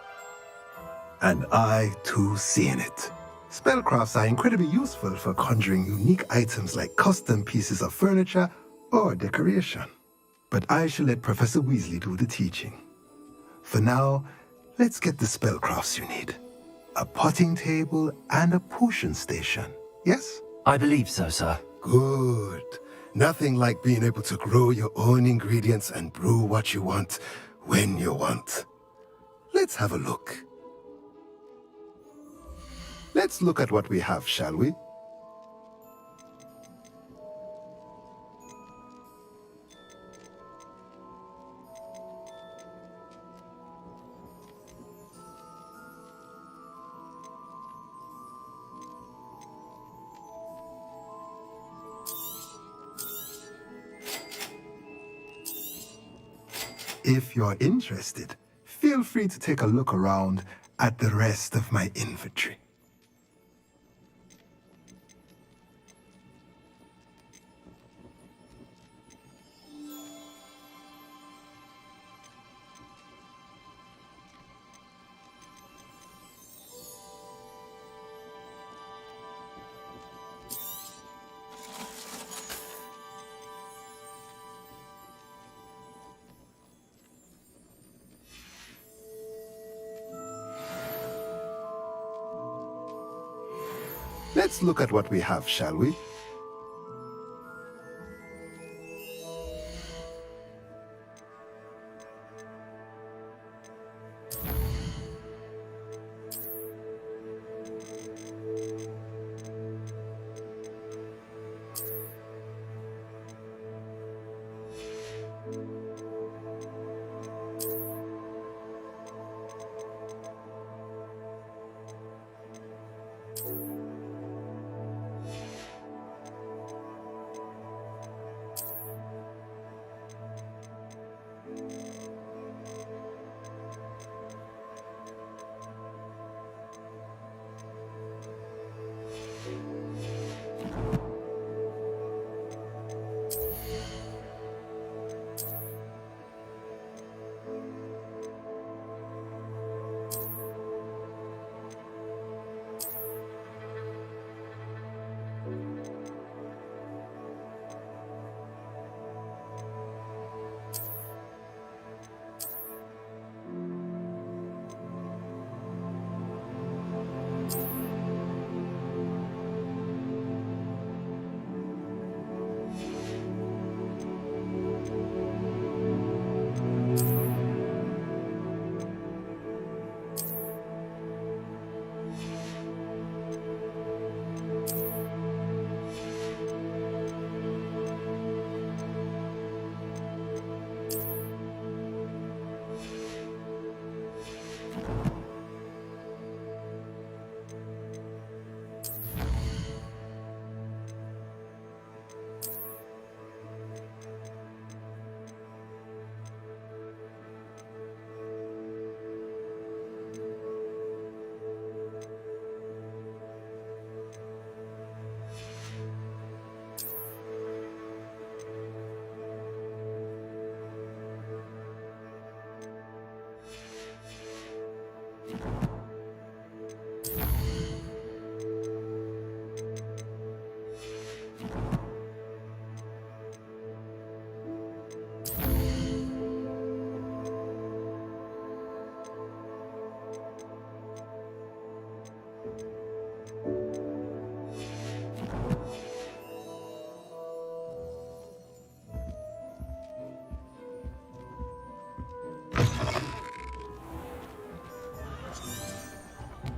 And I, too, see in it. Spellcrafts are incredibly useful for conjuring unique items like custom pieces of furniture or decoration. But I shall let Professor Weasley do the teaching. For now, let's get the spellcrafts you need. A potting table and a potion station, yes? I believe so, sir. Good. Nothing like being able to grow your own ingredients and brew what you want when you want. Let's have a look. Let's look at what we have, shall we? If you're interested, feel free to take a look around at the rest of my inventory. Let's look at what we have, shall we?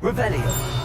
Revelio.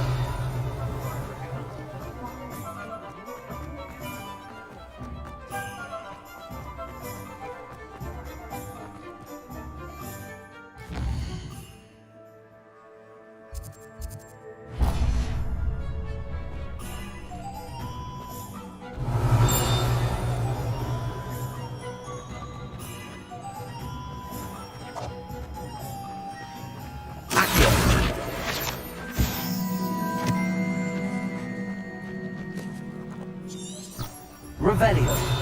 Revelio.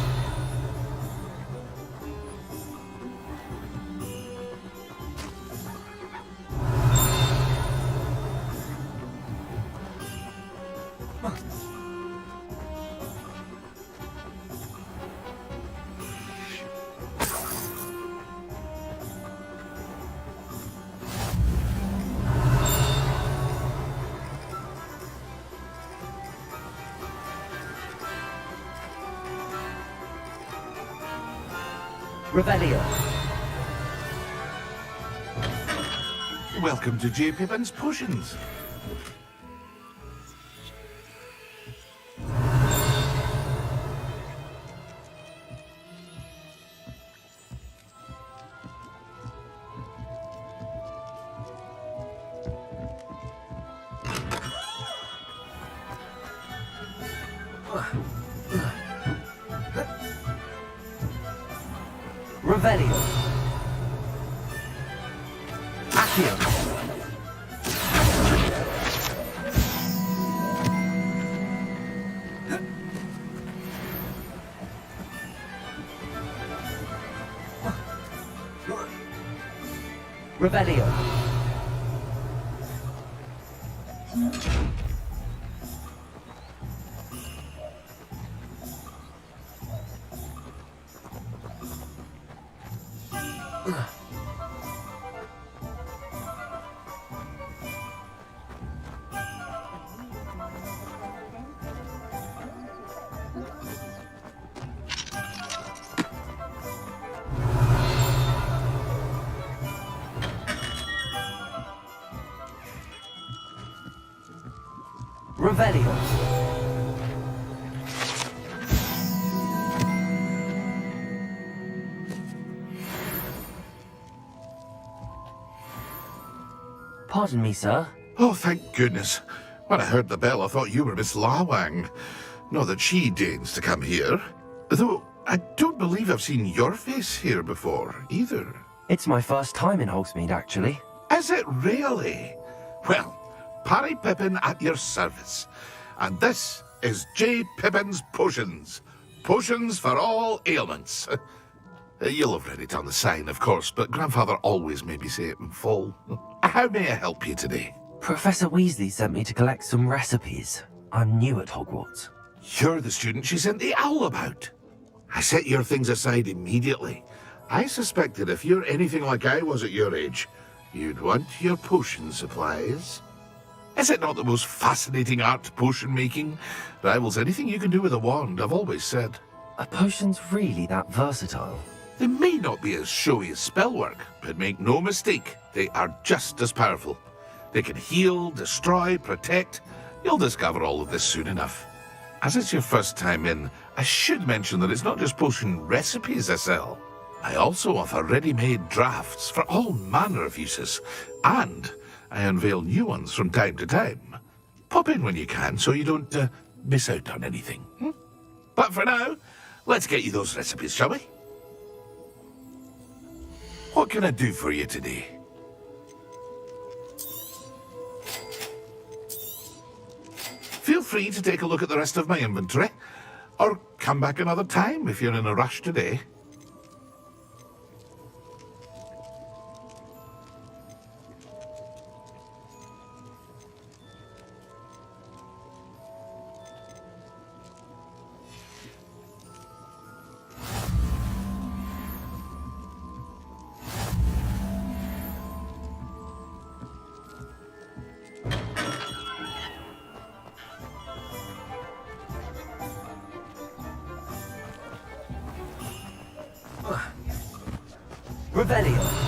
Revelio. Welcome to J. Pippin's Potions. Revelio. Accio. Revelio. Revelio. Pardon me, sir. Oh, thank goodness. When I heard the bell, I thought you were Miss Lawang. Not that she deigns to come here. Though, I don't believe I've seen your face here before, either. It's my first time in Hogsmeade, actually. Is it really? Well, Parry Pippin at your service. And this is J. Pippin's Potions. Potions for all ailments. You'll have read it on the sign, of course, but Grandfather always made me say it in full. How may I help you today? Professor Weasley sent me to collect some recipes. I'm new at Hogwarts. You're the student she sent the owl about. I set your things aside immediately. I suspected if you're anything like I was at your age, you'd want your potion supplies. Is it not the most fascinating art, potion making? Rivals anything you can do with a wand, I've always said. Are potions really that versatile? They may not be as showy as spellwork, but make no mistake, they are just as powerful. They can heal, destroy, protect. You'll discover all of this soon enough. As it's your first time in, I should mention that it's not just potion recipes I sell. I also offer ready-made drafts for all manner of uses, and I unveil new ones from time to time. Pop in when you can so you don't miss out on anything. But for now, let's get you those recipes, shall we? What can I do for you today? Feel free to take a look at the rest of my inventory, or come back another time if you're in a rush today. Revelio.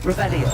Revelio.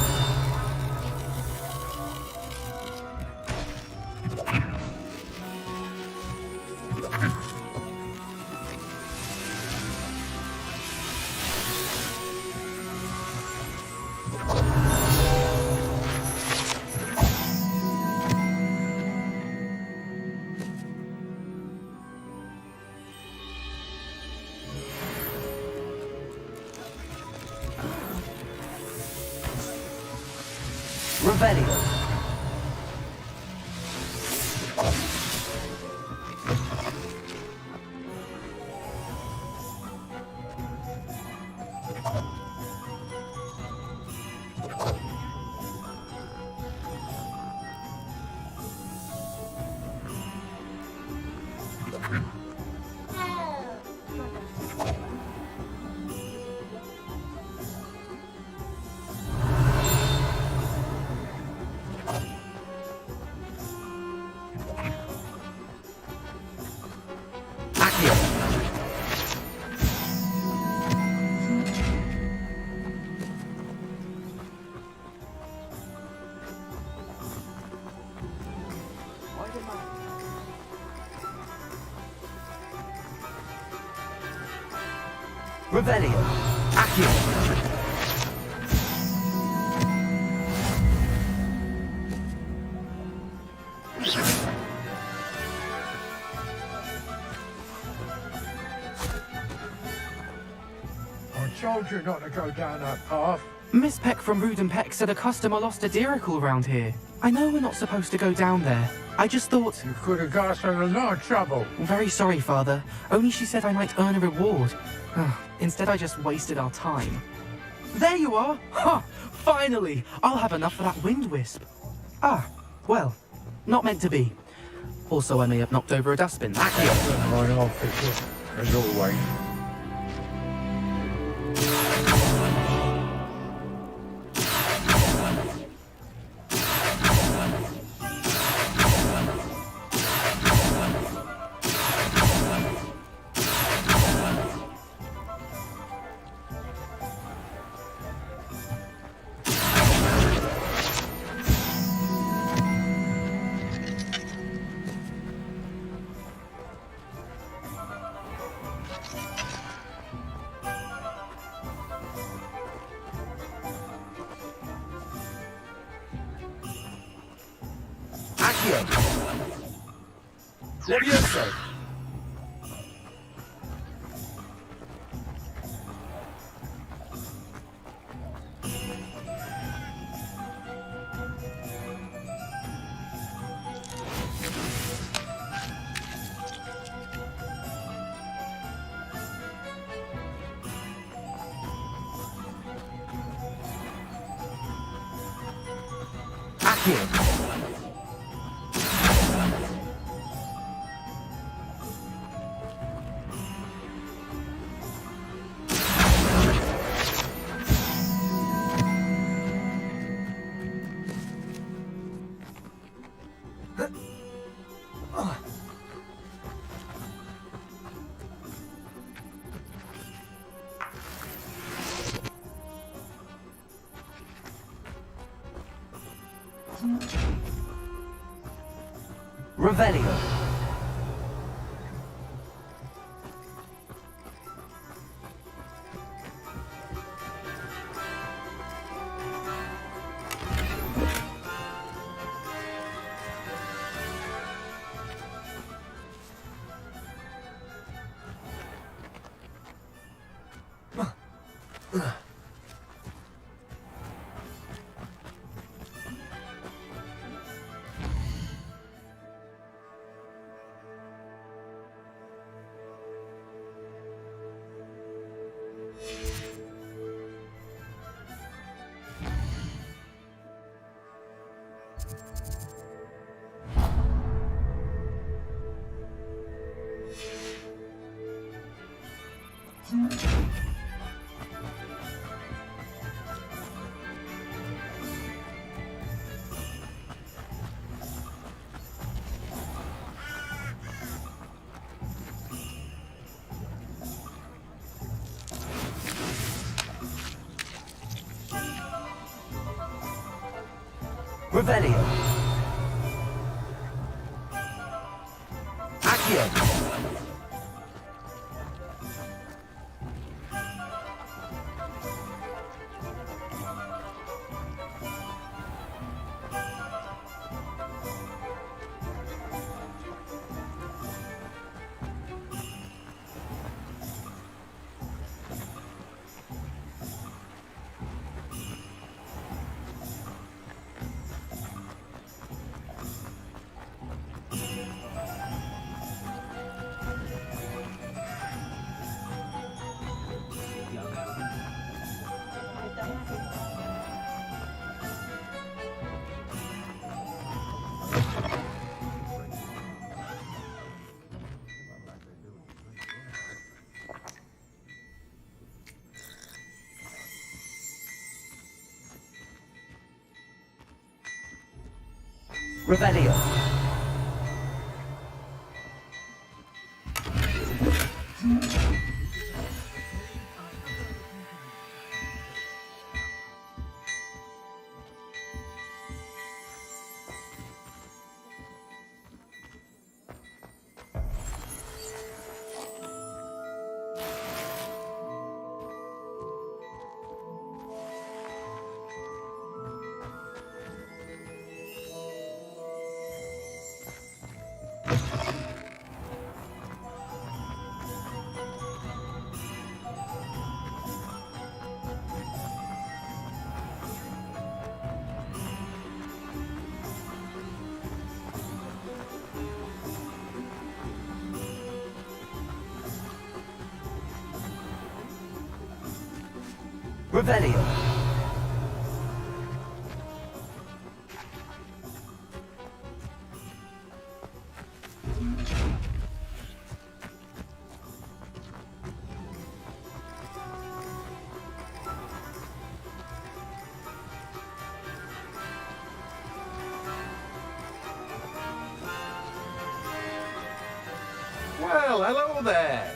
Revelio. Revelio. Accio. I told you not to go down that path. Miss Peck from Ruden Peck said a customer lost a deeracle around here. I know we're not supposed to go down there. I just thought... You could have got us in a lot of trouble. Very sorry, Father. Only she said I might earn a reward. Instead, I just wasted our time. There you are! Ha! Finally! I'll have enough for that wind wisp. Ah, well, not meant to be. Also, I may have knocked over a dustbin. Accio. Right off, as always. Levioso. Accio. Revelio. Revelio. Accio. Revelio. Revelio. Well, hello there.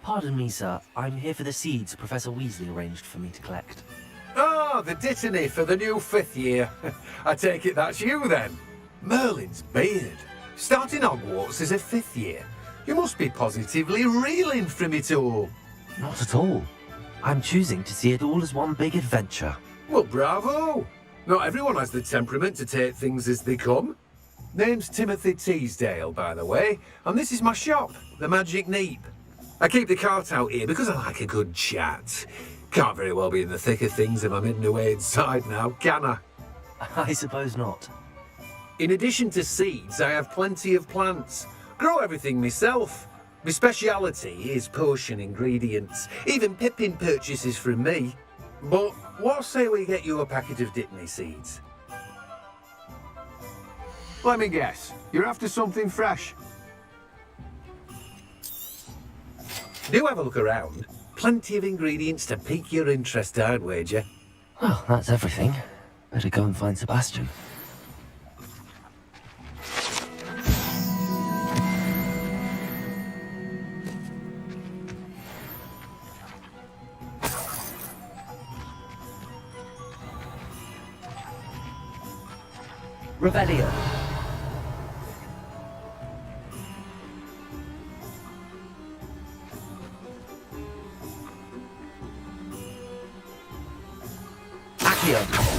Pardon me, sir. I'm here for the seeds Professor Weasley arranged for me to collect. Oh, the dittany for the new 5th year. I take it that's you then. Merlin's beard. Starting Hogwarts as a 5th year. You must be positively reeling from it all. Not at all. I'm choosing to see it all as one big adventure. Well, bravo. Not everyone has the temperament to take things as they come. Name's Timothy Teasdale, by the way, and this is my shop, the Magic Neep. I keep the cart out here because I like a good chat. Can't very well be in the thick of things if I'm hidden away inside now, can I? I suppose not. In addition to seeds, I have plenty of plants. Grow everything myself. My speciality is potion ingredients. Even Pippin purchases from me. But what say we get you a packet of Dittany seeds? Let me guess. You're after something fresh. Do have a look around. Plenty of ingredients to pique your interest, I'd wager. Well, that's everything. Better go and find Sebastian. Revelio. Accio.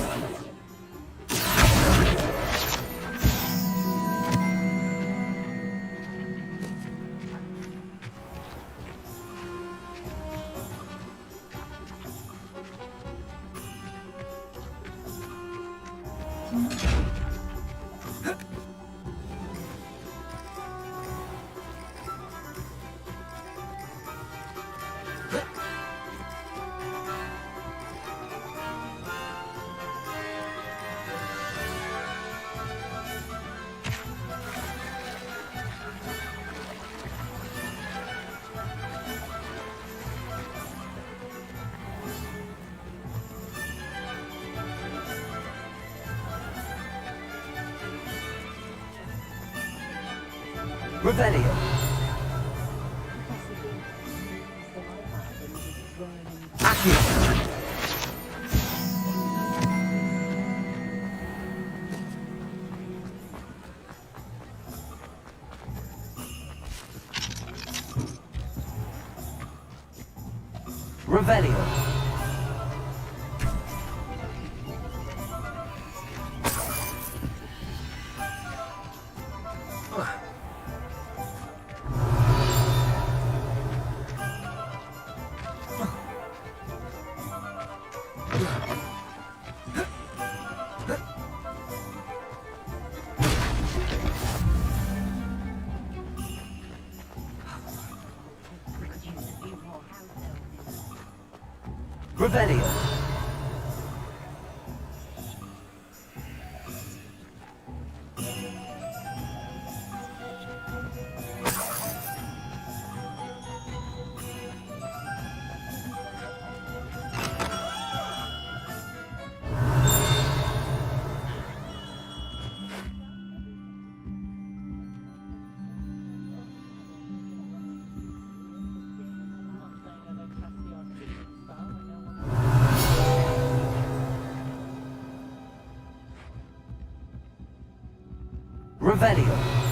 Revelio. Accio. Revelio. Revelio. Revelio.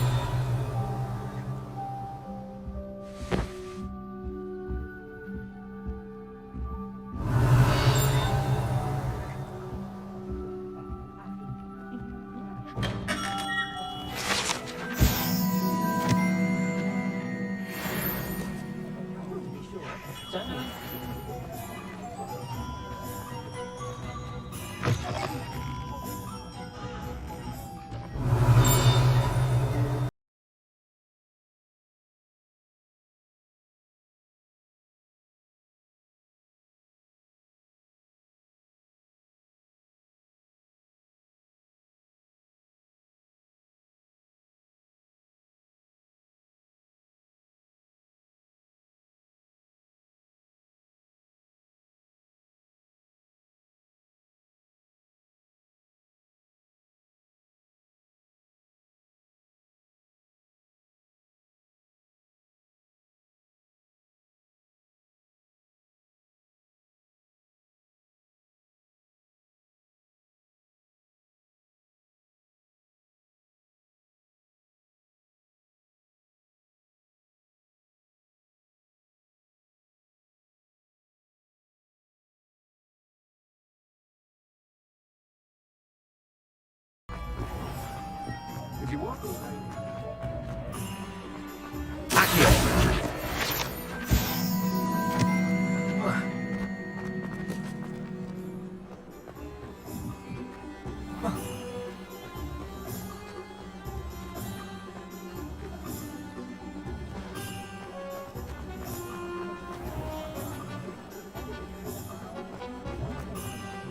If you want.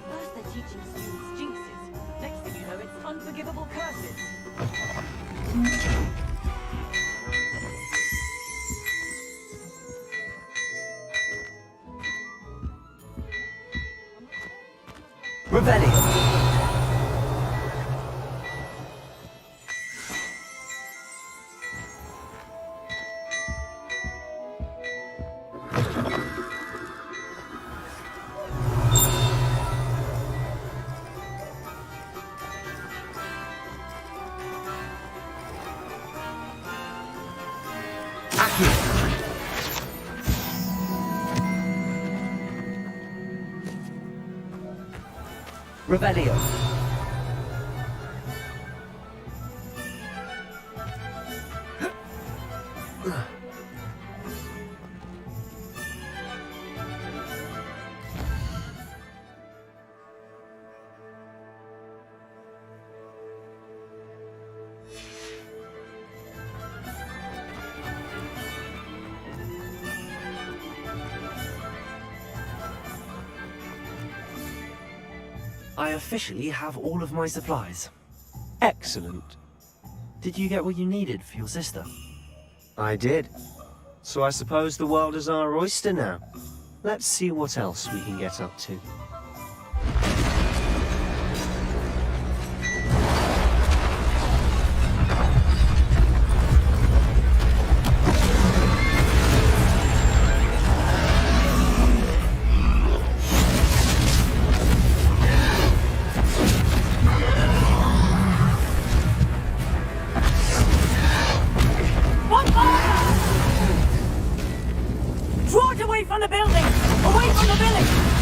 First they're teaching students jinxes. Next thing you know, it's unforgivable curses. Revelio. Revelio. I officially have all of my supplies. Excellent. Did you get what you needed for your sister? I did. So I suppose the world is our oyster now. Let's see what else we can get up to. Draw Get away from the building! Away from the village!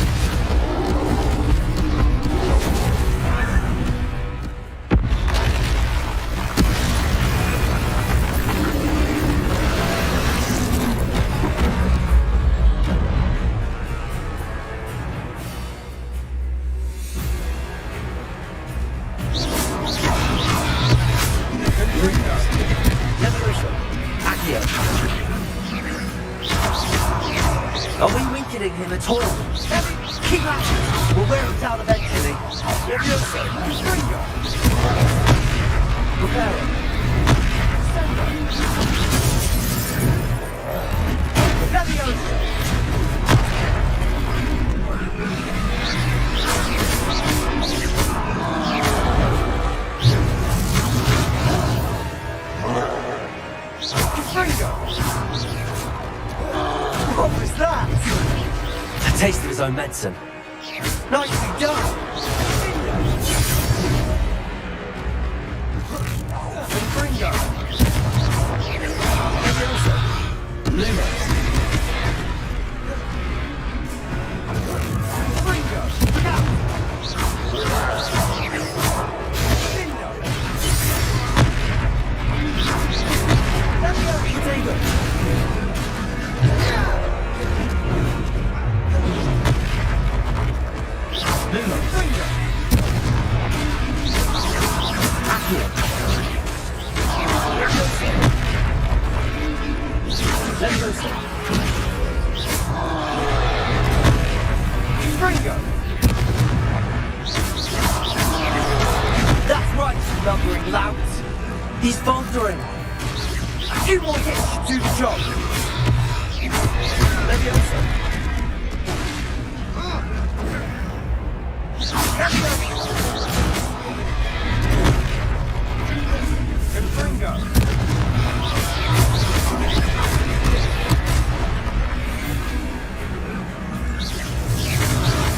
Are we weakening him at all? Keep at it! We'll wear him down eventually. Levioso! Prepare him. Levioso! What was that? A taste of his own medicine. Nicely done! Bringo! Lumos! Bringo! Potato! That's right, you lumbering louts. He's faltering. A few more hits should do the job. Levioso. Confringo.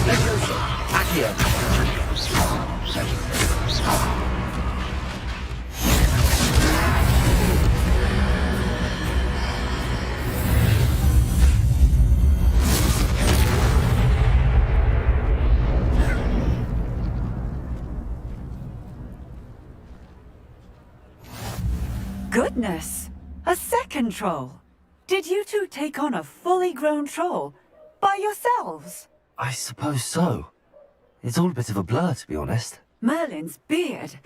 Levioso. Accio. Goodness! A second troll! Did you two take on a fully grown troll? By yourselves? I suppose so. It's all a bit of a blur, to be honest. Merlin's beard.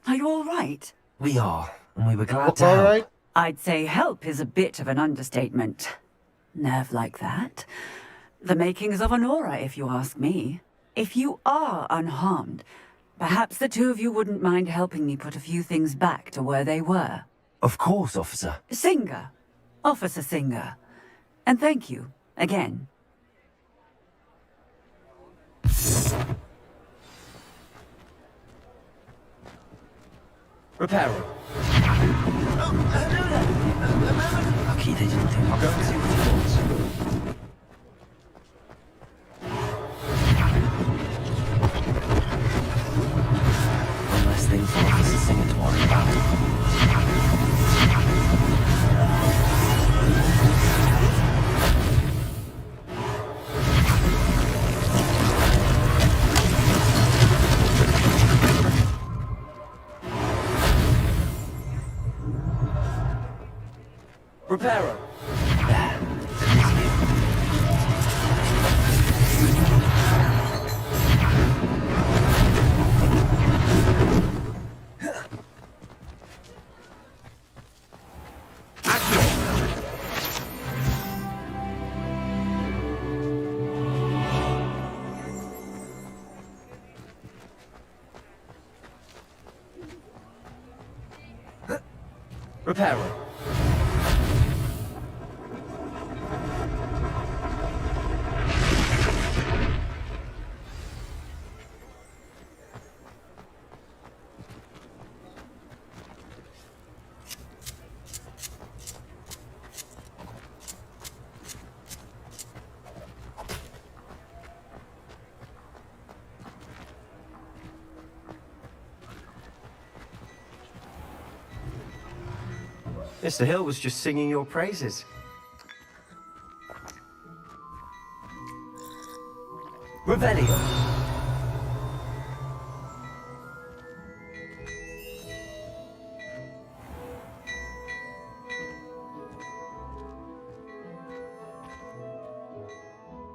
Are you all right? We are, and we were glad to All help. right. I'd say help is a bit of an understatement. Nerve like that. The makings of an aura, if you ask me. If you are unharmed, perhaps the two of you wouldn't mind helping me put a few things back to where they were. Of course, officer. Singer. Officer Singer. And thank you, again. Reparo. Lucky they didn't think I'll go and see what he wants. one less thing for Officer Singer to worry about. Reparo. Reparo. Mr. Hill was just singing your praises. Revelio.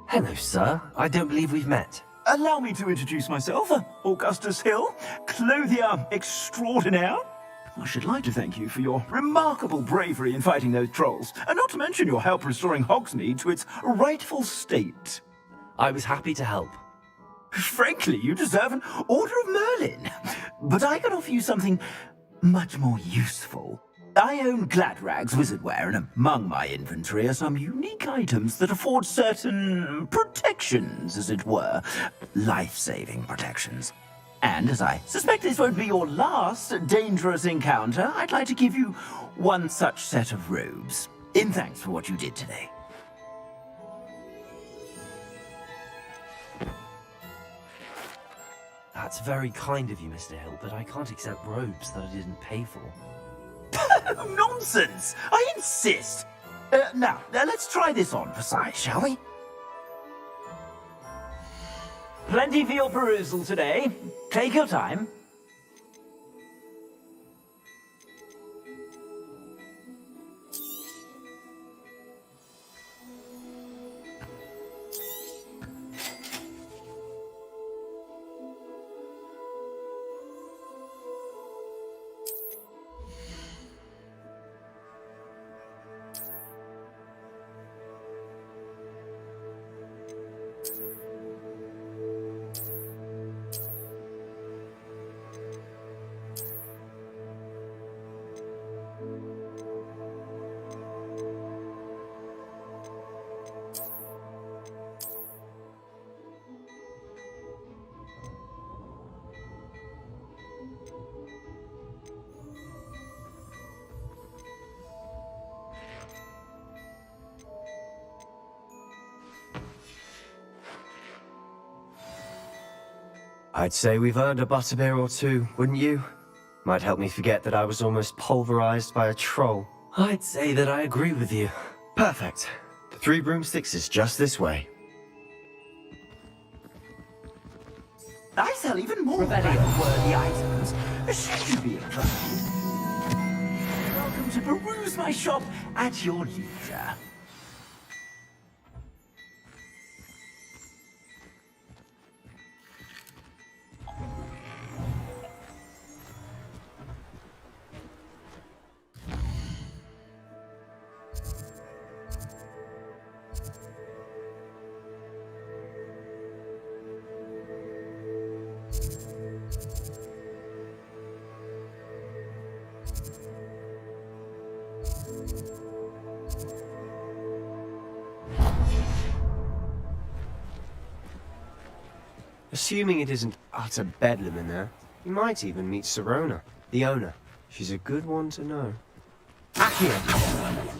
Hello, sir. I don't believe we've met. Allow me to introduce myself, Augustus Hill, clothier extraordinaire. I should like to thank you for your remarkable bravery in fighting those trolls, and not to mention your help restoring Hogsmeade to its rightful state. I was happy to help. Frankly, you deserve an Order of Merlin. But I can offer you something much more useful. I own Gladrag's wizardware, and among my inventory are some unique items that afford certain protections, as it were. Life-saving protections. And as I suspect this won't be your last dangerous encounter, I'd like to give you one such set of robes, in thanks for what you did today. That's very kind of you, Mr. Hill, but I can't accept robes that I didn't pay for. Nonsense! I insist! Now, let's try this on for size, shall we? Plenty for your perusal today. Take your time. I'd say we've earned a butterbeer or two, wouldn't you? Might help me forget that I was almost pulverized by a troll. I'd say that I agree with you. Perfect. The 3 broomsticks is just this way. I sell even more worthy items. Should you be inclined? Welcome to peruse my shop at your leisure. Assuming it isn't utter bedlam in there, you might even meet Sirona, the owner. She's a good one to know. Accio!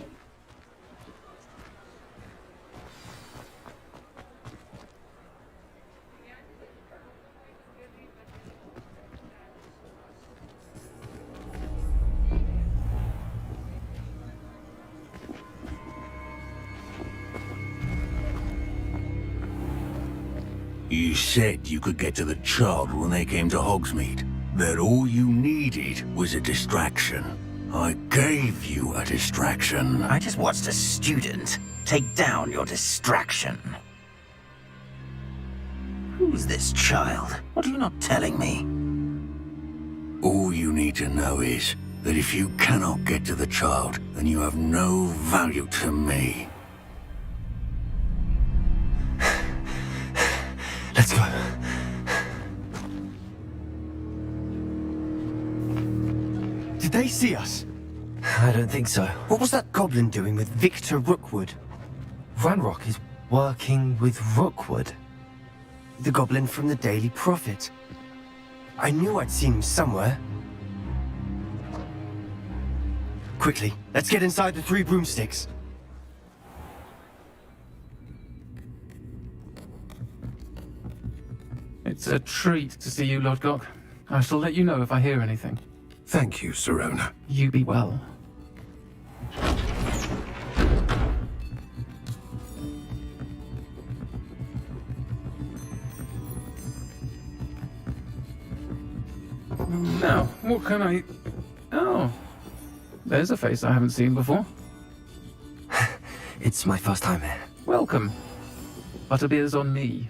You said you could get to the child when they came to Hogsmeade. That all you needed was a distraction. I gave you a distraction. I just watched a student take down your distraction. Who's this child? What are you not telling me? All you need to know is that if you cannot get to the child, then you have no value to me. Let's go. Did they see us? I don't think so. What was that goblin doing with Victor Rookwood? Ranrock is working with Rookwood. The goblin from the Daily Prophet. I knew I'd seen him somewhere. Quickly, let's get inside the 3 broomsticks. It's a treat to see you, Lodgok. I shall let you know if I hear anything. Thank you, Sirona. You be well. Now, what can I... Oh, there's a face I haven't seen before. It's my first time here. Welcome. Butterbeer's on me.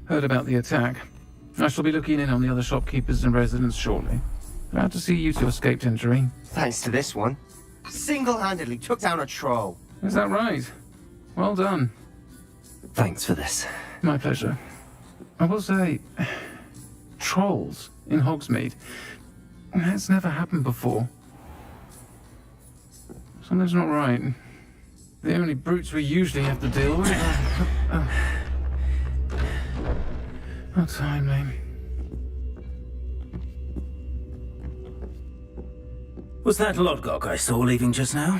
Heard about the attack. I shall be looking in on the other shopkeepers and residents shortly. Glad to see you two escaped injury. Thanks to this one. Single-handedly took down a troll. Is that right? Well done. Thanks for this. My pleasure. I will say, trolls in Hogsmeade. That's never happened before. Something's not right. The only brutes we usually have to deal with. How timely. Was that Lodgok I saw leaving just now?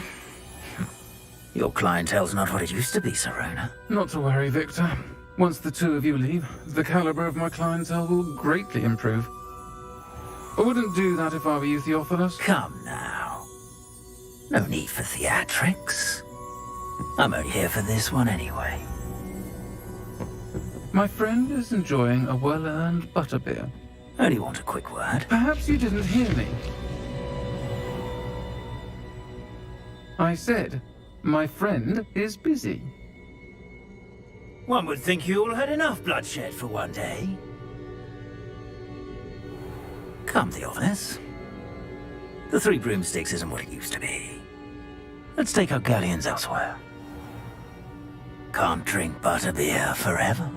Your clientele's not what it used to be, Serona. Not to worry, Victor. Once the two of you leave, the caliber of my clientele will greatly improve. I wouldn't do that if I were you, Theophilus. Come now. No need for theatrics. I'm only here for this one anyway. My friend is enjoying a well-earned butterbeer. Only want a quick word. Perhaps you didn't hear me. I said, my friend is busy. One would think you all had enough bloodshed for one day. Come, Theophilus. The Three Broomsticks isn't what it used to be. Let's take our galleons elsewhere. Can't drink butterbeer forever.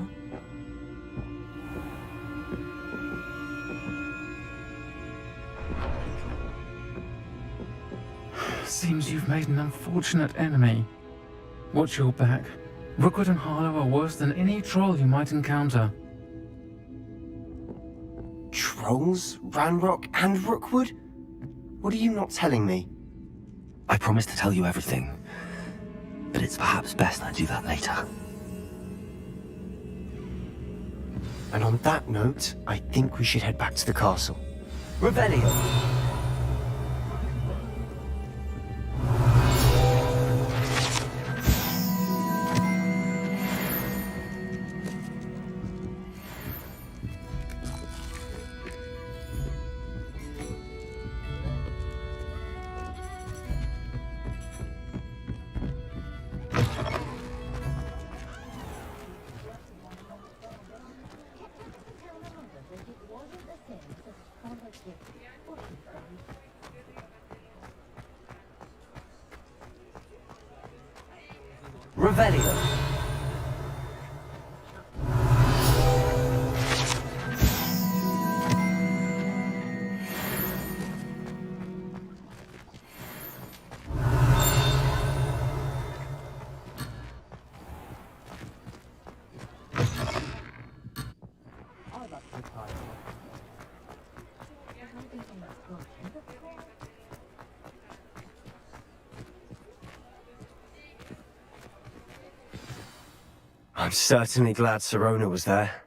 Seems you've made an unfortunate enemy. Watch your back. Rookwood and Harlow are worse than any troll you might encounter. Trolls? Ranrock and Rookwood? What are you not telling me? I promised to tell you everything, but it's perhaps best I do that later. And on that note, I think we should head back to the castle. Revelio. Revelio. I'm certainly glad Serona was there.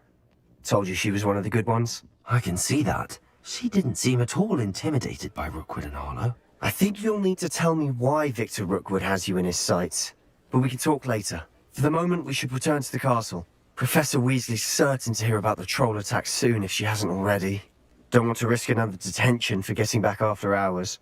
Told you she was one of the good ones. I can see that. She didn't seem at all intimidated by Rookwood and Harlow. I think you'll need to tell me why Victor Rookwood has you in his sights. But we can talk later. For the moment, we should return to the castle. Professor Weasley's certain to hear about the troll attack soon if she hasn't already. Don't want to risk another detention for getting back after hours.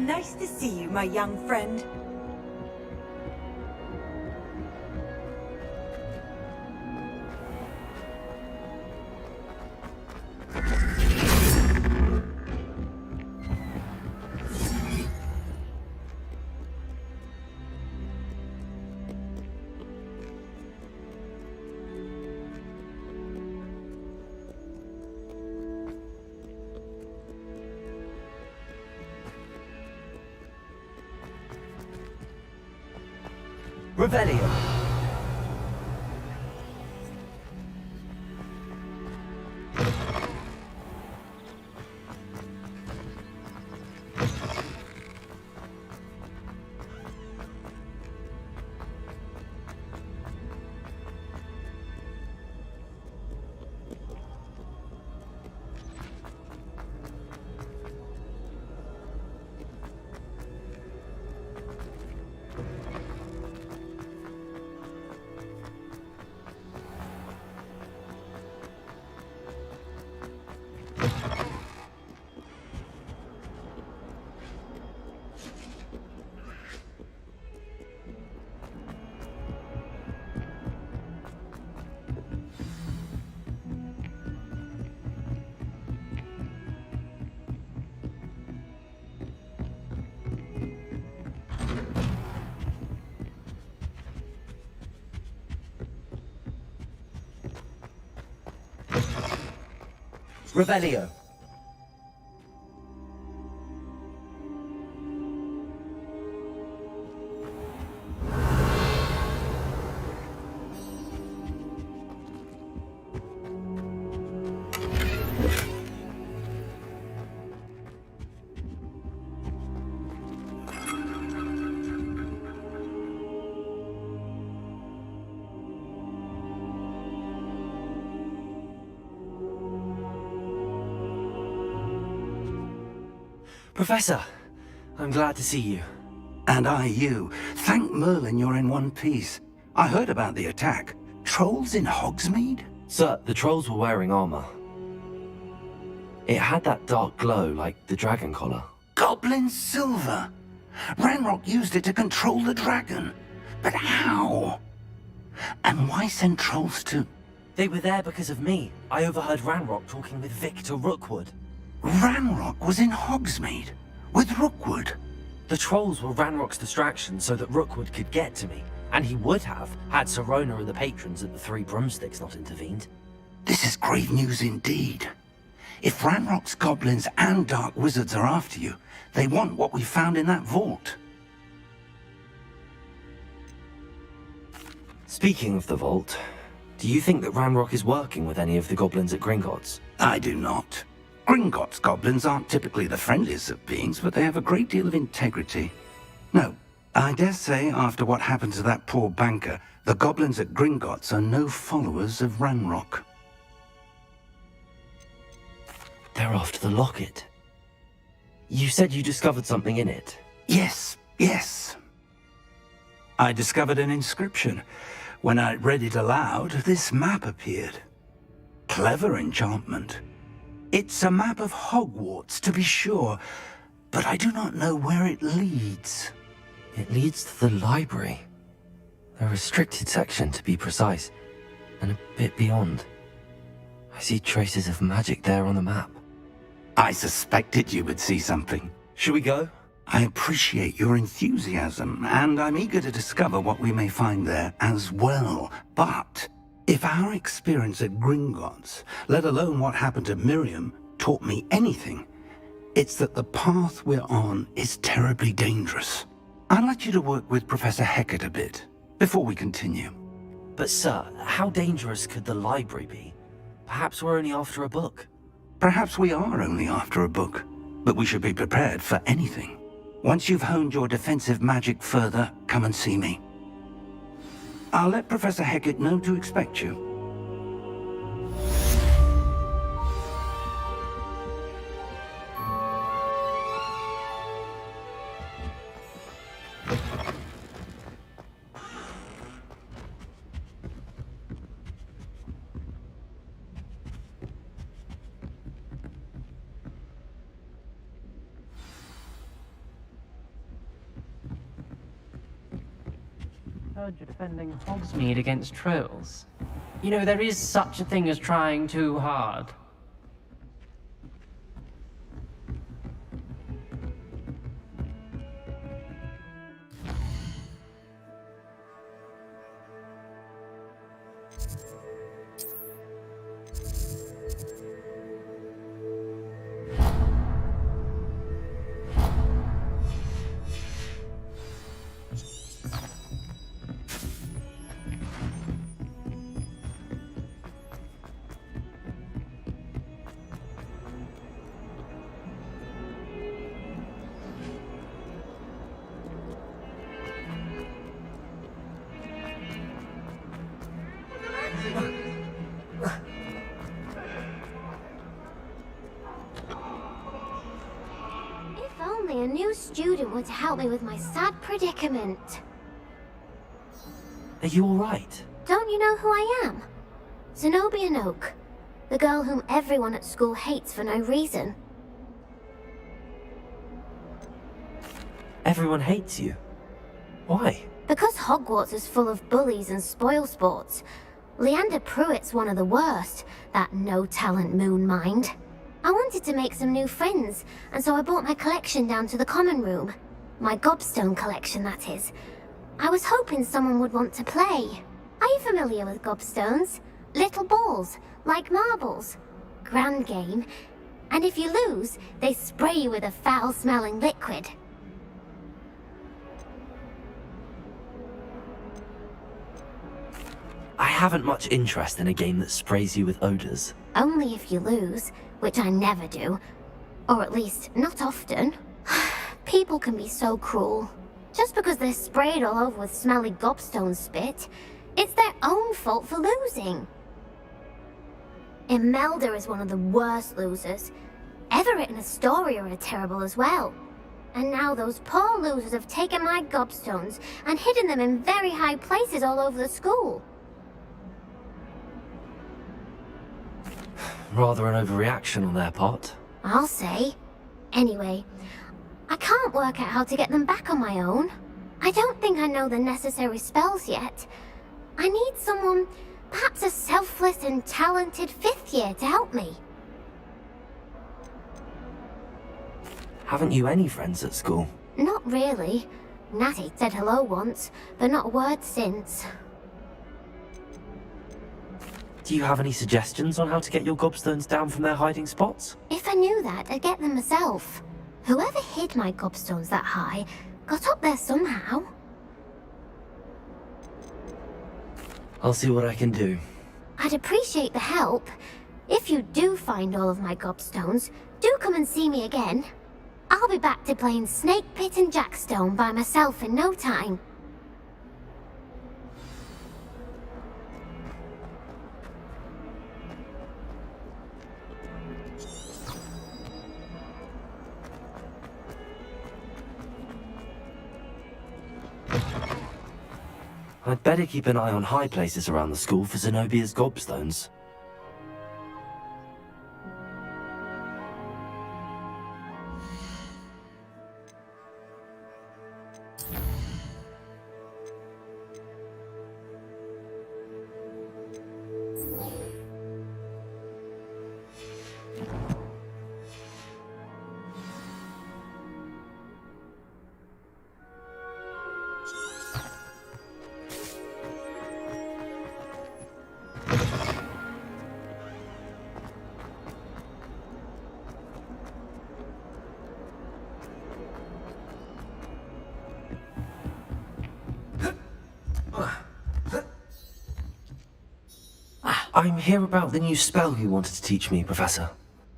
Nice to see you, my young friend. Revelio. Revelio. Professor, I'm glad to see you. And I you. Thank Merlin you're in one piece. I heard about the attack. Trolls in Hogsmeade? Sir, the trolls were wearing armor. It had that dark glow like the dragon collar. Goblin silver! Ranrock used it to control the dragon. But how? And why send trolls to... They were there because of me. I overheard Ranrock talking with Victor Rookwood. Ranrock was in Hogsmeade? With Rookwood? The trolls were Ranrock's distraction so that Rookwood could get to me. And he would have, had Sirona and the patrons at the Three Broomsticks not intervened. This is grave news indeed. If Ranrock's goblins and dark wizards are after you, they want what we found in that vault. Speaking of the vault, do you think that Ranrock is working with any of the goblins at Gringotts? I do not. Gringotts goblins aren't typically the friendliest of beings, but they have a great deal of integrity. No, I dare say after what happened to that poor banker, the goblins at Gringotts are no followers of Ranrock. They're after the locket. You said you discovered something in it. Yes. I discovered an inscription. When I read it aloud, this map appeared. Clever enchantment. It's a map of Hogwarts, to be sure, but I do not know where it leads. It leads to the library. A restricted section, to be precise, and a bit beyond. I see traces of magic there on the map. I suspected you would see something. Shall we go? I appreciate your enthusiasm, and I'm eager to discover what we may find there as well. But if our experience at Gringotts, let alone what happened to Miriam, taught me anything, it's that the path we're on is terribly dangerous. I'd like you to work with Professor Hecat a bit, before we continue. But sir, how dangerous could the library be? Perhaps we're only after a book. Perhaps we are only after a book, but we should be prepared for anything. Once you've honed your defensive magic further, come and see me. I'll let Professor Hecat know to expect you. Heard you're defending Hogsmeade against trolls. You know, there is such a thing as trying too hard. If only a new student were to help me with my sad predicament. Are you alright? Don't you know who I am? Zenobia Noak, the girl whom everyone at school hates for no reason. Everyone hates you. Why? Because Hogwarts is full of bullies and spoilsports. Leander Pruitt's one of the worst, that no-talent moon mind. I wanted to make some new friends, and so I brought my collection down to the common room. My gobstone collection, that is. I was hoping someone would want to play. Are you familiar with gobstones? Little balls, like marbles. Grand game. And if you lose, they spray you with a foul-smelling liquid. I haven't much interest in a game that sprays you with odors. Only if you lose, which I never do. Or at least, not often. People can be so cruel. Just because they're sprayed all over with smelly gobstone spit, it's their own fault for losing. Imelda is one of the worst losers. ever written a story or a terrible as well. And now those poor losers have taken my gobstones and hidden them in very high places all over the school. Rather an overreaction on their part. I'll say. Anyway, I can't work out how to get them back on my own. I don't think I know the necessary spells yet. I need someone, perhaps a selfless and talented 5th year to help me. Haven't you any friends at school? Not really. Natty said hello once, but not a word since. Do you have any suggestions on how to get your gobstones down from their hiding spots? If I knew that, I'd get them myself. Whoever hid my gobstones that high got up there somehow. I'll see what I can do. I'd appreciate the help. If you do find all of my gobstones, do come and see me again. I'll be back to playing Snake Pit and Jackstone by myself in no time. I'd better keep an eye on high places around the school for Zenobia's gobstones. I'm here about the new spell you wanted to teach me, Professor.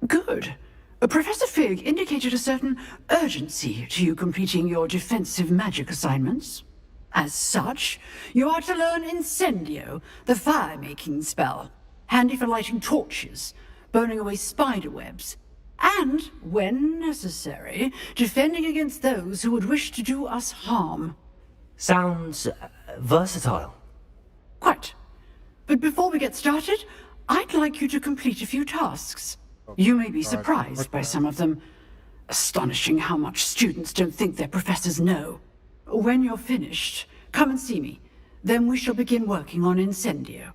Good. Professor Fig indicated a certain urgency to you completing your defensive magic assignments. As such, you are to learn Incendio, the fire-making spell, handy for lighting torches, burning away spider webs, and, when necessary, defending against those who would wish to do us harm. Sounds versatile. Quite. But before we get started, I'd like you to complete a few tasks. You may be surprised by some of them. Astonishing how much students don't think their professors know. When you're finished, come and see me. Then we shall begin working on Incendio.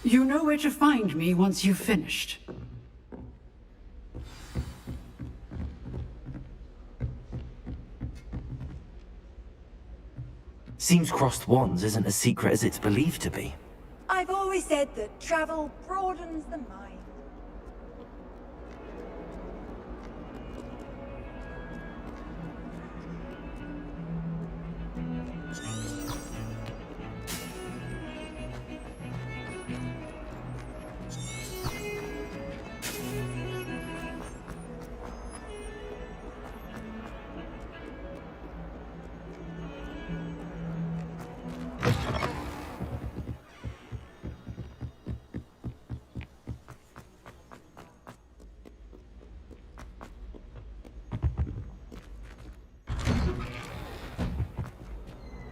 You know where to find me once you've finished. Seems crossed wands isn't as secret as it's believed to be. I've always said that travel broadens the mind.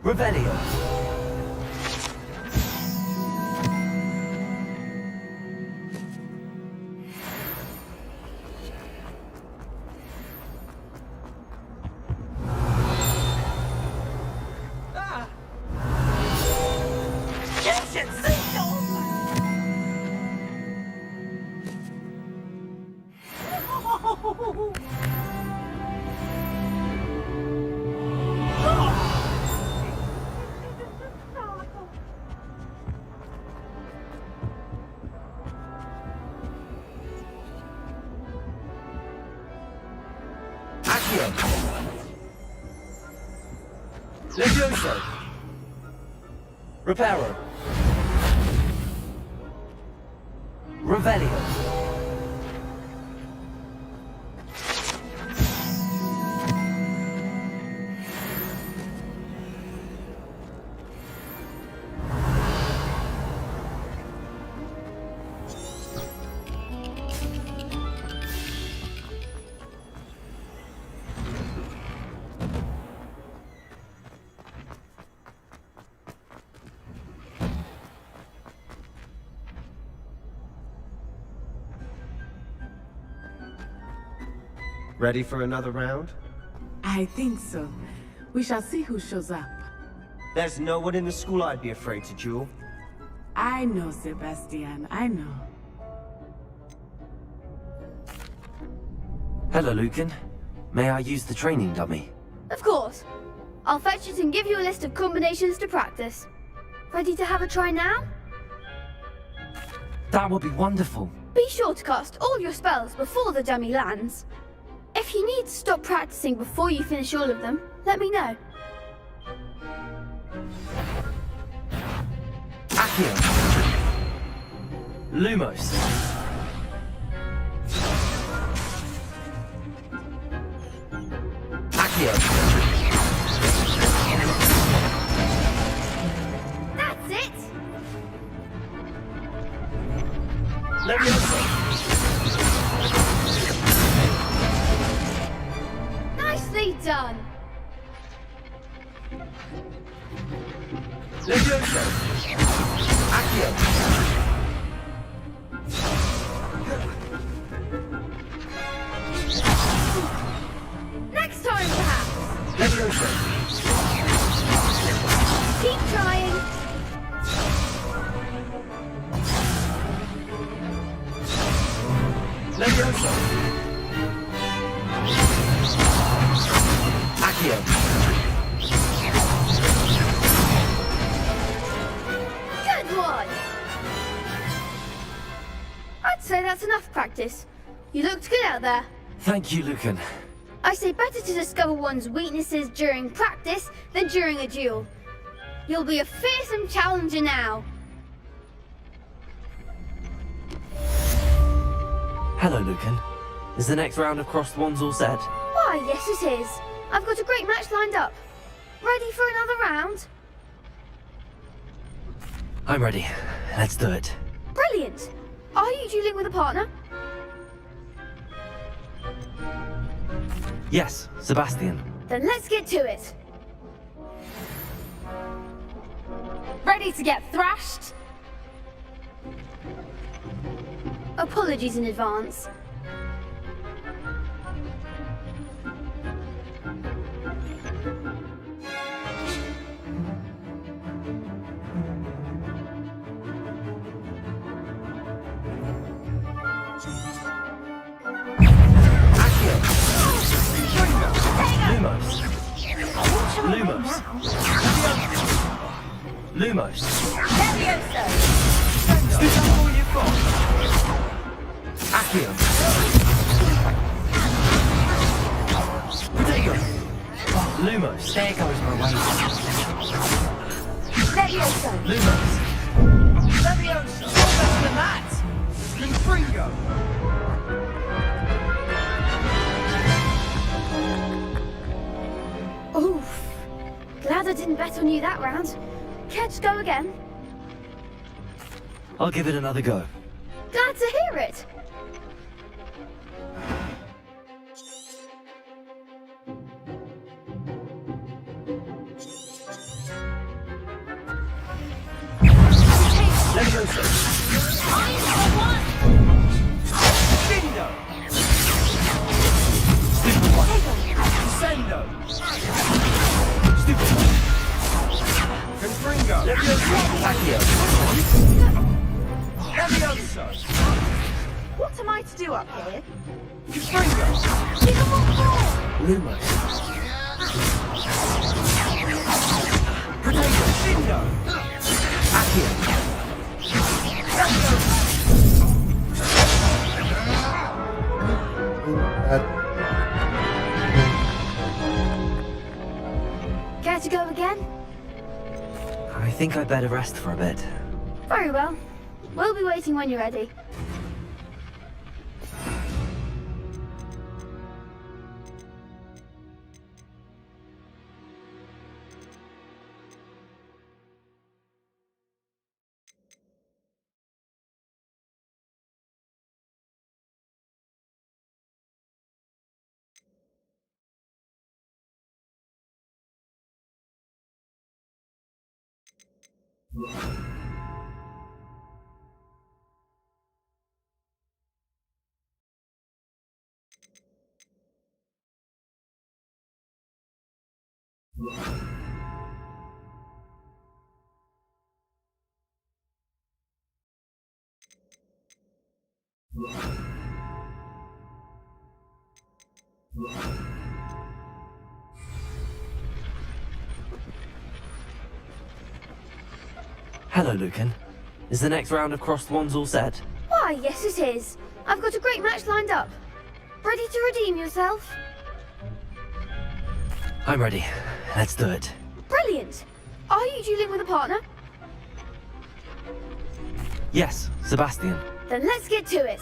Revelio. Levioso. Reparo. Revelio. Ready for another round? I think so. We shall see who shows up. There's no one in the school I'd be afraid to duel. I know, Sebastian, I know. Hello, Lucan. May I use the training dummy? Of course. I'll fetch it and give you a list of combinations to practice. Ready to have a try now? That would be wonderful. Be sure to cast all your spells before the dummy lands. If you need to stop practicing before you finish all of them, let me know. Accio. Lumos. Accio. That's it! Leviosa. Nicely done! Leviosa. Accio. Next time, perhaps! Leviosa. Keep trying! Leviosa. Accio. Good one! I'd say that's enough practice. You looked good out there. Thank you, Lucan. I say better to discover one's weaknesses during practice than during a duel. You'll be a fearsome challenger now. Hello, Lucan. Is the next round of crossed wands all set? Why, yes it is. I've got a great match lined up. Ready for another round? I'm ready. Let's do it. Brilliant! Are you dueling with a partner? Yes, Sebastian. Then let's get to it. Ready to get thrashed? Apologies in advance. Lumos. Lumos. Lumos. Leviosa! Is that all you've got? Accio. Protego. Lumos. There goes my way. Leviosa! Lumos. Leviosa! What better than that? Confringo! Oof. Glad I didn't bet on you that round. Care to go again? I'll give it another go. Glad to hear it. Leviosa. Bindo! Stupid one. Sendo! Stupid one. Confringo! Accio. Leviosa! What am I to do up here? Confringo! Lumos. Protego! Bindo! Accio. Care to go again? I think I'd better rest for a bit. Very well. We'll be waiting when you're ready. Hello, Lucan. Is the next round of Crossed Wands all set? Why, yes it is. I've got a great match lined up. Ready to redeem yourself? I'm ready. Let's do it. Brilliant! Are you dueling with a partner? Yes, Sebastian. Then let's get to it.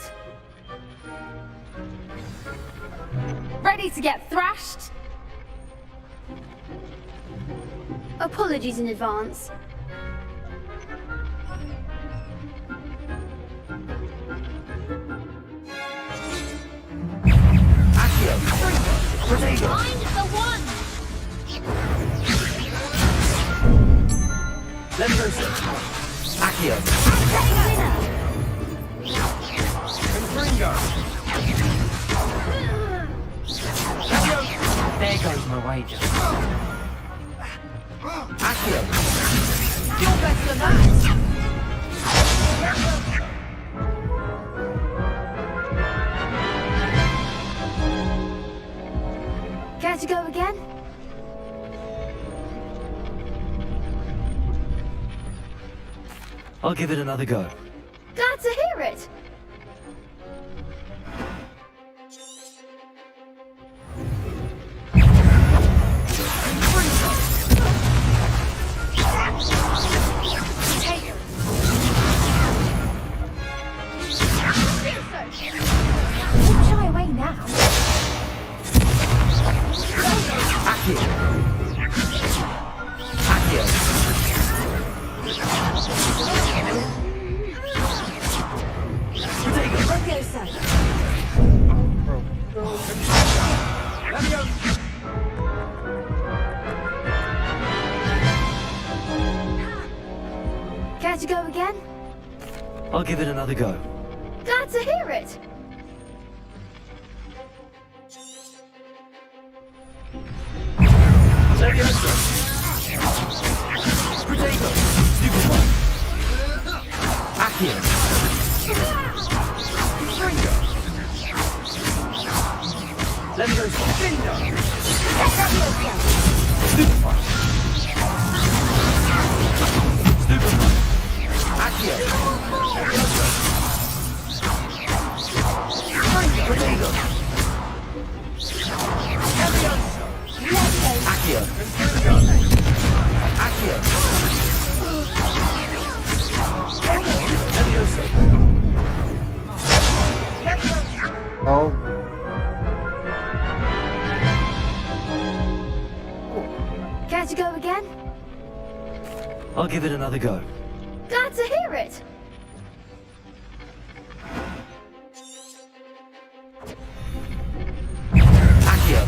Ready to get thrashed? Apologies in advance. Find the one! Leviosa. Accio. Confringo! There goes my wager. Accio. You're better than that! Care to go again? I'll give it another go. Glad to hear it. Don't shy away now. Accio. Accio. Leviosa! Care to go again? I'll give it another go. Glad to hear it. Leviosa. Protego. Stupefy. Accio. Confringo. Leviosa. Stupefy. Stupefy. Accio. Protego. Accio. Accio. Leviosa. Oh. Care to go again? I'll give it another go. Glad to hear it. Accio.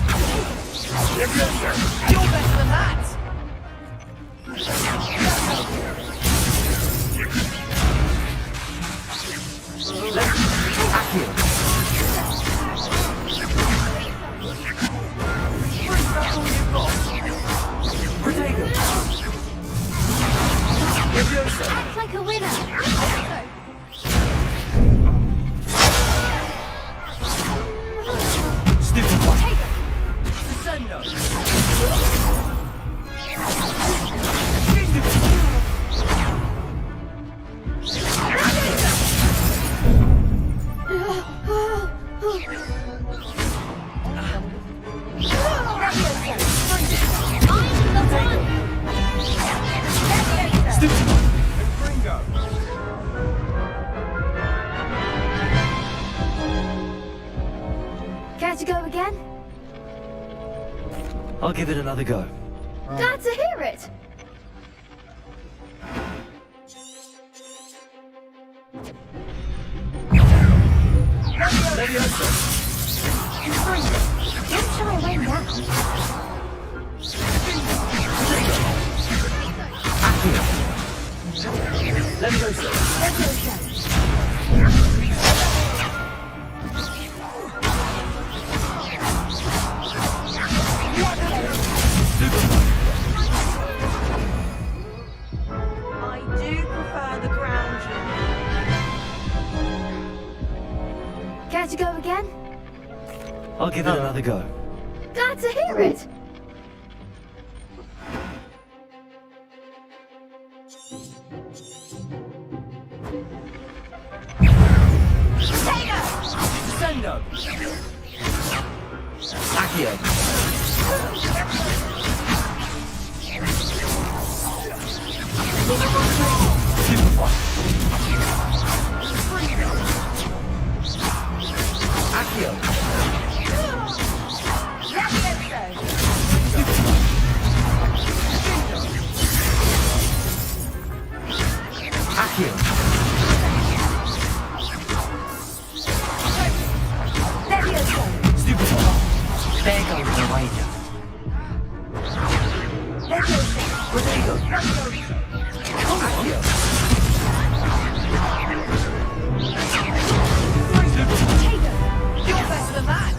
You're better than that! Accio. Protego. Leviosa. Act like a winner! Stupefy. Care to go again? I'll give it another go. Glad to hear it. Leviosa. Don't shy away now. Accio. Leviosa. Stupefy. Care to go again? I'll give it another go. Glad to hear it. Sendo! Accio! Accio! Accio! Stupefy! There goes the wager. Potato! Accio! You're better than that!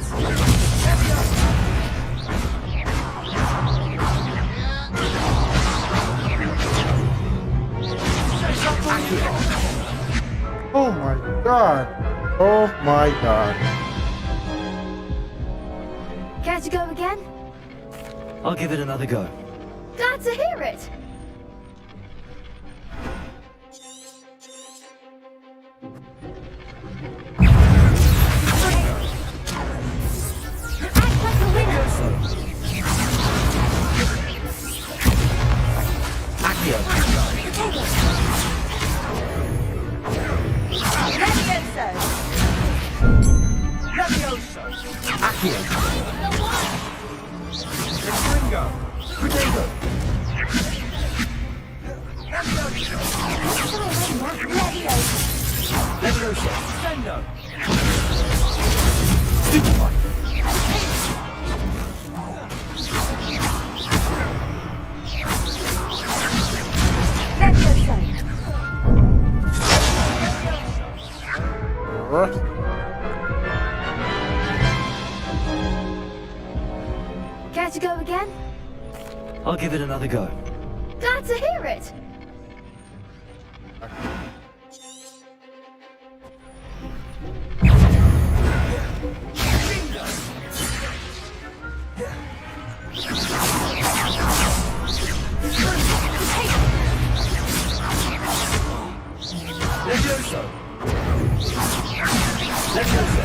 Oh my god. Oh my god. Care to go again? I'll give it another go. Glad to hear it. Act like a winner. Accio! Accio! Potato! Leviosa! Sendo! Stupefy! Alright. Care to go again? I'll give it another go. Glad to hear it. Leviosa! Leviosa!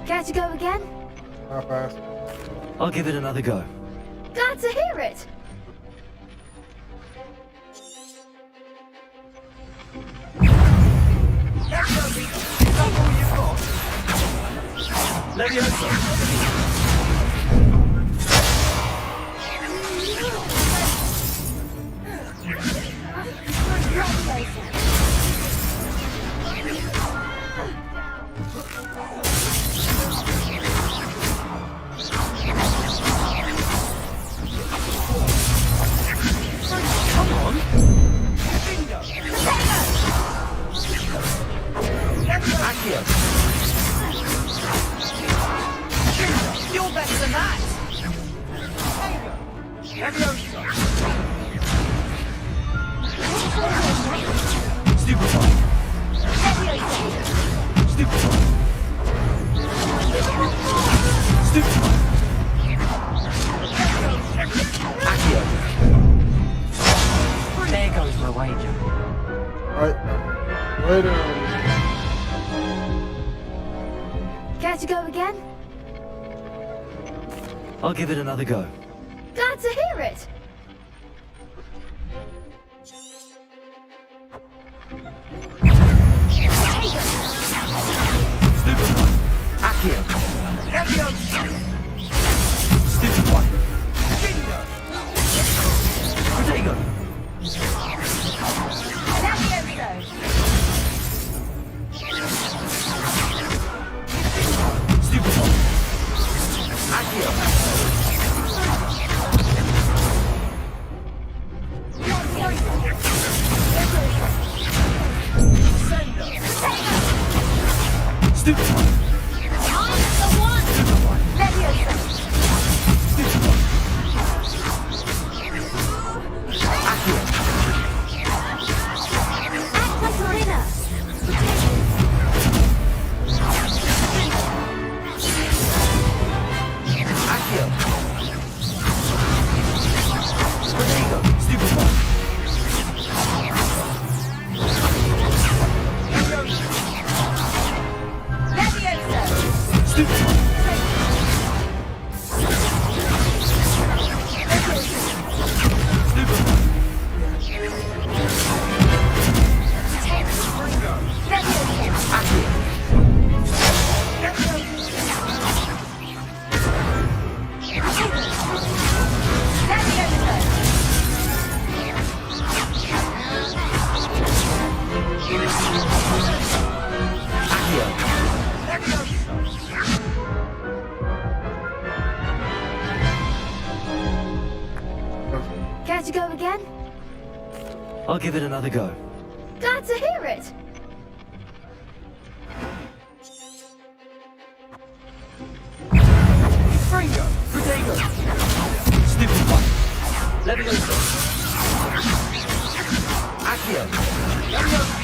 Care to go again? Not fast. I'll give it another go. Glad to hear it. Leviosa! Accio! You're better than that! Stupefy! Stupefy! Stupefy! Accio! There goes my wager. Right. Later. Care to go again? I'll give it another go. Glad to hear it. Accio! Stupefy! Potato! Stupefy! Accio! to go again? I'll give it another go. Glad to hear it. Fringo! Protego! Stupid one! Levioso! Accio! Levioso!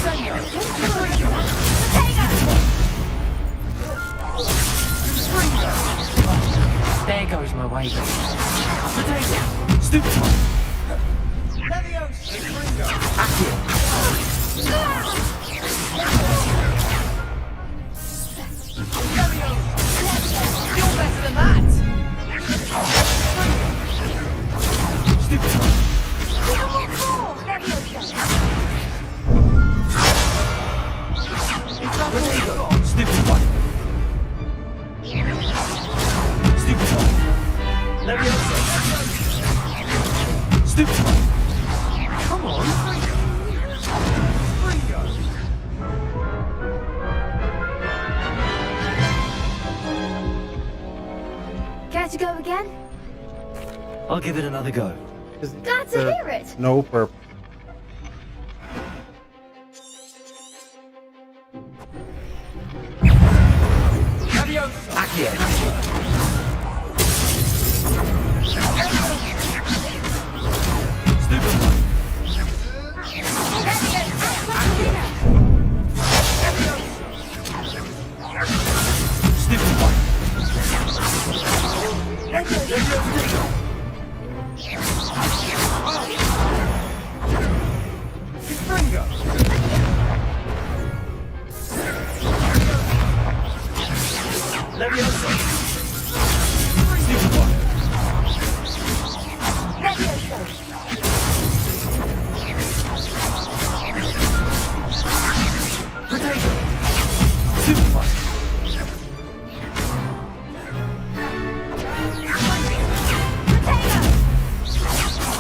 Senyo! There goes my wager. Protego! Stupid one! Levioso! Fringo! Accio! You're better than that! Stupid one! Protego! Stupid one! Stupid one! Levioso! Stupid one! Come on! Fringo! Care to go again? I'll give it another go. Glad to hear it. No purpose. Accio! Stupid one! Stupid one! Fringo! Levioso! Stupid one! Potato! Stupid one!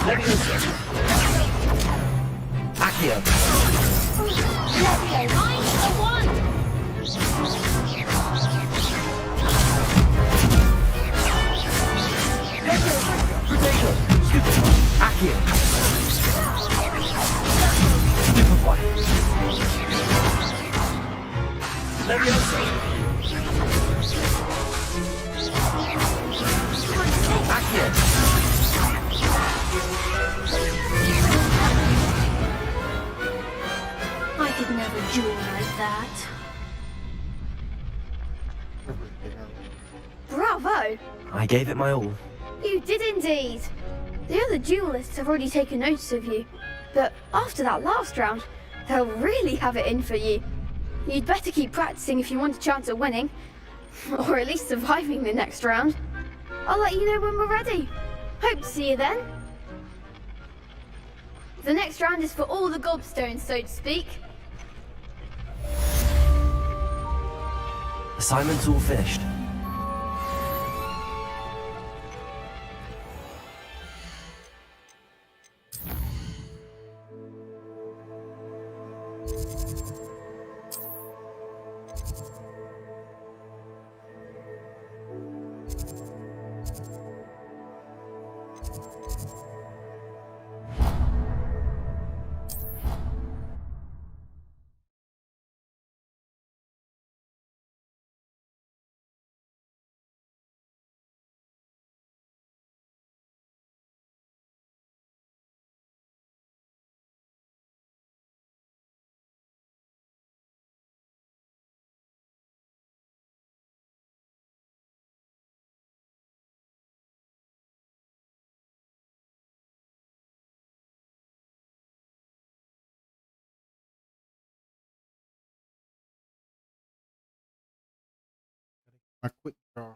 Levioso! Accio! Potato! Stupid one! Accio! Stupid one! Levioso! Accio! I could never duel like that. Bravo! I gave it my all. You did indeed. The other duelists have already taken notice of you, but after that last round, they'll really have it in for you. You'd better keep practicing if you want a chance at winning, or at least surviving the next round. I'll let you know when we're ready. Hope to see you then. The next round is for all the gobstones, so to speak. Assignment's all finished. A quick draw.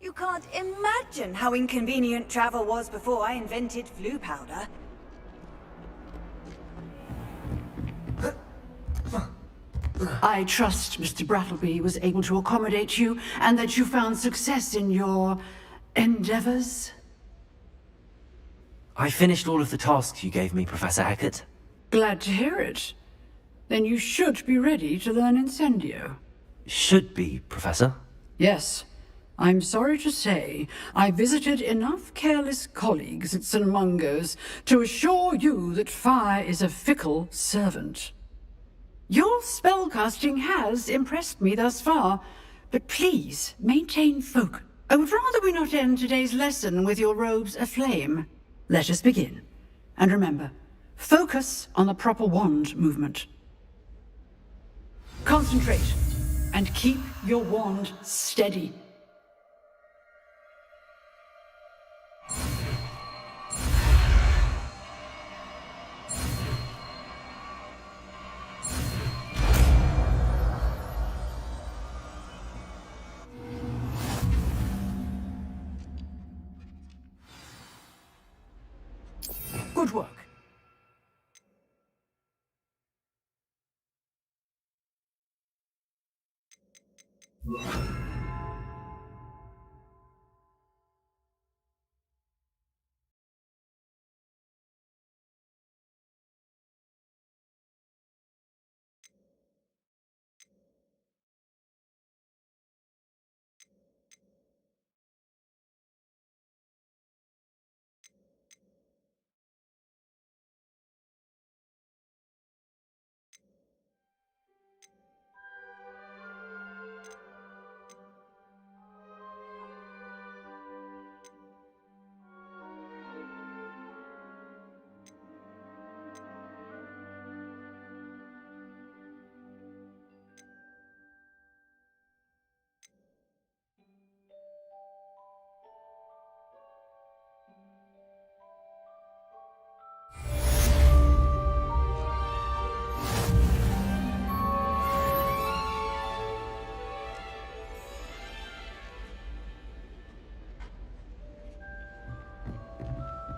You can't imagine how inconvenient travel was before I invented flu powder. I trust Mr. Brattleby was able to accommodate you and that you found success in your endeavors. I finished all of the tasks you gave me, Professor Hackett. Glad to hear it. Then you should be ready to learn Incendio. Should be, Professor. Yes. I'm sorry to say, I visited enough careless colleagues at St. Mungo's to assure you that fire is a fickle servant. Your spellcasting has impressed me thus far, but please maintain focus. I would rather we not end today's lesson with your robes aflame. Let us begin. And remember, focus on the proper wand movement. Concentrate, and keep your wand steady. Good work.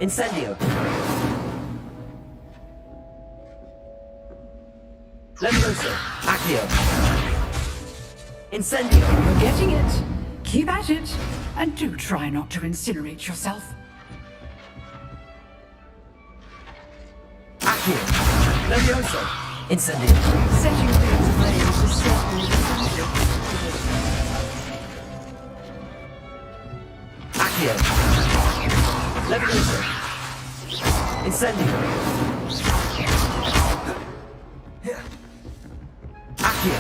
Incendio. Levioso. Accio. Incendio. You're getting it. Keep at it. And do try not to incinerate yourself. Accio. Levioso. Incendio. Setting things ablaze is certainly essential. Accio. Levioso. Incendio. Accio.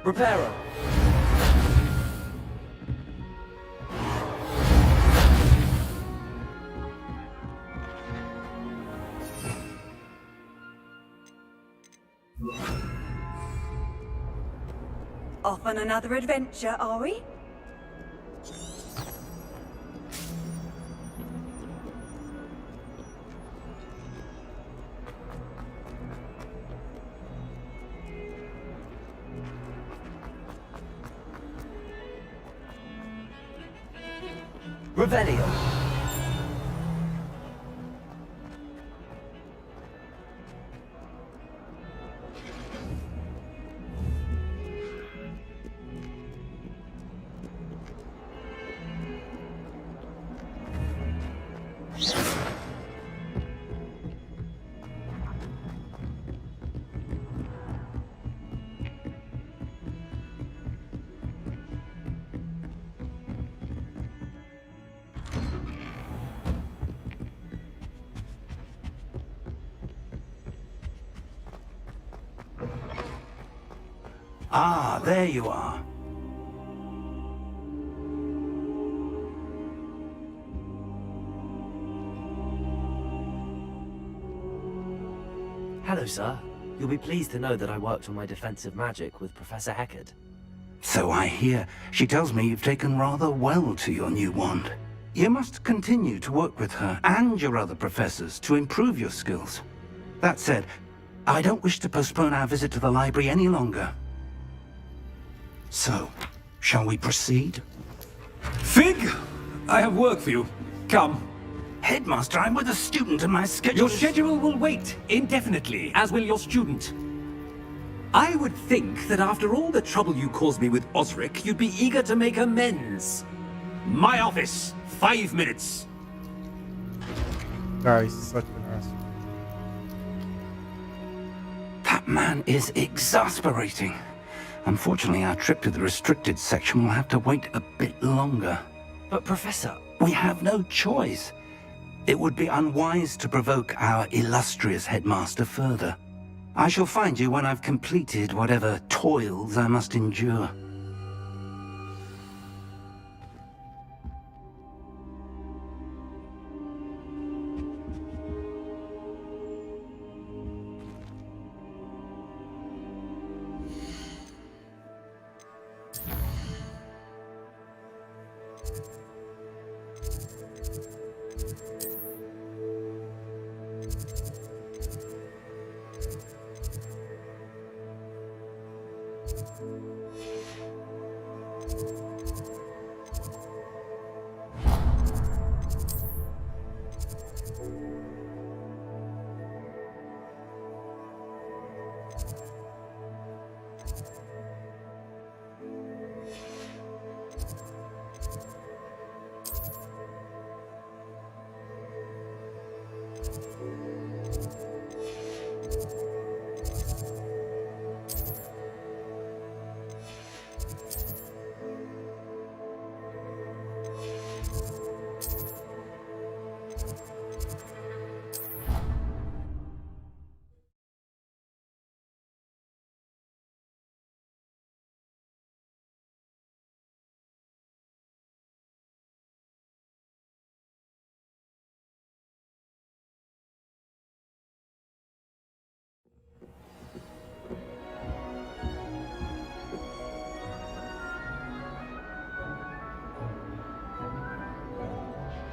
Reparo. Off on another adventure, are we? Revelio. Ah, there you are. Hello, sir. You'll be pleased to know that I worked on my defensive magic with Professor Hackett. So I hear. She tells me you've taken rather well to your new wand. You must continue to work with her and your other professors to improve your skills. That said, I don't wish to postpone our visit to the library any longer. So, shall we proceed? Fig! I have work for you. Come. Headmaster, I'm with a student and my schedule Your schedule will wait indefinitely, as will your student. I would think that after all the trouble you caused me with Osric, you'd be eager to make amends. My office, 5 minutes. Guys, such an ass. That man is exasperating. Unfortunately, our trip to the restricted section will have to wait a bit longer. But Professor, we have no choice. It would be unwise to provoke our illustrious headmaster further. I shall find you when I've completed whatever toils I must endure.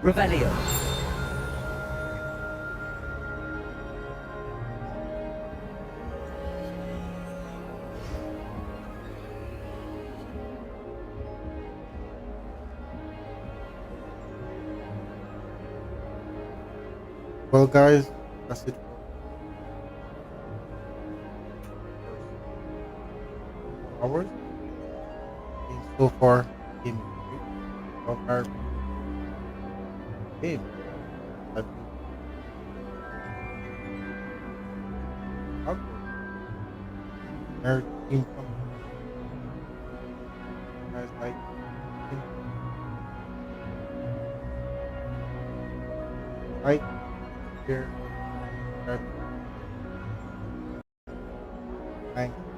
Revelio. Well, guys, that's it. Hours. And so far, game so far, game. I've been American team company. Guys like like here. Thanks.